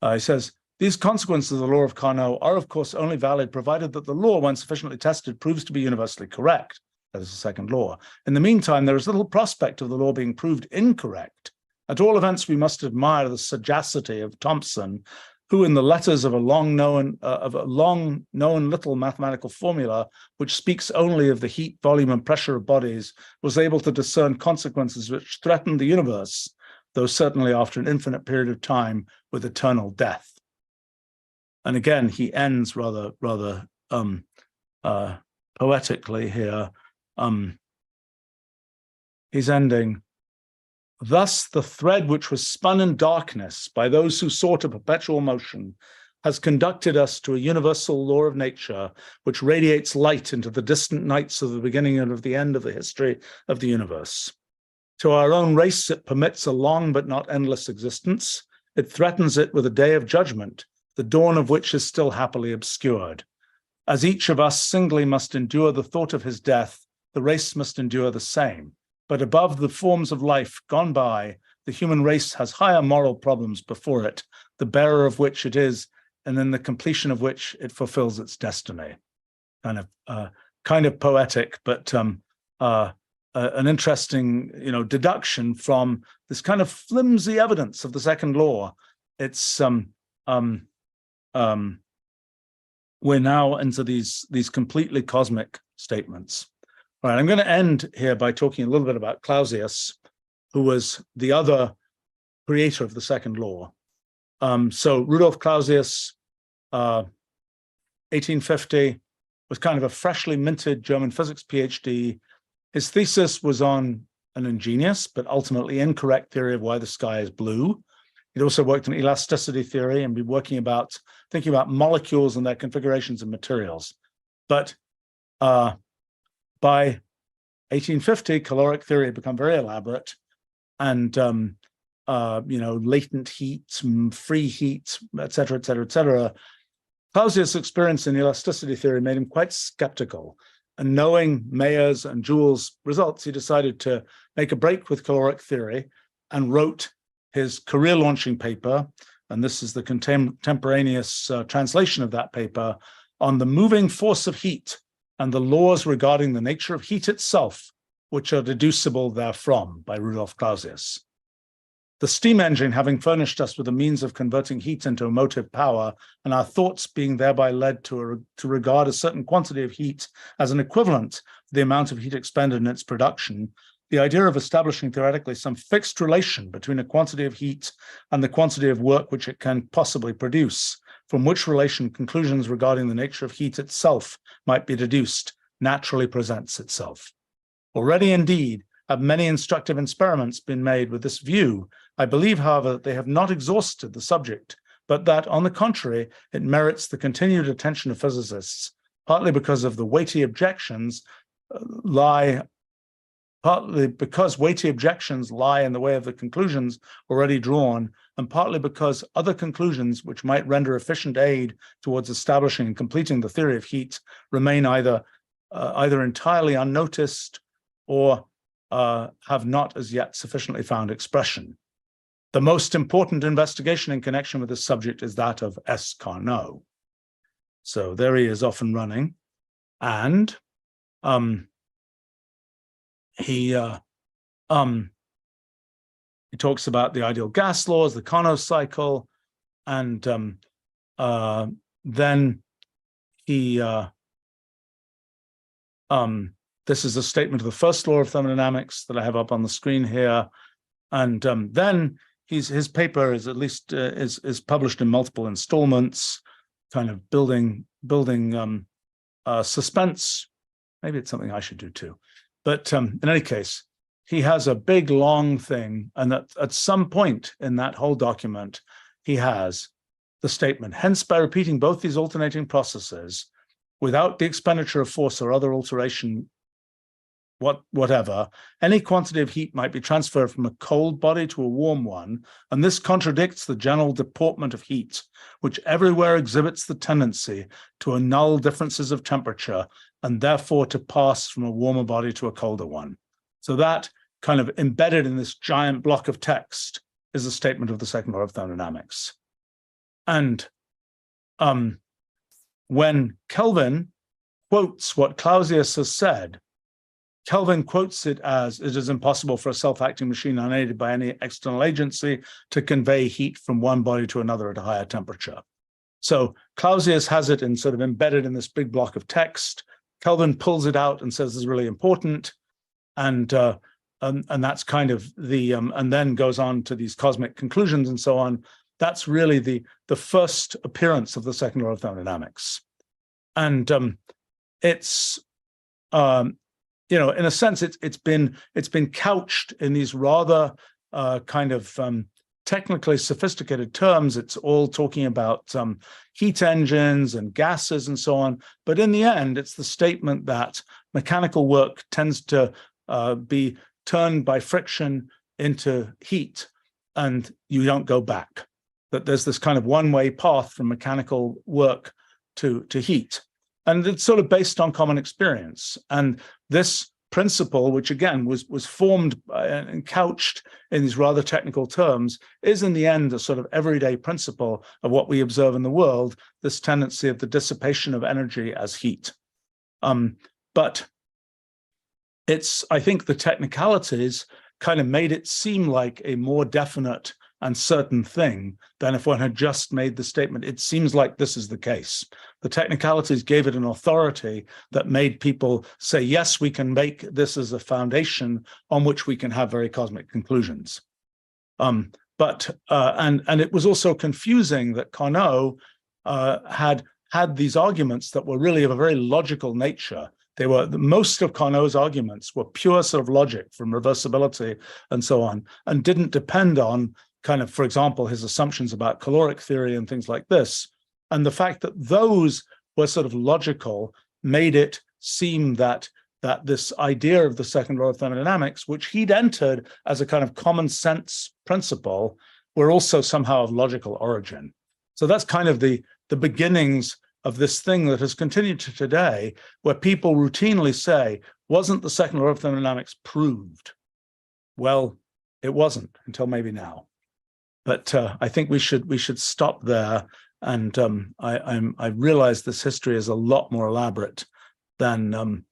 he says, these consequences of the law of Carnot are, of course, only valid provided that the law, when sufficiently tested, proves to be universally correct. That is the second law. In the meantime, there is little prospect of the law being proved incorrect. At all events, we must admire the sagacity of Thomson, who in the letters of a long-known little mathematical formula, which speaks only of the heat, volume, and pressure of bodies, was able to discern consequences which threatened the universe, though certainly after an infinite period of time, with eternal death. And again, he ends rather poetically here. He's ending, thus the thread which was spun in darkness by those who sought a perpetual motion has conducted us to a universal law of nature which radiates light into the distant nights of the beginning and of the end of the history of the universe. To our own race, it permits a long but not endless existence. It threatens it with a day of judgment, the dawn of which is still happily obscured. As each of us singly must endure the thought of his death, the race must endure the same. But above the forms of life gone by, the human race has higher moral problems before it, the bearer of which it is, and in the completion of which it fulfills its destiny. Kind of poetic, but an interesting, deduction from this kind of flimsy evidence of the second law. It's we're now into these completely cosmic statements. All right, I'm going to end here by talking a little bit about Clausius, who was the other creator of the second law. So Rudolf Clausius, 1850, was kind of a freshly minted German physics PhD. His thesis was on an ingenious but ultimately incorrect theory of why the sky is blue. He'd also worked on elasticity theory and been thinking about molecules and their configurations and materials. But by 1850, caloric theory had become very elaborate, and latent heat, free heat, et cetera. Clausius' experience in elasticity theory made him quite skeptical. And knowing Mayer's and Joule's results, he decided to make a break with caloric theory and wrote his career-launching paper, and this is the contemporaneous translation of that paper, on the moving force of heat and the laws regarding the nature of heat itself, which are deducible therefrom, by Rudolf Clausius. The steam engine having furnished us with a means of converting heat into motive power, and our thoughts being thereby led to regard a certain quantity of heat as an equivalent to the amount of heat expended in its production, the idea of establishing theoretically some fixed relation between a quantity of heat and the quantity of work which it can possibly produce, from which relation conclusions regarding the nature of heat itself might be deduced, naturally presents itself. Already, indeed, have many instructive experiments been made with this view. I believe, however, that they have not exhausted the subject, but that, on the contrary, it merits the continued attention of physicists, partly because of the weighty objections lie partly because weighty objections lie in the way of the conclusions already drawn, and partly because other conclusions which might render efficient aid towards establishing and completing the theory of heat remain either entirely unnoticed or have not as yet sufficiently found expression. The most important investigation in connection with this subject is that of S. Carnot. So there he is off and running, and he talks about the ideal gas laws, the Carnot cycle, and then he this is a statement of the first law of thermodynamics that I have up on the screen here, and then his paper is at least is published in multiple installments, kind of building suspense. Maybe it's something I should do too. But in any case, he has a big, long thing, and at some point in that whole document, he has the statement, hence by repeating both these alternating processes, without the expenditure of force or other alteration whatever, any quantity of heat might be transferred from a cold body to a warm one, and this contradicts the general deportment of heat, which everywhere exhibits the tendency to annul differences of temperature, and therefore to pass from a warmer body to a colder one. So that kind of embedded in this giant block of text is a statement of the second law of thermodynamics. And when Kelvin quotes what Clausius has said, Kelvin quotes it as, it is impossible for a self-acting machine unaided by any external agency to convey heat from one body to another at a higher temperature. So Clausius has it in sort of embedded in this big block of text. Kelvin pulls it out and says this is really important. And that's kind of the, and then goes on to these cosmic conclusions and so on. That's really the first appearance of the second law of thermodynamics. And it's, you know, in a sense, it's been couched in these rather kind of technically sophisticated terms. It's all talking about heat engines and gases and so on. But in the end, it's the statement that mechanical work tends to be turned by friction into heat, and you don't go back. That there's this kind of one-way path from mechanical work to heat. And it's sort of based on common experience. And this principle, which again was formed and couched in these rather technical terms, is in the end a sort of everyday principle of what we observe in the world, this tendency of the dissipation of energy as heat. But it's, I think the technicalities kind of made it seem like a more definite and certain thing than if one had just made the statement, it seems like this is the case. The technicalities gave it an authority that made people say, yes, we can make this as a foundation on which we can have very cosmic conclusions. And it was also confusing that Carnot had these arguments that were really of a very logical nature. They were, most of Carnot's arguments were pure sort of logic from reversibility and so on, and didn't depend on kind of, for example, his assumptions about caloric theory and things like this. And the fact that those were sort of logical made it seem that this idea of the second law of thermodynamics, which he'd entered as a kind of common sense principle, were also somehow of logical origin. So that's kind of the beginnings of this thing that has continued to today, where people routinely say, wasn't the second law of thermodynamics proved? Well, it wasn't until maybe now. But I think we should stop there. And I realize this history is a lot more elaborate than than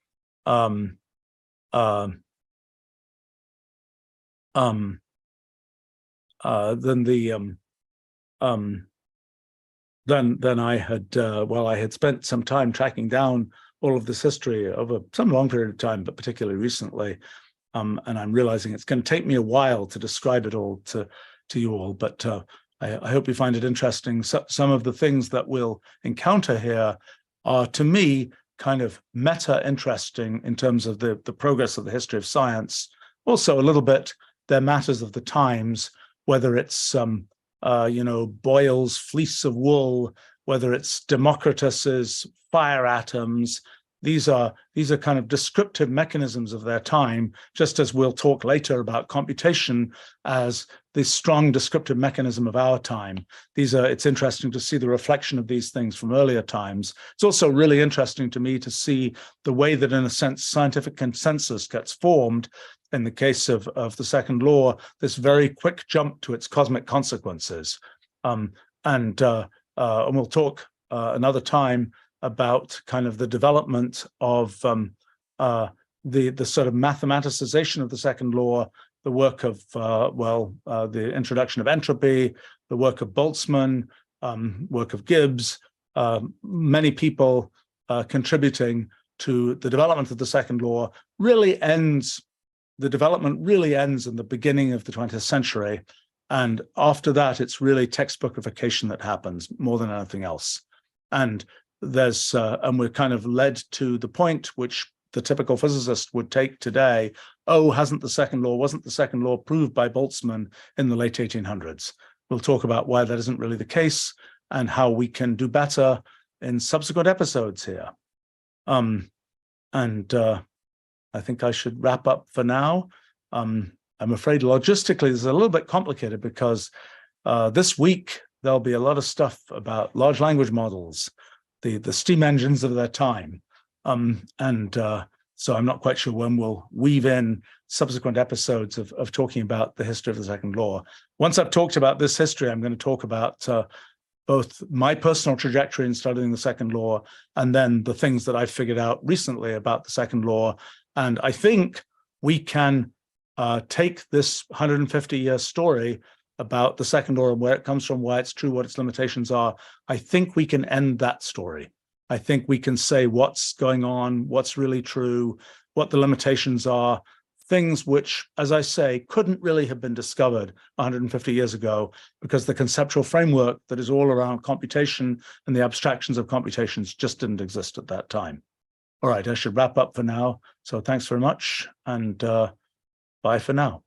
I had. Well, I had spent some time tracking down all of this history over some long period of time, but particularly recently. And I'm realizing it's going to take me a while to describe it all to you all, but I hope you find it interesting. So, some of the things that we'll encounter here are, to me, kind of meta interesting in terms of the progress of the history of science. Also, a little bit, they're matters of the times, whether it's you know, Boyle's fleece of wool, whether it's Democritus's fire atoms, these are kind of descriptive mechanisms of their time, just as we'll talk later about computation as this strong descriptive mechanism of our time. It's interesting to see the reflection of these things from earlier times. It's also really interesting to me to see the way that, in a sense, scientific consensus gets formed in the case of the second law, this very quick jump to its cosmic consequences. And we'll talk another time about kind of the development of the sort of mathematicization of the second law, the work of, the introduction of entropy, the work of Boltzmann, work of Gibbs, many people contributing to the development of the second law. The development really ends in the beginning of the 20th century. And after that, it's really textbookification that happens more than anything else. And we're kind of led to the point which the typical physicist would take today. Oh, wasn't the second law proved by Boltzmann in the late 1800s? We'll talk about why that isn't really the case and how we can do better in subsequent episodes here. I think I should wrap up for now. I'm afraid logistically, this is a little bit complicated because this week there'll be a lot of stuff about large language models, the steam engines of their time. So I'm not quite sure when we'll weave in subsequent episodes of talking about the history of the second law. Once I've talked about this history, I'm going to talk about both my personal trajectory in studying the second law and then the things that I've figured out recently about the second law. And I think we can take this 150-year story about the second law and where it comes from, why it's true, what its limitations are. I think we can end that story. I think we can say what's going on, what's really true, what the limitations are, things which, as I say, couldn't really have been discovered 150 years ago because the conceptual framework that is all around computation and the abstractions of computations just didn't exist at that time. All right, I should wrap up for now. So thanks very much, and bye for now.